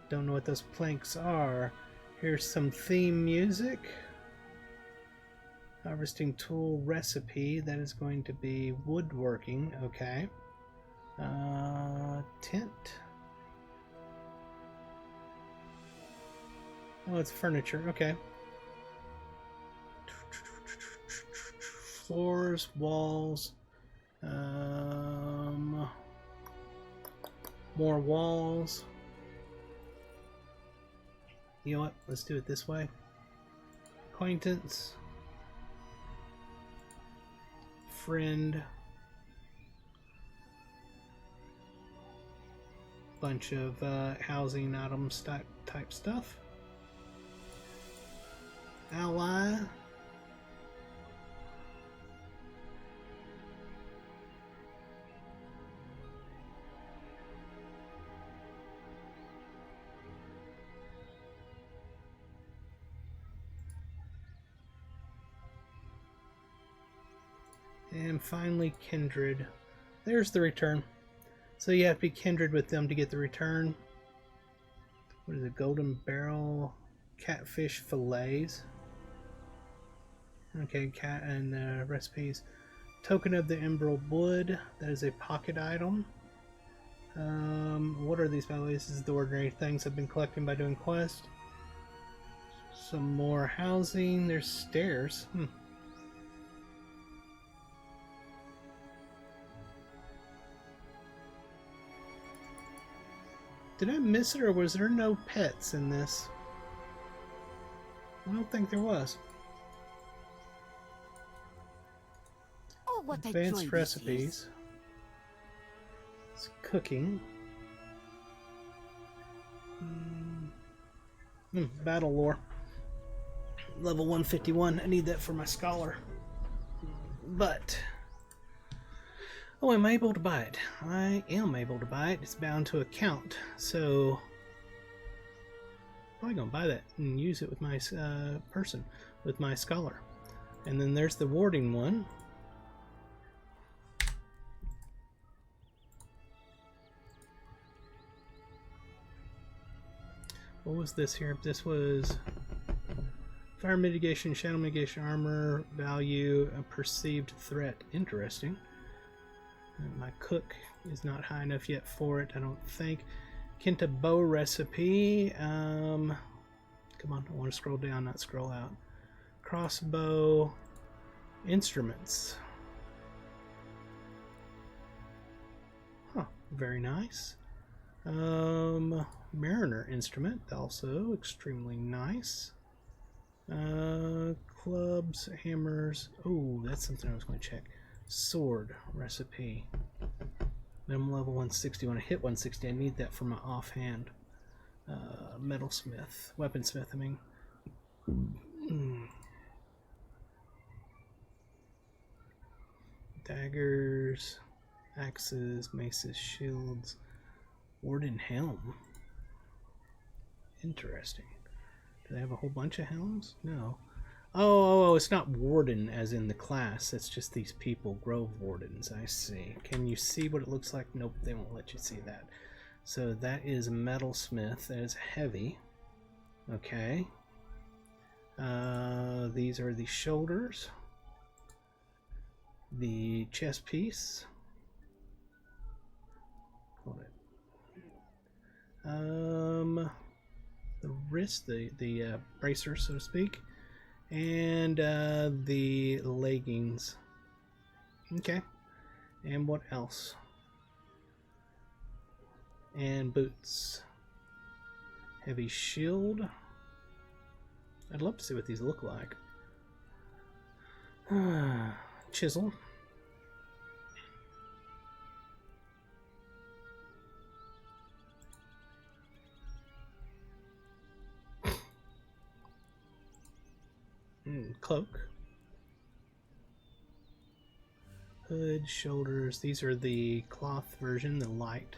Don't know what those planks are. Here's some theme music. Harvesting tool recipe. That is going to be woodworking. Okay. Tent. Oh, it's furniture. Okay. Floors, walls. More walls. You know what? Let's do it this way. Acquaintance. Friend. Bunch of housing items type stuff. Ally. And finally, kindred. There's the return. So you have to be kindred with them to get the return. What is it? Golden barrel catfish fillets. Okay, cat and recipes. Token of the emerald wood. That is a pocket item. What are these, by the way? This is the ordinary things I've been collecting by doing quests. Some more housing. There's stairs. Did I miss it, or was there no pets in this? I don't think there was. Oh, what a Advanced joy recipes. this is. It's cooking. Battle lore. Level 151. I need that for my scholar. But... oh, am I able to buy it? I am able to buy it. It's bound to account. So... I'm probably going to buy that and use it with my with my scholar. And then there's the warding one. What was this here? This was fire mitigation, shadow mitigation, armor, value, a perceived threat. Interesting. My cook is not high enough yet for it, I don't think. Kenta bow recipe. Come on, I want to scroll down, not scroll out. Crossbow. Instruments. Huh, very nice. Mariner instrument, also extremely nice. Clubs, hammers. Oh, that's something I was going to check. Sword recipe. Minimum level 160. When I hit 160, I need that for my offhand. Metalsmith. Weaponsmith, I mean. Daggers, axes, maces, shields. Warden helm. Interesting. Do they have a whole bunch of helms? No. Oh, it's not warden as in the class. It's just these people, grove wardens. I see. Can you see what it looks like? Nope, they won't let you see that. So that is a metalsmith. That is heavy. Okay. These are the shoulders. The chest piece. Hold it. The wrist, the bracer, so to speak, and the leggings. Okay. And what else? And boots. Heavy shield. I'd love to see what these look like. Chisel. Cloak. Hood, shoulders. These are the cloth version, the light.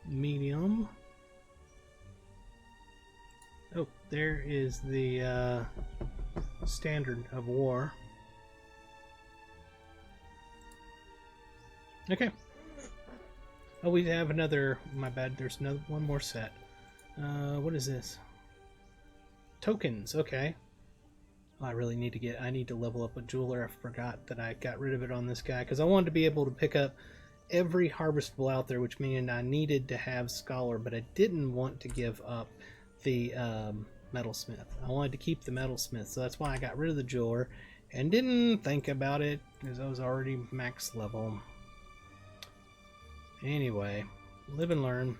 Medium. Oh, there is the standard of war. Okay. Oh, we have another. My bad. There's one more set. What is this? Tokens. Okay. I really need to get. I need to level up a jeweler. I forgot that I got rid of it on this guy because I wanted to be able to pick up every harvestable out there, which meant I needed to have scholar, but I didn't want to give up the metalsmith. I wanted to keep the metalsmith, so that's why I got rid of the jeweler and didn't think about it because I was already max level. Anyway, live and learn.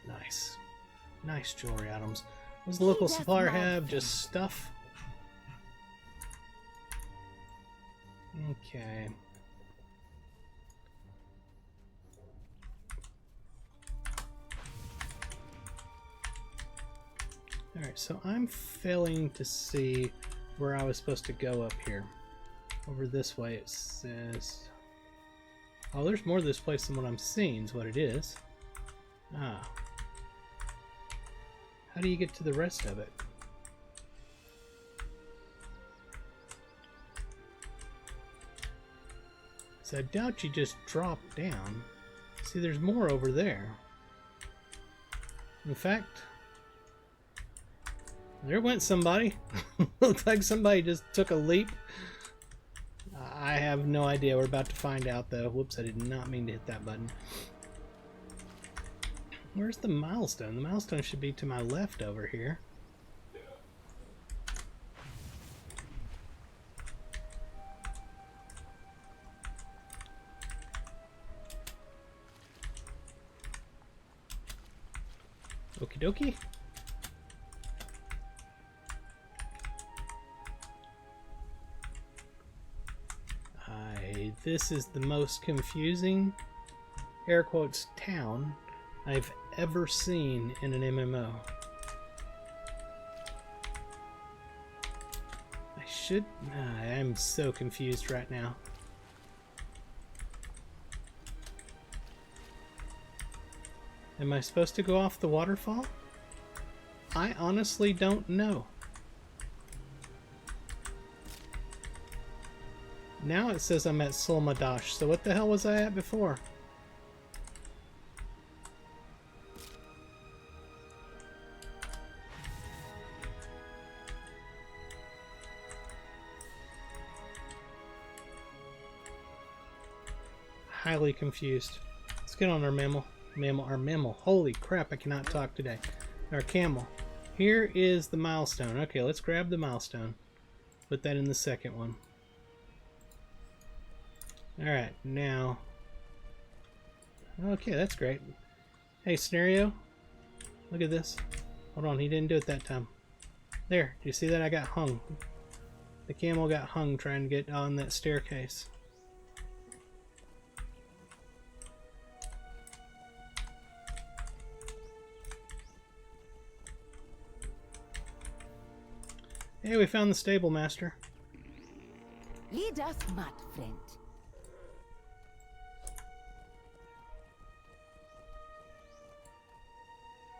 Nice. Nice jewelry items. What does the local supplier have? Just stuff? Okay. Alright, so I'm failing to see where I was supposed to go up here. Over this way it says... Oh, there's more to this place than what I'm seeing is what it is. Ah. How do you get to the rest of it? So I doubt you just drop down. See, there's more over there. In fact, there went somebody. Looks like somebody just took a leap. I have no idea. We're about to find out, though. Whoops, I did not mean to hit that button. Where's the milestone? The milestone should be to my left over here. Okie dokie. This is the most confusing, air quotes, town I've ever seen in an MMO. I'm so confused right now. Am I supposed to go off the waterfall? I honestly don't know. Now it says I'm at Solmadash, so what the hell was I at before? Highly confused. Let's get on our mammal. Our mammal. Holy crap, I cannot talk today. Our camel. Here is the milestone. Okay, let's grab the milestone. Put that in the second one. Alright, now. Okay, that's great. Hey, scenario. Look at this. Hold on, he didn't do it that time. There, do you see that? I got hung. The camel got hung trying to get on that staircase. Hey, we found the stable master. Lead us, mad friend.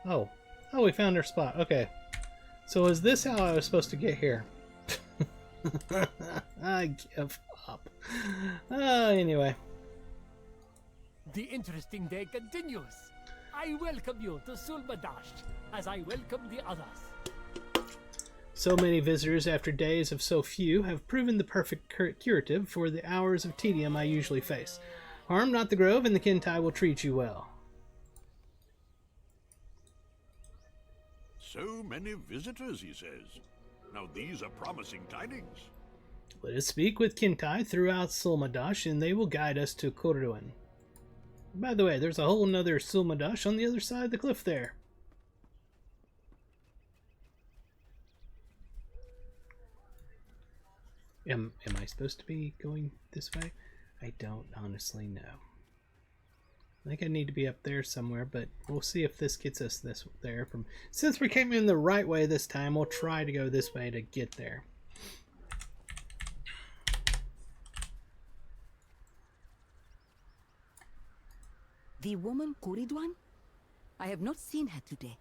Oh. Oh, we found our spot. Okay. So is this how I was supposed to get here? I give up. Anyway. The interesting day continues. I welcome you to Sulmadash, as I welcome the others. So many visitors after days of so few have proven the perfect curative for the hours of tedium I usually face. Harm not the grove, and the Kintai will treat you well. So many visitors, he says. Now these are promising tidings. Let us speak with Kintai throughout Sulmadash, and they will guide us to Kurduin. By the way, there's a whole nother Sulmadash on the other side of the cliff there. Am I supposed to be going this way? I don't honestly know. I think I need to be up there somewhere, but we'll see if this gets us there. Since we came in the right way this time, we'll try to go this way to get there. The woman Kuridwan? I have not seen her today.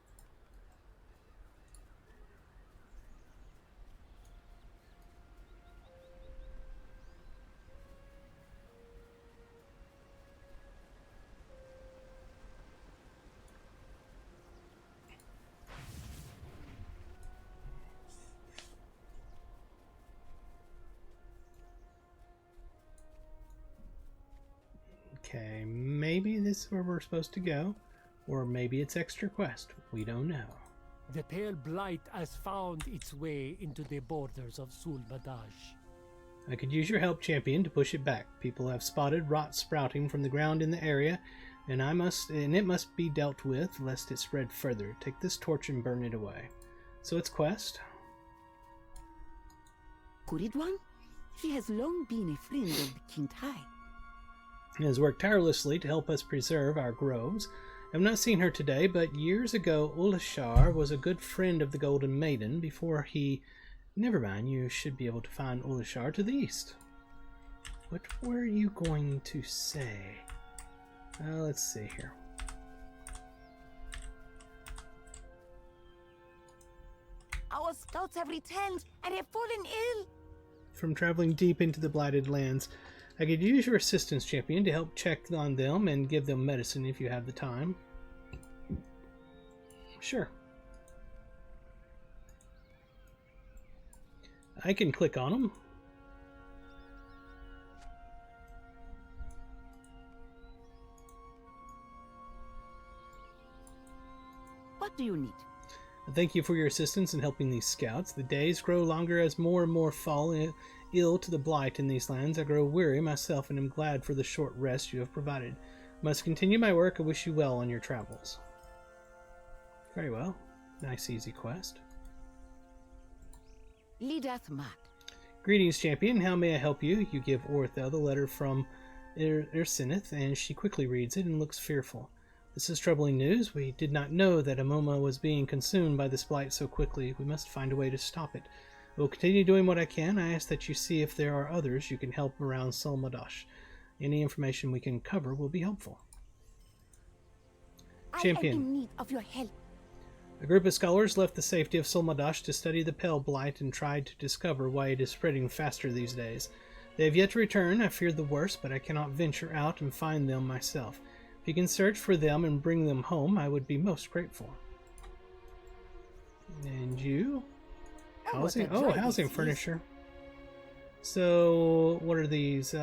Okay, maybe this is where we're supposed to go, or maybe it's extra quest. We don't know. The pale blight has found its way into the borders of Sulmadash. I could use your help, champion, to push it back. People have spotted rot sprouting from the ground in the area, and it must be dealt with lest it spread further. Take this torch and burn it away. So it's quest. Kuridwan? She has long been a friend of the Kintai. And has worked tirelessly to help us preserve our groves. I've not seen her today, but years ago Ulashar was a good friend of the Golden Maiden before he... Never mind, you should be able to find Ulashar to the east. What were you going to say? Let's see here. Our scouts have returned and have fallen ill. From traveling deep into the blighted lands, I could use your assistance, champion, to help check on them and give them medicine if you have the time. Sure. I can click on them. What do you need? Thank you for your assistance in helping these scouts. The days grow longer as more and more fall ill to the blight in these lands. I grow weary myself and am glad for the short rest you have provided. I must continue my work. I wish you well on your travels. Very well. Nice easy quest. Lead us, Matt. Greetings, champion. How may I help you? You give Ortha the letter from Ursinith, and she quickly reads it and looks fearful. This is troubling news. We did not know that Amoma was being consumed by this blight so quickly. We must find a way to stop it. I will continue doing what I can. I ask that you see if there are others you can help around Solmadash. Any information we can cover will be helpful. Champion. I am in need of your help. A group of scholars left the safety of Solmadash to study the Pale Blight and tried to discover why it is spreading faster these days. They have yet to return. I fear the worst, but I cannot venture out and find them myself. If you can search for them and bring them home, I would be most grateful. And you? Housing? Oh, housing furniture. So, what are these?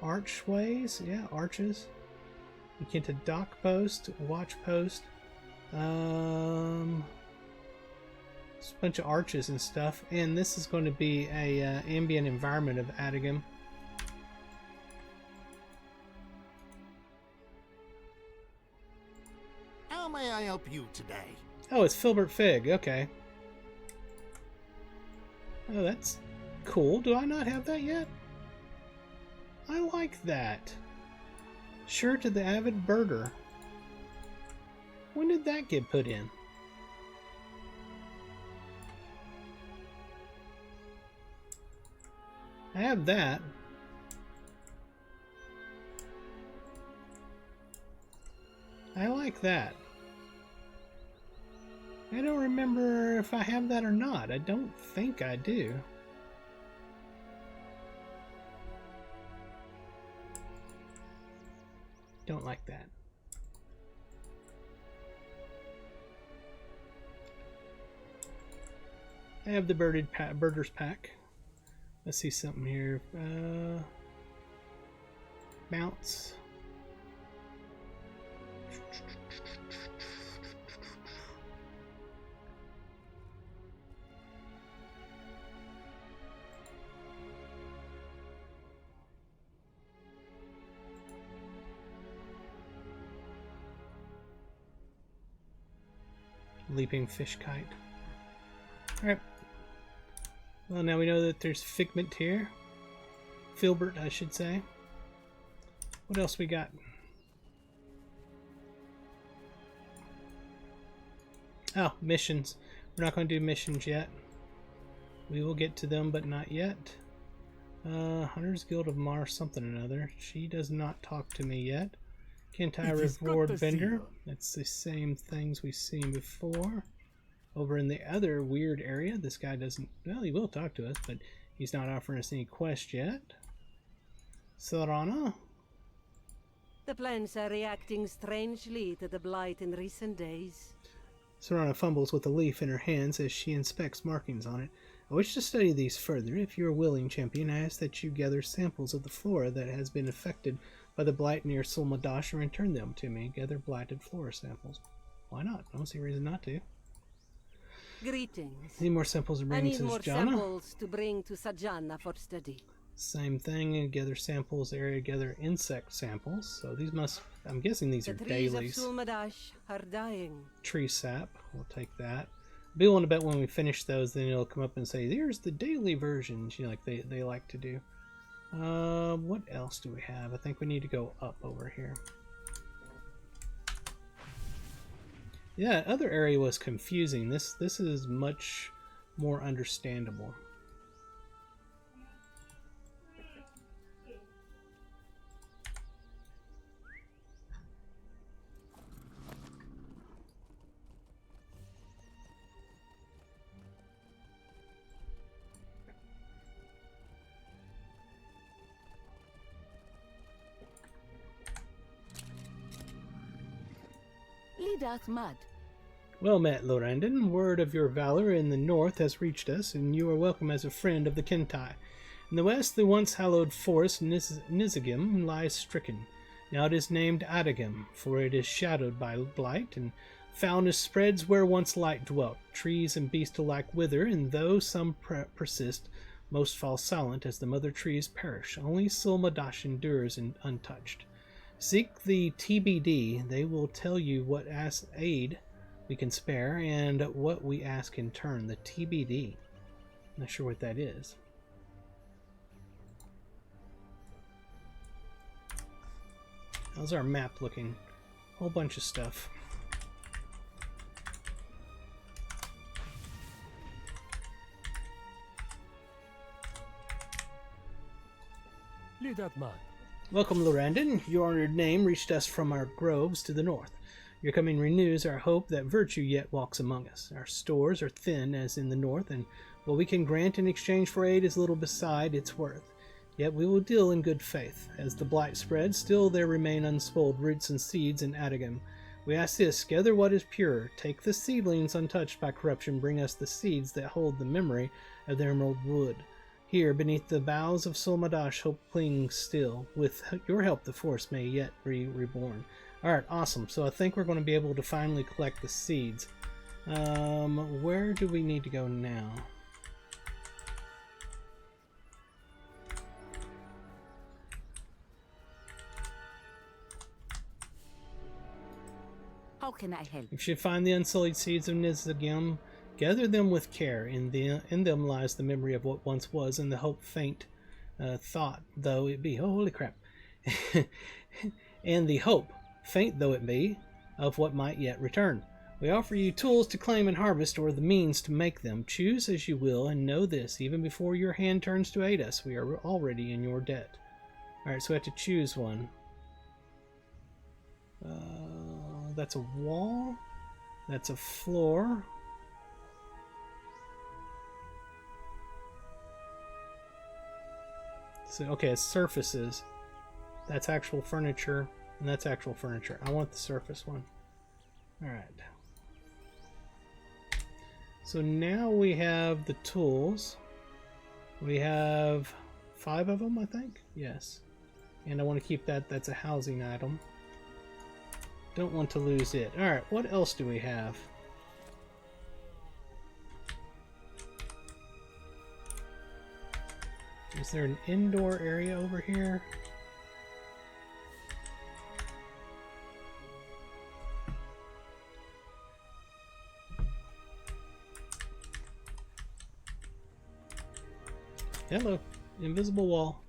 Archways? Yeah, arches. You get to dock post, watch post. It's a bunch of arches and stuff. And this is going to be a ambient environment of Adigum. How may I help you today? Oh, it's Filbert Fig. Okay. Oh, that's cool. Do I not have that yet? I like that. Sure to the avid birder. When did that get put in? I have that. I like that. I don't remember if I have that or not. I don't think I do. Don't like that. I have the Birders Pack. Let's see something here. Mounts. Leaping fish kite. Alright. Well, now we know that there's Figment here. Filbert, I should say. What else we got? Oh, missions. We're not going to do missions yet. We will get to them, but not yet. Hunter's Guild of Mars something or another. She does not talk to me yet. Kentai Reward Vendor. That's the same things we've seen before. Over in the other weird area, this guy doesn't... Well, he will talk to us, but he's not offering us any quest yet. Sorana. The plants are reacting strangely to the blight in recent days. Sorana fumbles with a leaf in her hands as she inspects markings on it. I wish to study these further. If you are willing, champion, I ask that you gather samples of the flora that has been affected by the blight near Sulmadash and return them to me. Gather blighted flora samples. Why not? I don't see a reason not to. Greetings. Need more samples to I bring need to more Sajana? samples to bring to Sajana for study. Same thing, and gather samples area, gather insect samples. So these must, I'm guessing these The are trees dailies. of Sulmadash are dying. Tree sap, we'll take that. Be willing to bet when we finish those, then it'll come up and say, "There's the daily versions," you know, like they like to do. What else do we have? I think we need to go up over here. Yeah, other area was confusing. This is much more understandable. Lead us, Mud. Well met, Lorandon. Word of your valor in the north has reached us, and you are welcome as a friend of the Kentai. In the west, the once hallowed forest Nizagim lies stricken. Now it is named Adigum, for it is shadowed by blight, and foulness spreads where once light dwelt. Trees and beasts alike wither, and though some persist, most fall silent as the mother trees perish. Only Sulmadash endures untouched. Seek the TBD. They will tell you what aid we can spare and what we ask in turn. The TBD. Not sure what that is. How's our map looking? Whole bunch of stuff. Lead that man. Welcome, Lorandon. Your honored name reached us from our groves to the north. Your coming renews our hope that virtue yet walks among us. Our stores are thin as in the north, and What we can grant in exchange for aid is little beside its worth. Yet we will deal in good faith. As the blight spreads, still there remain unspoiled roots and seeds in Adagam. We ask this, gather what is pure, take the seedlings untouched by corruption, bring us the seeds that hold the memory of the emerald wood. Here, beneath the boughs of Solmadash, hope clings still. With your help, the forest may yet be reborn. Alright, awesome. So I think we're going to be able to finally collect the seeds. Where do we need to go now? How can I help? You should find the unsullied seeds of Nizagim. Gather them with care. In them lies the memory of what once was, and the hope faint thought though it be. Oh, holy crap. And the hope, faint though it be, of what might yet return. We offer you tools to claim and harvest, or the means to make them. Choose as you will, and know this, even before your hand turns to aid us, we are already in your debt. Alright, so we have to choose one. That's a wall. That's a floor. So, okay, it's surfaces. That's actual furniture, and that's actual furniture. I want the surface one. Alright. So now we have the tools. We have 5 of them, I think? Yes. And I want to keep that. That's a housing item. Don't want to lose it. Alright, what else do we have? Is there an indoor area over here? Hello, invisible wall.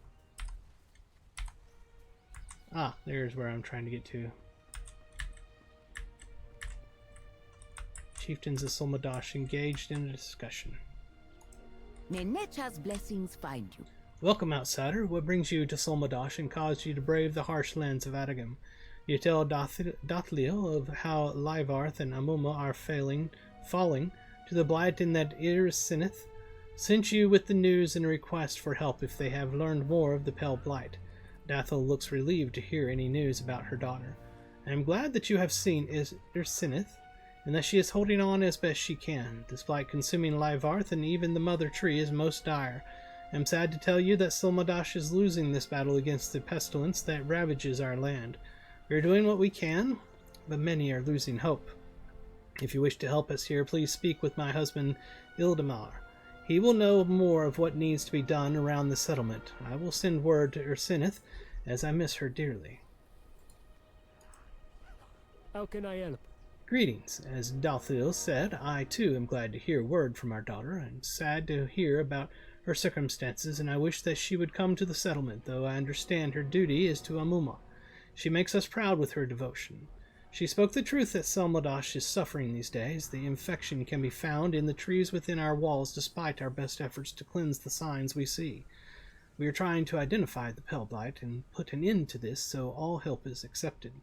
Ah, there's where I'm trying to get to. Chieftains of Solmadash engaged in a discussion. May nature's blessings find you. Welcome, outsider. What brings you to Solmadash and caused you to brave the harsh lands of Adagam? You tell Dothliel of how Livarth and Amuma are falling to the blight, and that Irsinith sent you with the news and a request for help if they have learned more of the Pale Blight. Dathel looks relieved to hear any news about her daughter. I am glad that you have seen Irsinith, and that she is holding on as best she can. This blight consuming Livarth and even the mother tree is most dire. I am sad to tell you that Solmadash is losing this battle against the pestilence that ravages our land. We are doing what we can, but many are losing hope. If you wish to help us here, please speak with my husband Ildamar. He will know more of what needs to be done around the settlement. I will send word to Ursinith, as I miss her dearly. How can I help? Greetings. As Dalthil said, I too am glad to hear word from our daughter. I'm sad to hear about her circumstances, and I wish that she would come to the settlement, though I understand her duty is to Amuma. She makes us proud with her devotion. She spoke the truth that Solmadash is suffering these days. The infection can be found in the trees within our walls, despite our best efforts to cleanse the signs we see. We are trying to identify the Pale Blight and put an end to this, so all help is accepted.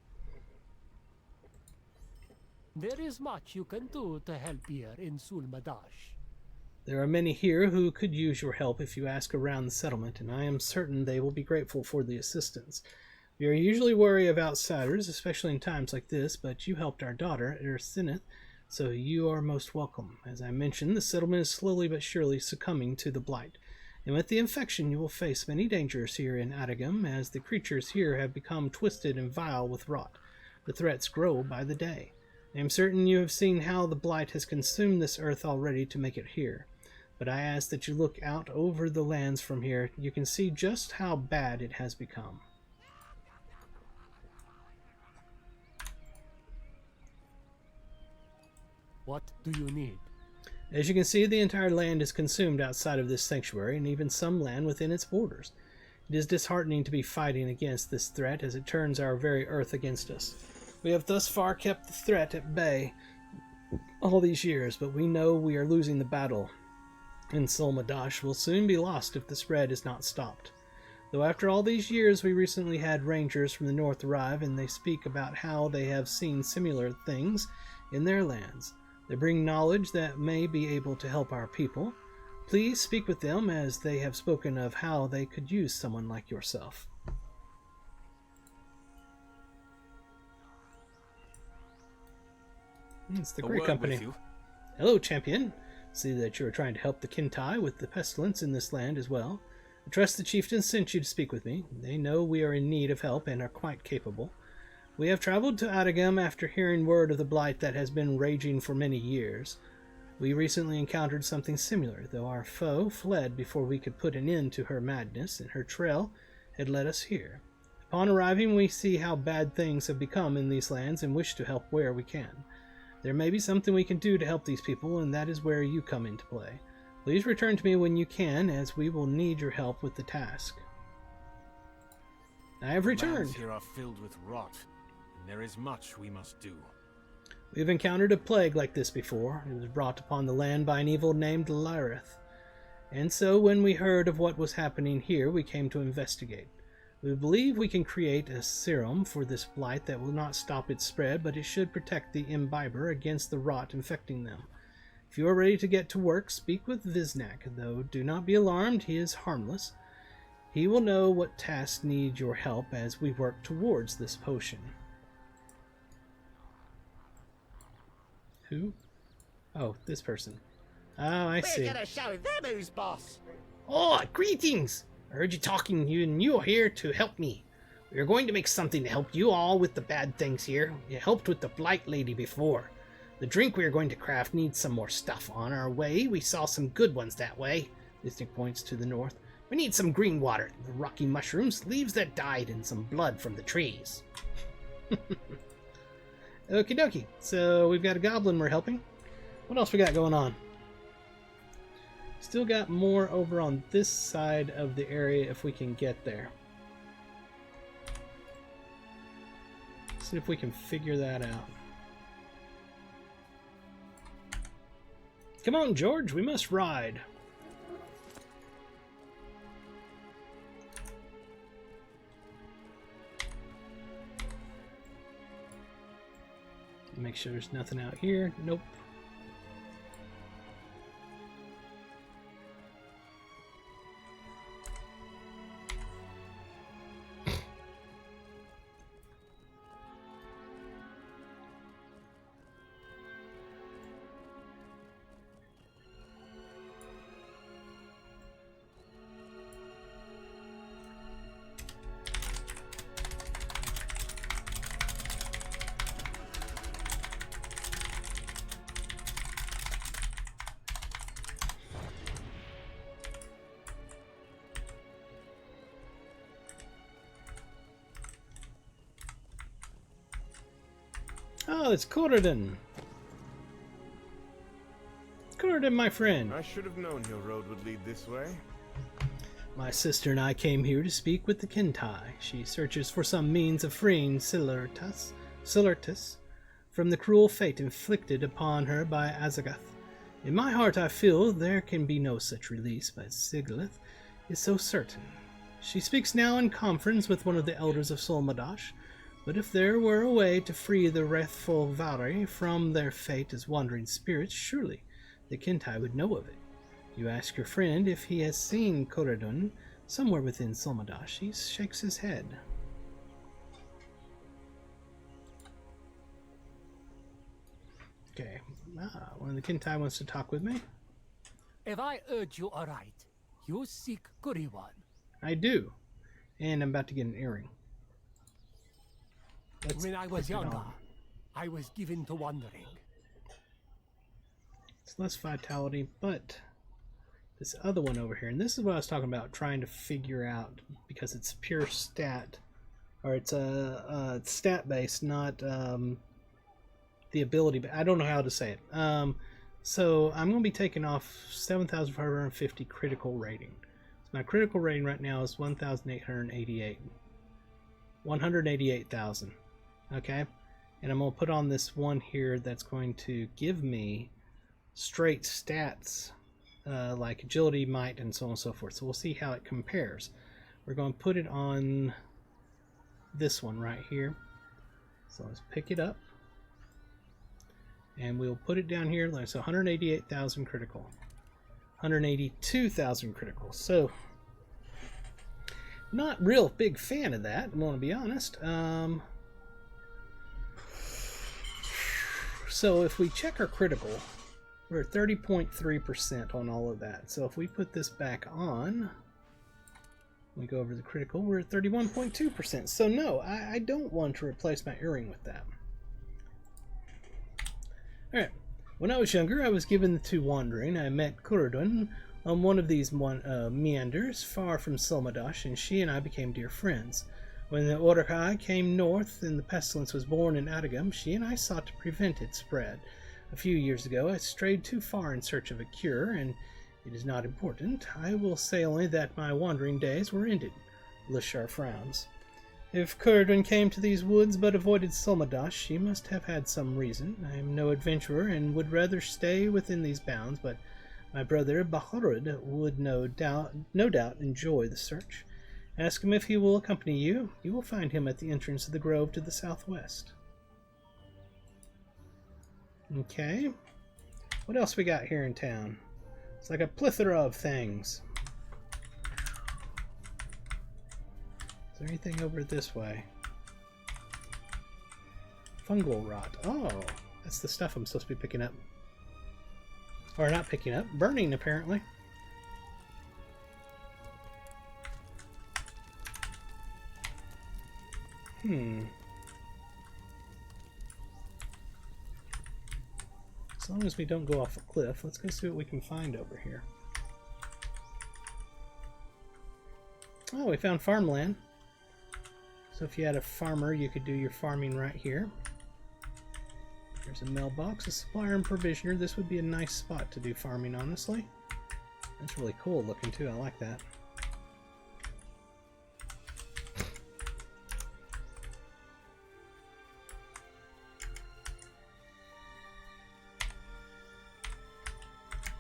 There is much you can do to help here in Sulmadash. There are many here who could use your help if you ask around the settlement, and I am certain they will be grateful for the assistance. We are usually wary of outsiders, especially in times like this, but you helped our daughter, Ursinith, so you are most welcome. As I mentioned, the settlement is slowly but surely succumbing to the blight, and with the infection you will face many dangers here in Adagam, as the creatures here have become twisted and vile with rot. The threats grow by the day. I am certain you have seen how the blight has consumed this earth already to make it here, but I ask that you look out over the lands from here. You can see just how bad it has become. What do you need? As you can see, the entire land is consumed outside of this sanctuary, and even some land within its borders. It is disheartening to be fighting against this threat, as it turns our very earth against us. We have thus far kept the threat at bay all these years, but we know we are losing the battle, and Solmadash will soon be lost if the spread is not stopped. Though after all these years, we recently had rangers from the north arrive, and they speak about how they have seen similar things in their lands. They bring knowledge that may be able to help our people. Please speak with them, as they have spoken of how they could use someone like yourself. It's the Grey Company. Hello, champion. See that you are trying to help the Kintai with the pestilence in this land as well. I trust the chieftains sent you to speak with me. They know we are in need of help and are quite capable. We have traveled to Adagam after hearing word of the blight that has been raging for many years. We recently encountered something similar, though our foe fled before we could put an end to her madness, and her trail had led us here. Upon arriving, we see how bad things have become in these lands and wish to help where we can. There may be something we can do to help these people, and that is where you come into play. Please return to me when you can, as we will need your help with the task. I have returned. The lands here are filled with rot, and there is much we must do. We have encountered a plague like this before. It was brought upon the land by an evil named Lyrith. And so when we heard of what was happening here, we came to investigate. We believe we can create a serum for this blight that will not stop its spread, but it should protect the imbiber against the rot infecting them. If you are ready to get to work, speak with Viznak, though do not be alarmed, he is harmless. He will know what tasks need your help as we work towards this potion. Who? Oh, this person. Oh, I see. We're gonna show them who's boss. Oh, greetings! I heard you talking, and you are here to help me. We are going to make something to help you all with the bad things here. You helped with the Blight Lady before. The drink we are going to craft needs some more stuff. On our way, we saw some good ones that way. Mystic points to the north. We need some green water, the rocky mushrooms, leaves that died, and some blood from the trees. Okie dokie. So we've got a goblin we're helping. What else we got going on? Still got more over on this side of the area if we can get there. See if we can figure that out. Come on, George, we must ride. Make sure there's nothing out here. Nope. Oh, it's Corridon. Corridon, my friend. I should have known your road would lead this way. My sister and I came here to speak with the Kintai. She searches for some means of freeing Silurtus from the cruel fate inflicted upon her by Azagoth. In my heart I feel there can be no such release, but Sigilith is so certain. She speaks now in conference with one of the elders of Solmadash, but if there were a way to free the wrathful Vari from their fate as wandering spirits, surely the Kintai would know of it. You ask your friend if he has seen Corridon somewhere within Solmadash. He shakes his head. Okay, one of the Kintai wants to talk with me. If I urge you aright, you seek Kuriwan. I do, and I'm about to get an earring. When I was put it younger, on. I was given to wandering. It's less vitality, but this other one over here, and this is what I was talking about, trying to figure out, because it's pure stat, or it's stat based, not the ability. But I don't know how to say it. So I'm going to be taking off 7,550 critical rating. So my critical rating right now is 1,888. 188,000. Okay, and I'm going to put on this one here that's going to give me straight stats like agility, might, and so on and so forth. So we'll see how it compares. We're going to put it on this one right here. So let's pick it up, and we'll put it down here. So 188,000 critical. 182,000 critical. So, not real big fan of that, I'm going to be honest. So if we check our critical, we're at 30.3% on all of that. So if we put this back on, we go over the critical, we're at 31.2%. So no, I don't want to replace my earring with that. Alright, when I was younger, I was given to wandering. I met Kuradun on one of these meanders far from Solmadash, and she and I became dear friends. When the Uruk-hai came north and the pestilence was born in Adagam, she and I sought to prevent its spread. A few years ago, I strayed too far in search of a cure, and it is not important. I will say only that my wandering days were ended. Lishar frowns. If Kuradun came to these woods but avoided Solmadash, she must have had some reason. I am no adventurer and would rather stay within these bounds, but my brother Harad would no doubt enjoy the search. Ask him if he will accompany you. You will find him at the entrance of the grove to the southwest. Okay. What else we got here in town? It's like a plethora of things. Is there anything over this way? Fungal rot. Oh, that's the stuff I'm supposed to be picking up. Or not picking up, burning apparently. As long as we don't go off a cliff, let's go see what we can find over here. Oh, we found farmland. So if you had a farmer, you could do your farming right here. There's a mailbox, a supplier and provisioner. This would be a nice spot to do farming, honestly. That's really cool looking too, I like that.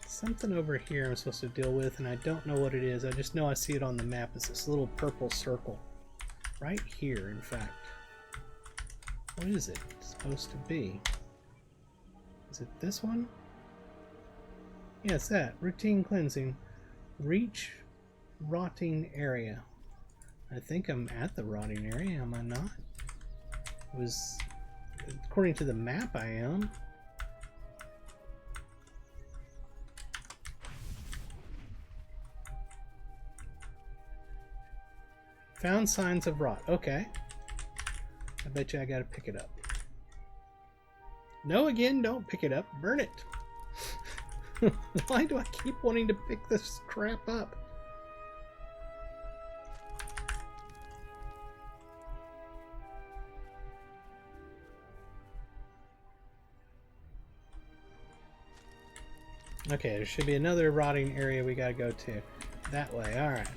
Something over here I'm supposed to deal with, and I don't know what it is. I just know I see it on the map. It's this little purple circle. Right here, in fact. What is it supposed to be? Is it this one? Yeah, it's that. Routine cleansing. Reach rotting area. I think I'm at the rotting area, am I not? It was, according to the map, I am. Found signs of rot. Okay. I bet you I gotta pick it up. No, again, don't pick it up. Burn it. Why do I keep wanting to pick this crap up? Okay, there should be another rotting area we gotta go to. That way, alright.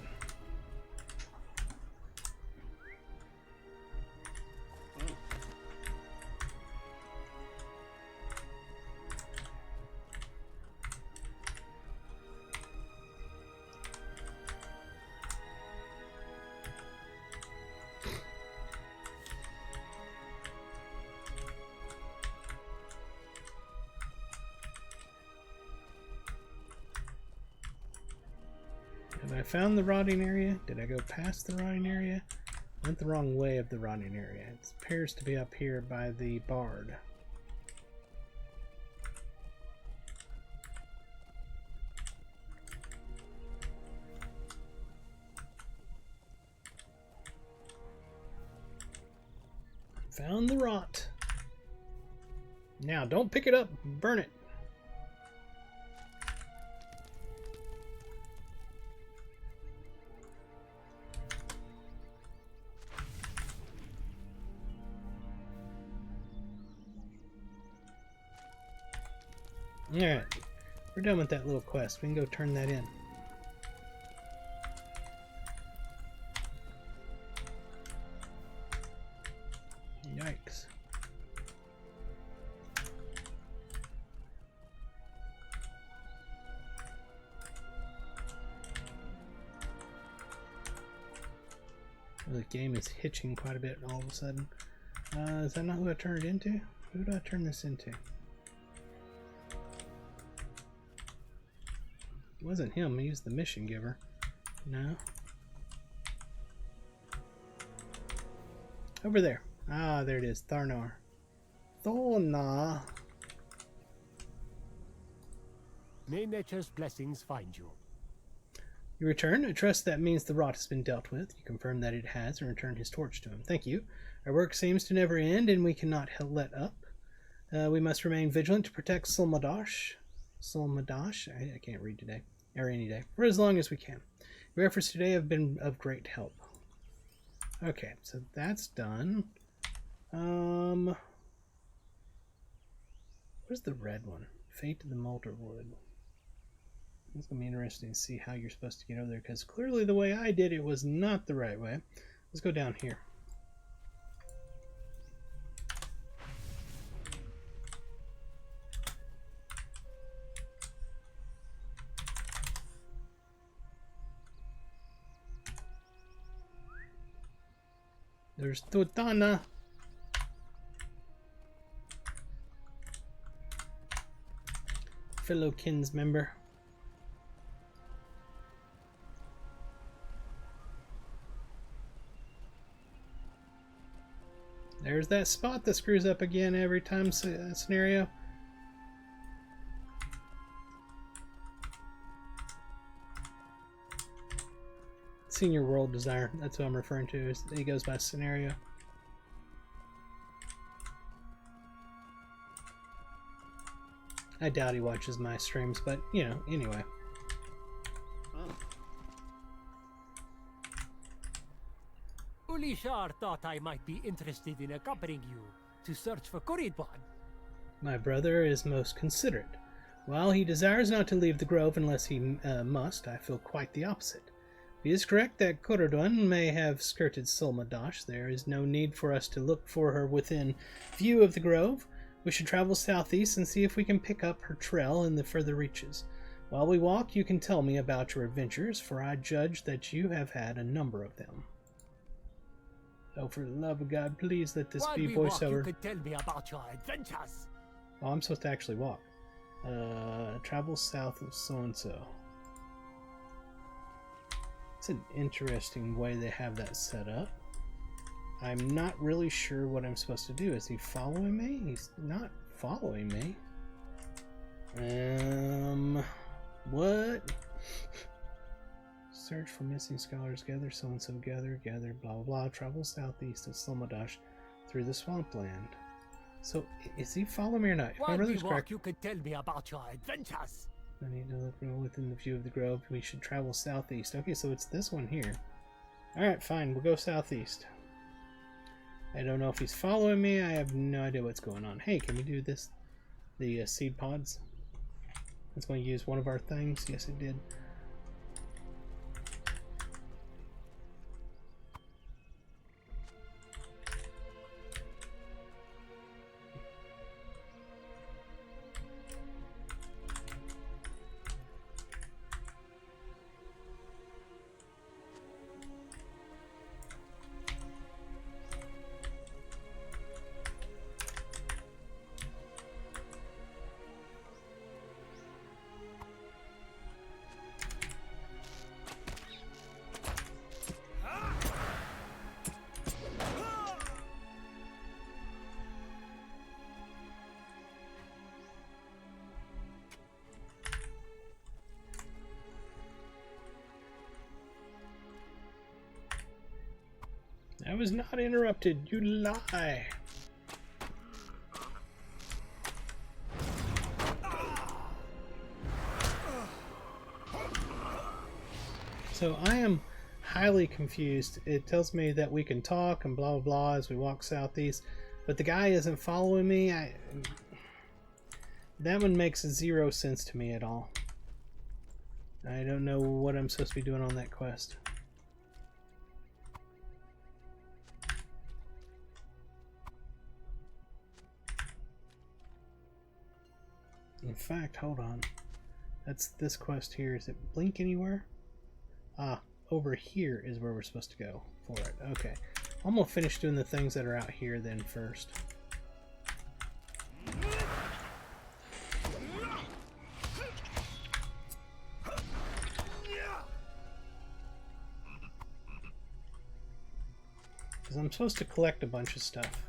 Have I found the rotting area? Did I go past the rotting area? I went the wrong way of the rotting area. It appears to be up here by the bard. Found the rot. Now, don't pick it up. Burn it. Alright, we're done with that little quest. We can go turn that in. Yikes. The game is hitching quite a bit all of a sudden. Is that not who I turned it into? Who do I turn this into? wasn't him. He was the mission giver. No. Over there. Ah, there it is. Tharnar. Thorna. May nature's blessings find you. You return. I trust that means the rot has been dealt with. You confirm that it has and return his torch to him. Thank you. Our work seems to never end, and we cannot let up. We must remain vigilant to protect Solmadash. I can't read today. Or any day. For as long as we can. Your efforts today have been of great help. Okay, so that's done. Where's the red one? Fate of the Mulderwood. It's going to be interesting to see how you're supposed to get over there, because clearly the way I did it was not the right way. Let's go down here. There's Tutana. Fellow kinsmember. There's that spot that screws up again every time scenario. Senior World Desire, that's what I'm referring to. He goes by scenario. I doubt he watches my streams, but you know, anyway. Ulishar thought I might be interested in accompanying you to search for Kuridwan. My brother is most considerate. While he desires not to leave the grove unless he must, I feel quite the opposite. If he is correct that Kuridwan may have skirted Solmadash, there is no need for us to look for her within view of the grove. We should travel southeast and see if we can pick up her trail in the further reaches. While we walk, you can tell me about your adventures, for I judge that you have had a number of them. Oh, for the love of God, please let this be voiceover. You could tell me about your adventures. Oh, I'm supposed to actually walk. Travel south of so-and-so. It's an interesting way they have that set up. I'm not really sure what I'm supposed to do. Is he following me? He's not following me. What? Search for missing scholars, gather so-and-so, gather, blah, blah, blah. Travel southeast of Solmadash through the swampland. So, is he following me or not? If my brother's correct, you could tell me about your adventures. I need to look within the view of the grove. We should travel southeast. Okay, so it's this one here. Alright, fine. We'll go southeast. I don't know if he's following me. I have no idea what's going on. Hey, can we do this? The seed pods. It's going to use one of our things. Yes, it did. I was not interrupted. You lie. So I am highly confused. It tells me that we can talk and blah blah blah as we walk southeast, but the guy isn't following me. That one makes zero sense to me at all. I don't know what I'm supposed to be doing on that quest. In fact, hold on. That's this quest here. Is it blink anywhere? Ah, over here is where we're supposed to go for it. Okay. I'm gonna finish doing the things that are out here then first. Because I'm supposed to collect a bunch of stuff.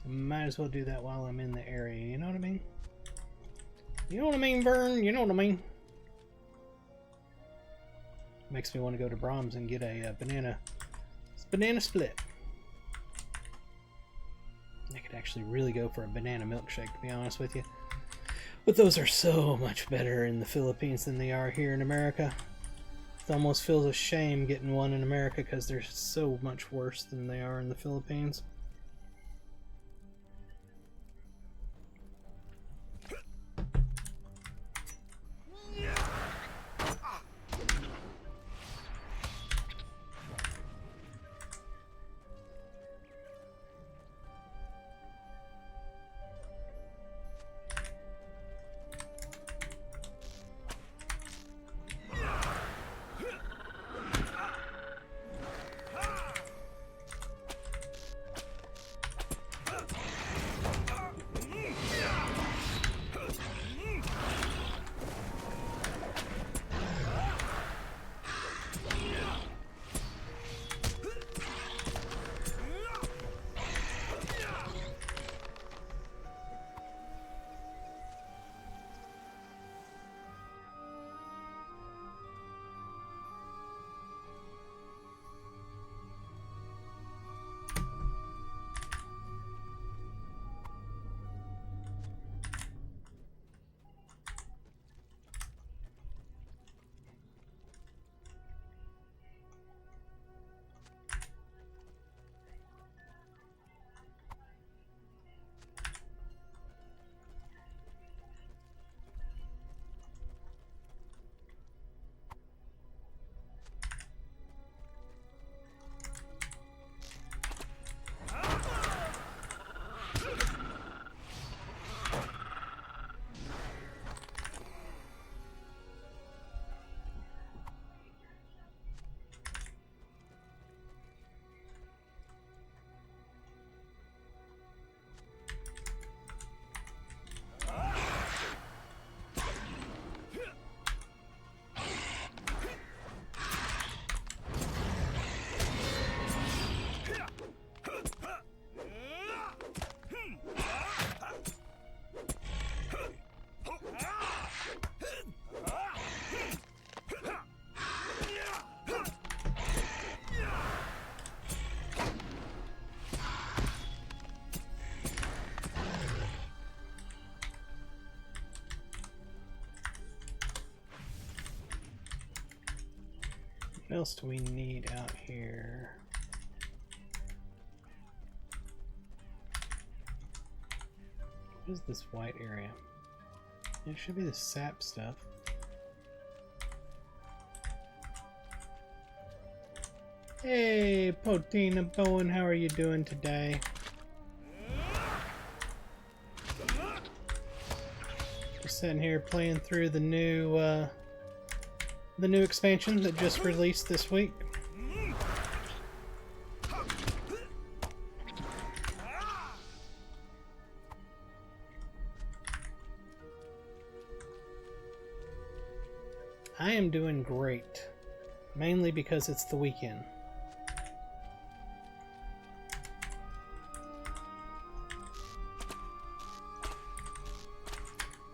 Might as well do that while I'm in the area, you know what I mean? You know what I mean, Vern? You know what I mean? Makes me want to go to Brahms and get a banana split. I could actually really go for a banana milkshake, to be honest with you. But those are so much better in the Philippines than they are here in America. It almost feels a shame getting one in America because they're so much worse than they are in the Philippines. What else do we need out here? What is this white area? It should be the sap stuff. Hey, Potina Bowen, how are you doing today? Just sitting here playing through the new expansion that just released this week. I am doing great, mainly because it's the weekend.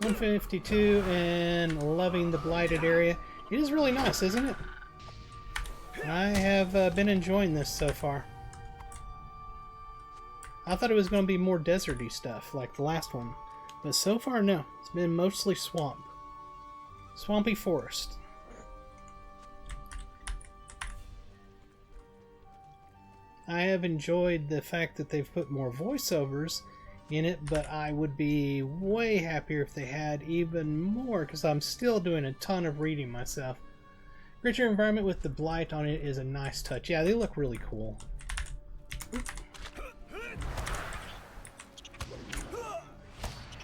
$152 and loving the blighted area. It is really nice, isn't it? I have been enjoying this so far. I thought it was going to be more deserty stuff like the last one, but so far no. It's been mostly swamp. Swampy forest. I have enjoyed the fact that they've put more voiceovers in it, but I would be way happier if they had even more, because I'm still doing a ton of reading myself. Creature environment with the blight on it is a nice touch. Yeah, they look really cool.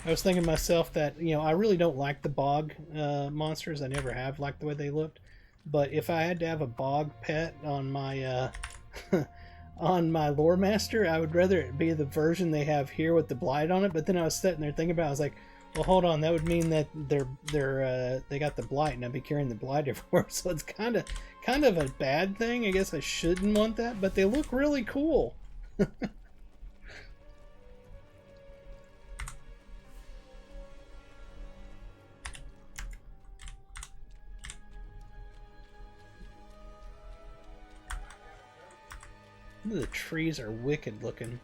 I was thinking to myself that, you know, I really don't like the bog monsters. I never have liked the way they looked. But if I had to have a bog pet on my on my lore master, I would rather it be the version they have here with the blight on it. But then I was sitting there thinking about it, I was like, Well, hold on. That would mean that they got the blight, and I'd be carrying the blight everywhere. So it's kind of a bad thing. I guess I shouldn't want that, but they look really cool. The trees are wicked looking.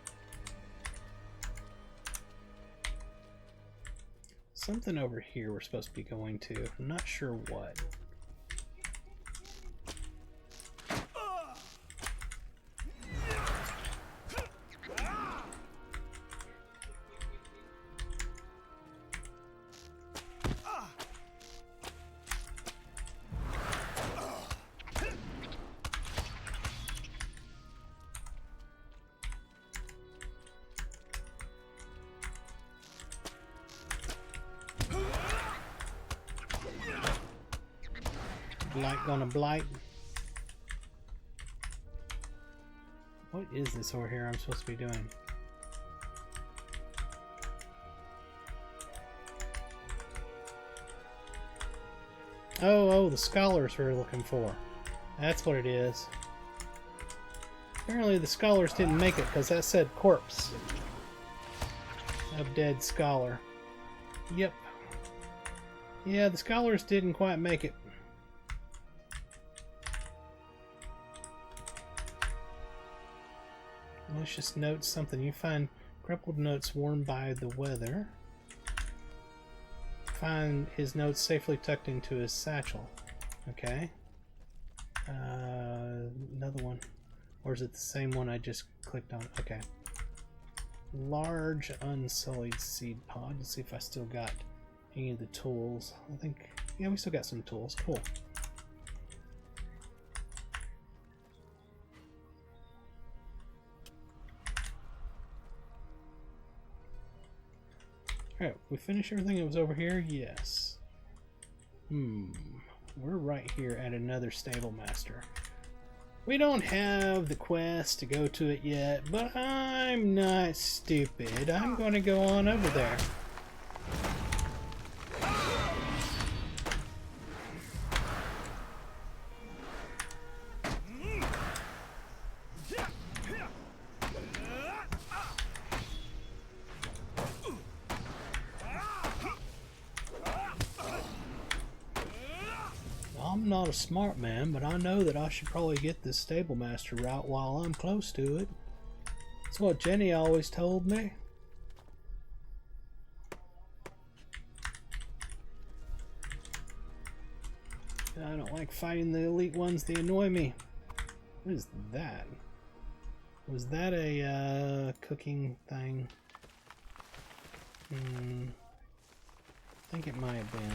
Something over here we're supposed to be going to. I'm not sure what. Blight gonna blight. What is this over here I'm supposed to be doing? Oh, the scholars we're looking for. That's what it is. Apparently the scholars didn't make it because that said corpse of dead scholar. Yep. Yeah, the scholars didn't quite make it. Malicious notes, something. You find crumpled notes worn by the weather. Find his notes safely tucked into his satchel. Okay. Another one. Or is it the same one I just clicked on? Okay. Large unsullied seed pod. Let's see if I still got any of the tools. I think, yeah, we still got some tools. Cool. Alright, we finished everything that was over here? Yes. We're right here at another stable master. We don't have the quest to go to it yet, but I'm not stupid. I'm going to go on over there. I'm not a smart man, but I know that I should probably get this stable master route while I'm close to it. That's what Jenny always told me. I don't like fighting the elite ones, they annoy me. What is that? Was that a cooking thing? I think it might have been.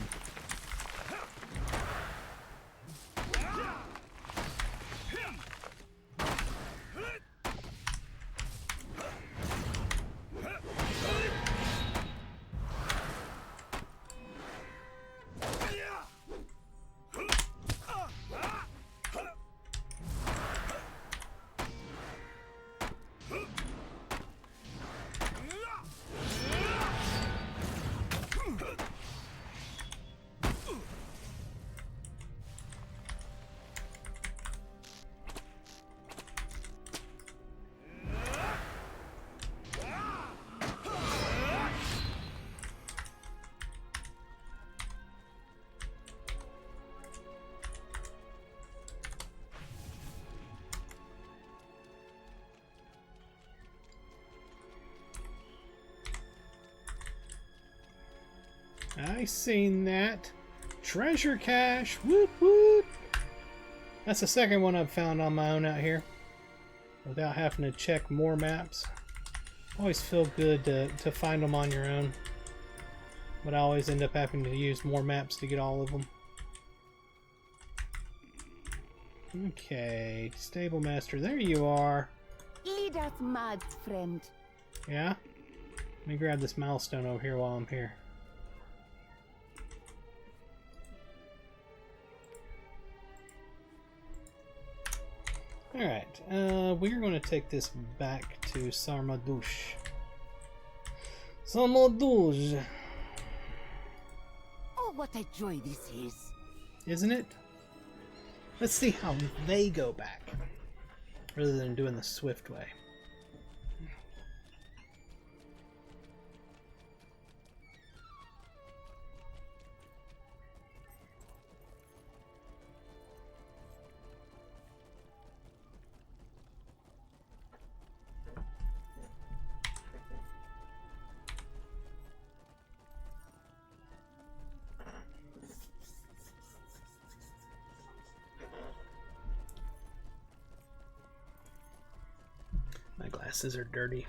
I seen that. Treasure cache. Whoop whoop. That's the second one I've found on my own out here, without having to check more maps. Always feel good to find them on your own, but I always end up having to use more maps to get all of them. Okay, stable master, there you are. Lead us, mad friend. Yeah? Let me grab this milestone over here while I'm here. Alright, we're going to take this back to Sarmadouche. Sarmadouche! what a joy this is. Isn't it? Let's see how they go back, rather than doing the swift way. My glasses are dirty.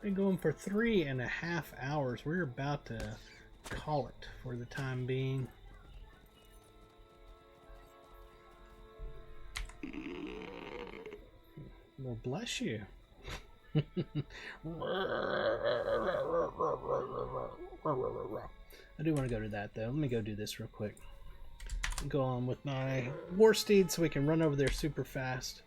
Been going for 3.5 hours. We're about to call it for the time being. Well, bless you. I do want to go to that though. Let me go do this real quick. Go on with my war steed so we can run over there super fast.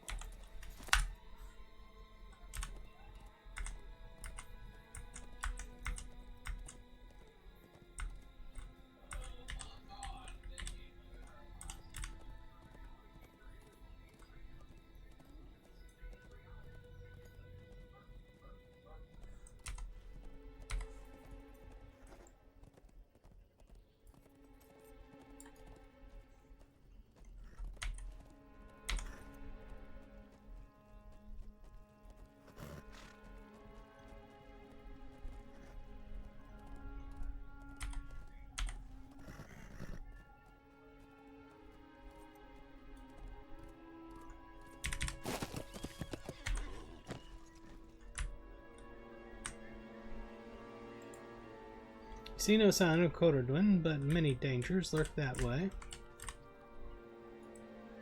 See no sign of Coderdwin, but many dangers lurk that way.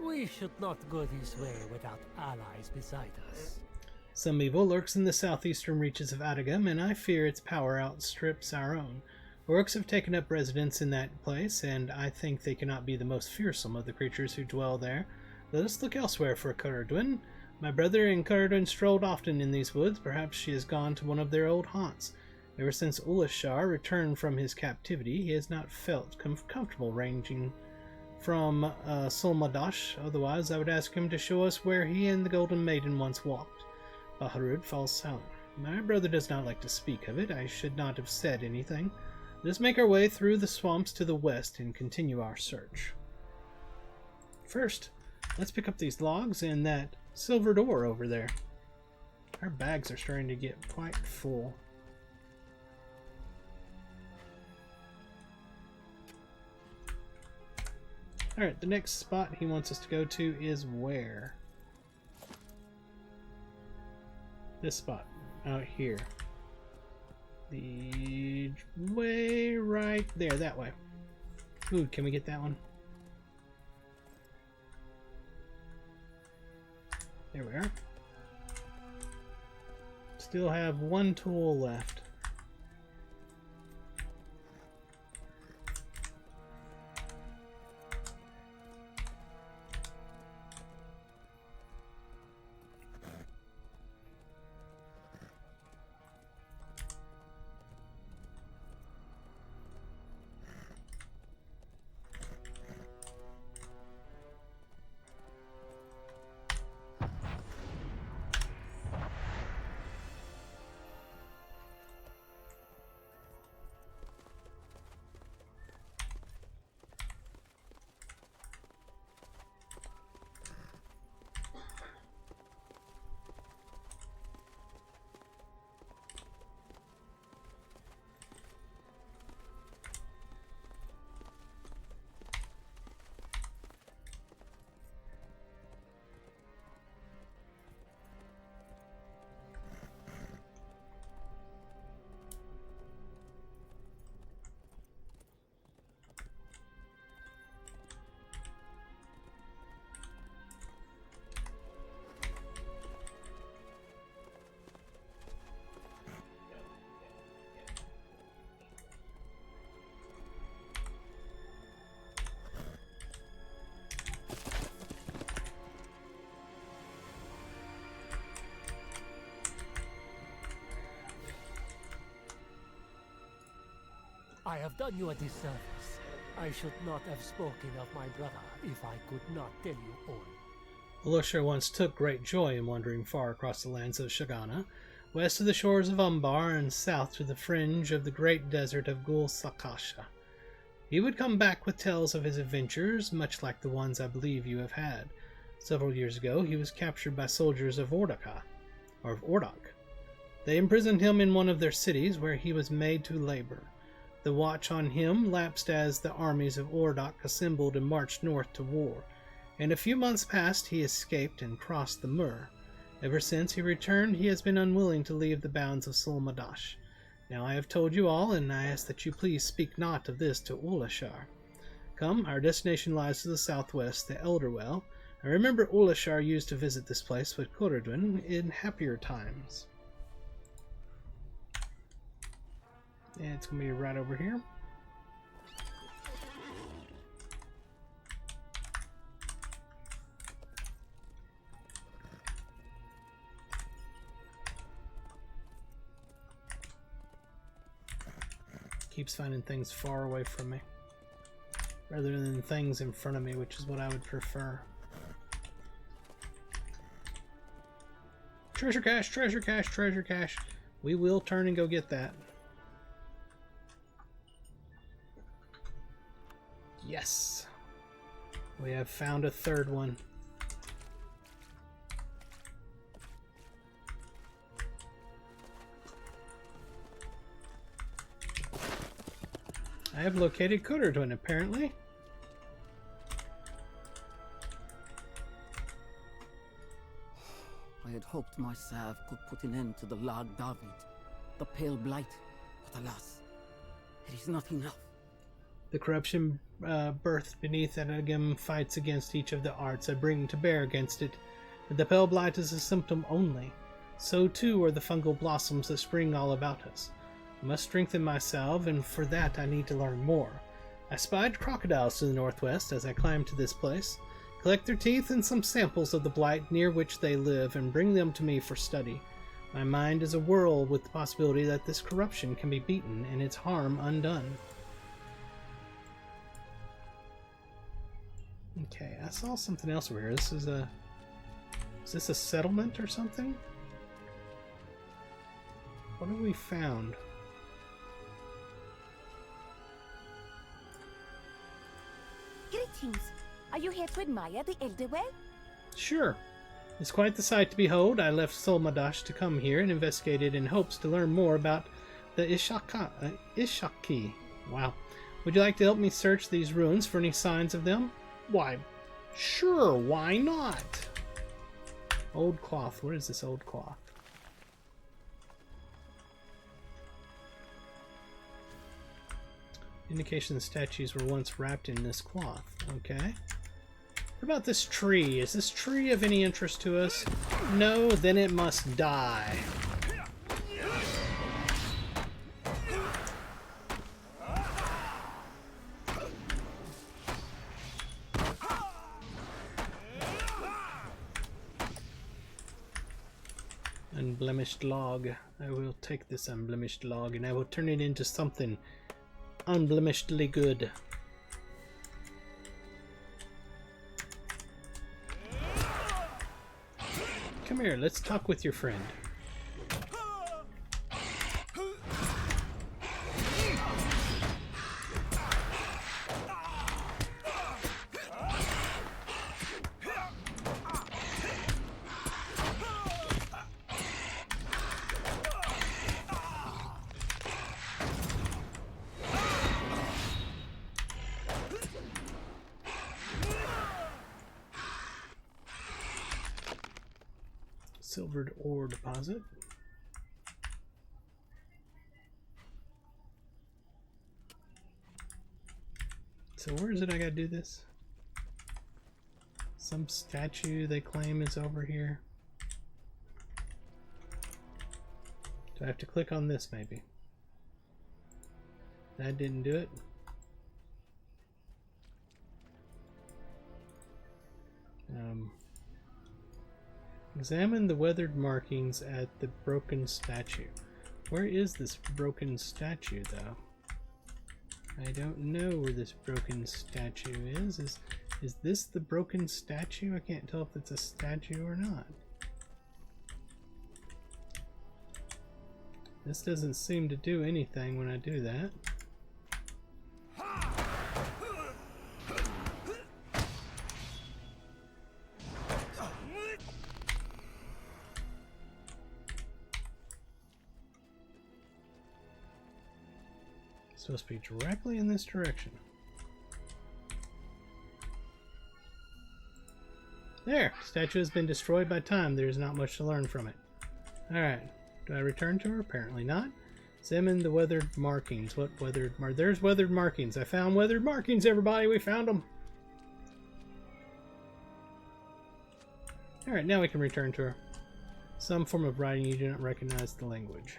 We should not go this way without allies beside us. Some evil lurks in the southeastern reaches of Adagam, and I fear its power outstrips our own. Orcs have taken up residence in that place, and I think they cannot be the most fearsome of the creatures who dwell there. Let us look elsewhere for Coderdwin. My brother and Coderdwin strolled often in these woods. Perhaps she has gone to one of their old haunts. Ever since Ulashar returned from his captivity, he has not felt comfortable ranging from Solmadash. Otherwise, I would ask him to show us where he and the Golden Maiden once walked. But Harad falls silent. My brother does not like to speak of it. I should not have said anything. Let us make our way through the swamps to the west and continue our search. First, let's pick up these logs and that silver door over there. Our bags are starting to get quite full. Alright, the next spot he wants us to go to is where? This spot, out here. The way right there, that way. Ooh, can we get that one? There we are. Still have one tool left. I have done you a disservice. I should not have spoken of my brother if I could not tell you all. Ulasher once took great joy in wandering far across the lands of Shagana, west of the shores of Umbar and south to the fringe of the great desert of Gul-Sakasha. He would come back with tales of his adventures, much like the ones I believe you have had. Several years ago, he was captured by soldiers of Ordok. They imprisoned him in one of their cities, where he was made to labor. The watch on him lapsed as the armies of Ordok assembled and marched north to war. In a few months past, he escaped and crossed the Mur. Ever since he returned, he has been unwilling to leave the bounds of Solmadash. Now I have told you all, and I ask that you please speak not of this to Ulashar. Come, our destination lies to the southwest, the Elderwell. I remember Ulashar used to visit this place with Kuradwin in happier times. And it's going to be right over here. Keeps finding things far away from me, rather than things in front of me, which is what I would prefer. Treasure cache, treasure cache, treasure cache. We will turn and go get that. Yes. We have found a third one. I have located Kuradwin, apparently. I had hoped my salve could put an end to the Lag David, the Pale Blight, but alas, it is not enough. The corruption birthed beneath Edagam fights against each of the arts I bring to bear against it. The Pale Blight is a symptom only. So too are the fungal blossoms that spring all about us. I must strengthen my salve, and for that I need to learn more. I spied crocodiles to the northwest as I climbed to this place. Collect their teeth and some samples of the blight near which they live and bring them to me for study. My mind is a whirl with the possibility that this corruption can be beaten and its harm undone. Okay, I saw something else over here. This is a... Is this a settlement or something? What have we found? Greetings. Are you here to admire the Elderwell? Sure. It's quite the sight to behold. I left Solmadash to come here and investigate it in hopes to learn more about the Ishaki. Wow. Would you like to help me search these ruins for any signs of them? Why, sure, why not? Old cloth. What is this old cloth? Indication the statues were once wrapped in this cloth. Okay. What about this tree? Is this tree of any interest to us? No, then it must die. Unblemished log. I will take this unblemished log and I will turn it into something unblemishedly good. Come here, let's talk with your friend. Silvered ore deposit. So where is it I gotta do this? Some statue they claim is over here. Do I have to click on this maybe? That didn't do it. Examine the weathered markings at the broken statue. Where is this broken statue, though? I don't know where this broken statue is. Is this the broken statue? I can't tell if it's a statue or not. This doesn't seem to do anything when I do that. It's supposed to be directly in this direction. There! Statue has been destroyed by time. There's not much to learn from it. Alright. Do I return to her? Apparently not. Examine the weathered markings. What weathered There's weathered markings. I found weathered markings, everybody! We found them! Alright, now we can return to her. Some form of writing, you do not recognize the language.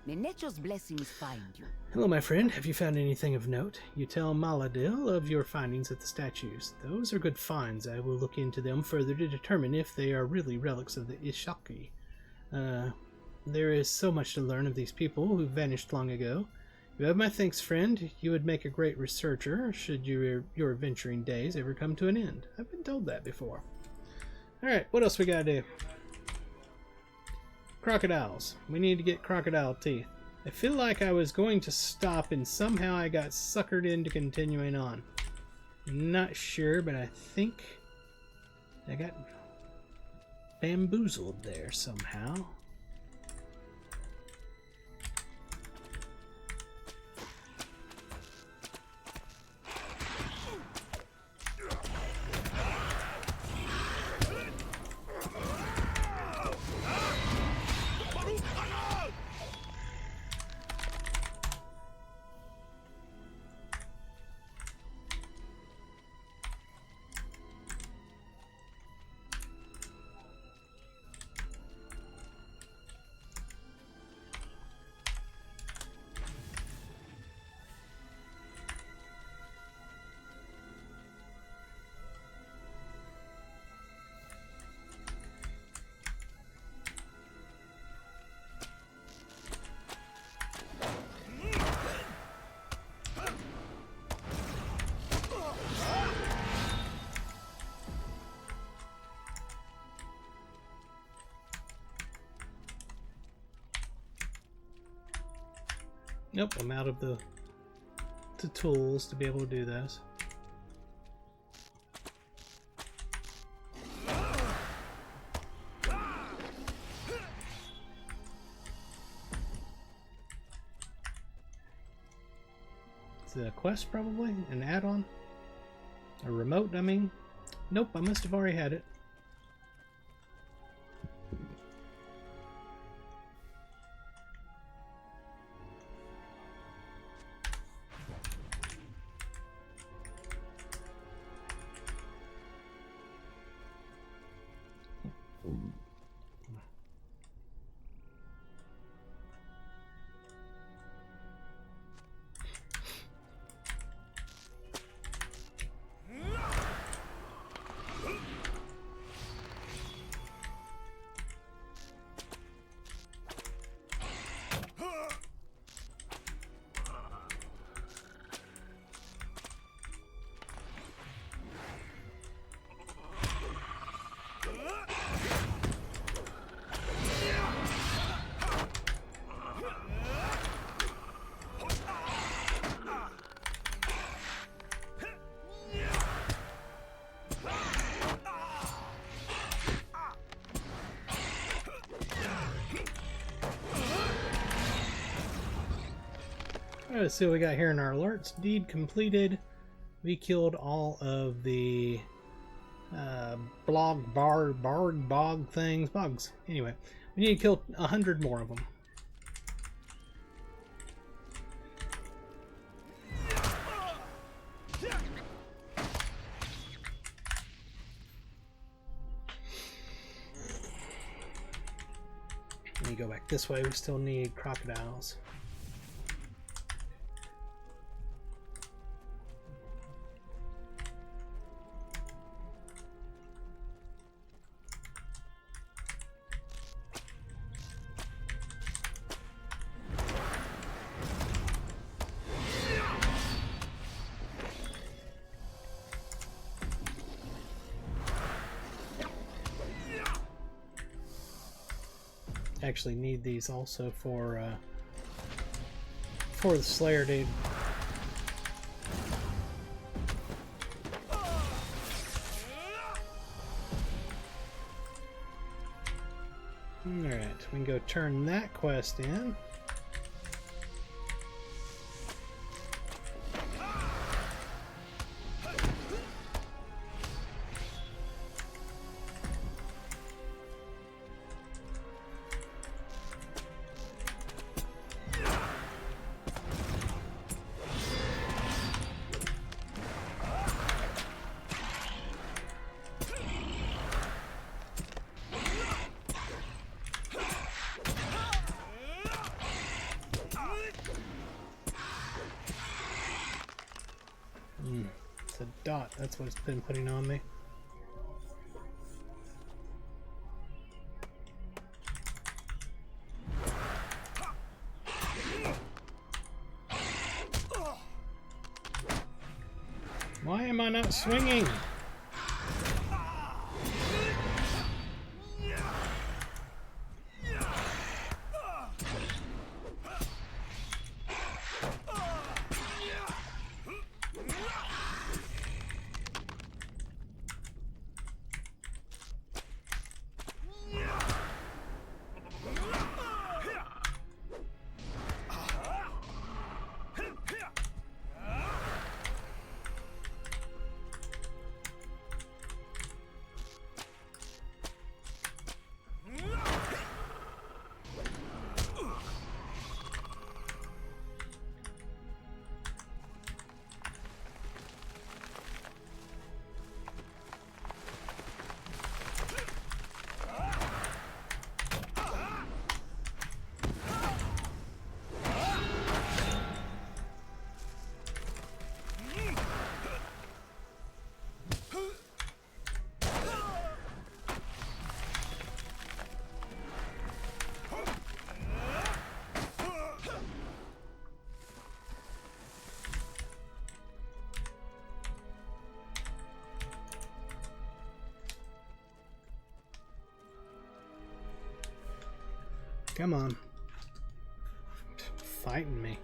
May nature's blessings find you. Hello, my friend. Have you found anything of note? You tell Maladil of your findings at the statues. Those are good finds. I will look into them further to determine if they are really relics of the Ishaki. There is so much to learn of these people who vanished long ago. You have my thanks, friend. You would make a great researcher should your adventuring days ever come to an end. I've been told that before. Alright, what else we gotta do? Crocodiles. We need to get crocodile teeth. I feel like I was going to stop and somehow I got suckered into continuing on. I'm not sure, but I think I got bamboozled there somehow. Nope, I'm out of the tools to be able to do this. It's a quest, probably? An add-on? A remote, I mean? Nope, I must have already had it. Alright, let's see what we got here in our alerts. Deed completed. We killed all of the bog things. Bugs. Anyway, we need to kill 100 more of them. Let me go back this way. We still need crocodiles. Actually need these also for the Slayer dude. Alright, we can go turn that quest in. It's a dot, that's what it's been putting on me. Why am I not swinging? Come on. Fighting me.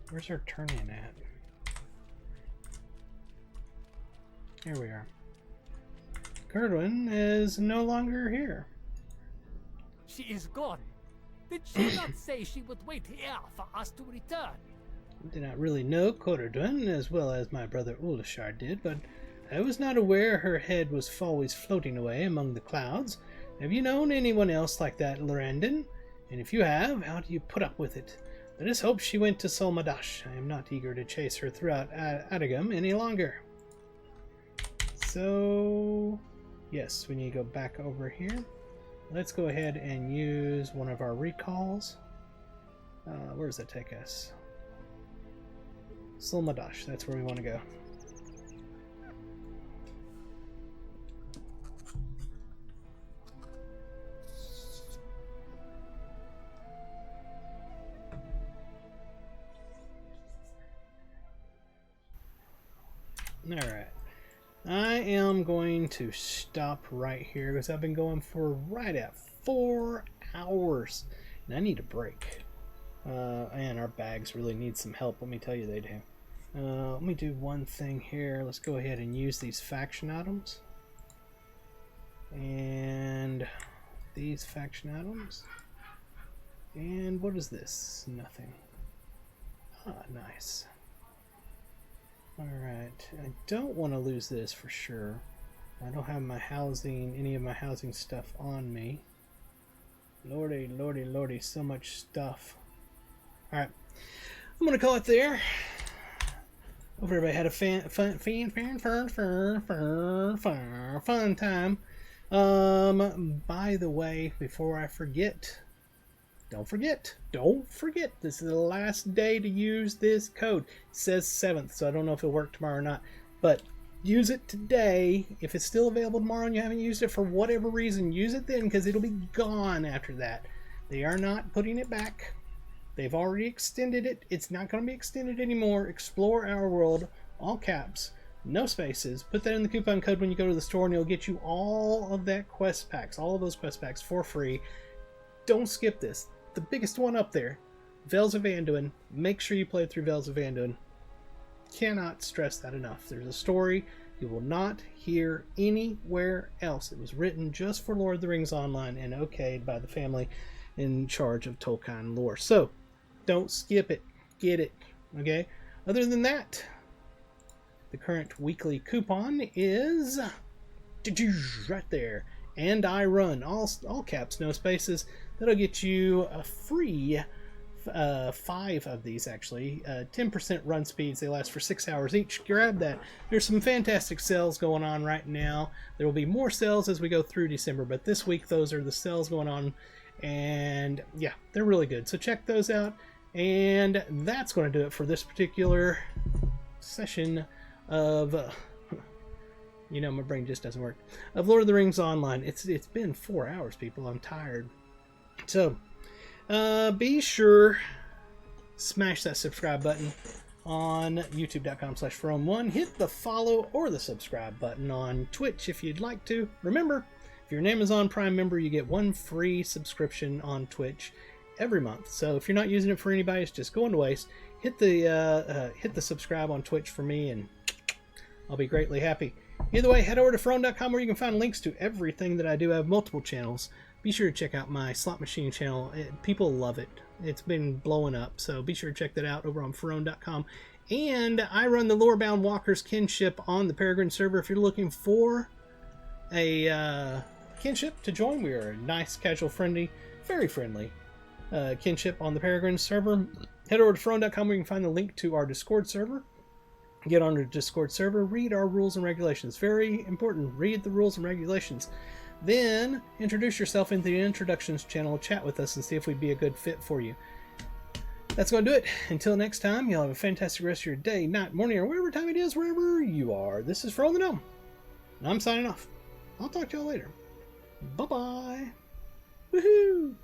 Where's our turn-in at? Here we are. Curdwin is no longer here. She is gone. Did she not say she would wait here for us to return? I did not really know Curdwin as well as my brother Ulashar did, but I was not aware her head was always floating away among the clouds. Have you known anyone else like that, Lorandon? And if you have, how do you put up with it? Let us hope she went to Solmadash. I am not eager to chase her throughout Adagam any longer. So, yes, we need to go back over here. Let's go ahead and use one of our recalls. Where does that take us? Solmadash, that's where we want to go. Alright, I am going to stop right here because I've been going for right at 4 hours and I need a break. And our bags really need some help, let me tell you they do. Let me do one thing here. Let's go ahead and use these faction items. And these faction items. And what is this? Nothing. Ah, nice. Alright, I don't want to lose this for sure. I don't have my housing, any of my housing stuff on me. Lordy, lordy, lordy, so much stuff. Alright, I'm going to call it there. Hope everybody had a fun time. By the way, before I forget, don't forget, this is the last day to use this code. It says 7th, so I don't know if it'll work tomorrow or not, but use it today. If it's still available tomorrow and you haven't used it for whatever reason, use it then, because it'll be gone after that. They are not putting it back. They've already extended it. It's not going to be extended anymore. Explore our world, all caps, no spaces. Put that in the coupon code when you go to the store, and it'll get you all of that quest packs, all of those quest packs for free. Don't skip this. The biggest one up there, Veils of Anduin. Make sure you play through Veils of Anduin. Cannot stress that enough. There's a story you will not hear anywhere else. It was written just for Lord of the Rings Online and okayed by the family in charge of Tolkien lore. So, don't skip it. Get it. Okay? Other than that, the current weekly coupon is right there. And I run. All caps, no spaces. That'll get you a free 5 of these, actually. 10% run speeds. They last for 6 hours each. Grab that. There's some fantastic sales going on right now. There will be more sales as we go through December, but this week those are the sales going on. And yeah, they're really good. So check those out. And that's going to do it for this particular session of... you know, my brain just doesn't work. Of Lord of the Rings Online. It's been 4 hours, people. I'm tired. So, be sure, smash that subscribe button on youtube.com/From1. Hit the follow or the subscribe button on Twitch if you'd like to. Remember, if you're an Amazon Prime member, you get 1 free subscription on Twitch every month. So if you're not using it for anybody, it's just going to waste. Hit the subscribe on Twitch for me, and I'll be greatly happy. Either way, head over to From.com where you can find links to everything that I do. I have multiple channels. Be sure to check out my slot machine channel. People love it. It's been blowing up, so be sure to check that out over on From.com. And I run the Lorebound Walker's Kinship on the Peregrine server. If you're looking for a kinship to join, we are a nice, casual, friendly, very friendly kinship on the Peregrine server. Head over to From.com where you can find the link to our Discord server. Get on our Discord server, read our rules and regulations. Very important, read the rules and regulations. Then introduce yourself into the introductions channel, chat with us, and see if we'd be a good fit for you. That's going to do it. Until next time, you'll have a fantastic rest of your day, night, morning, or whatever time it is, wherever you are. This is From the Gnome, and I'm signing off. I'll talk to y'all later. Bye-bye. Woohoo!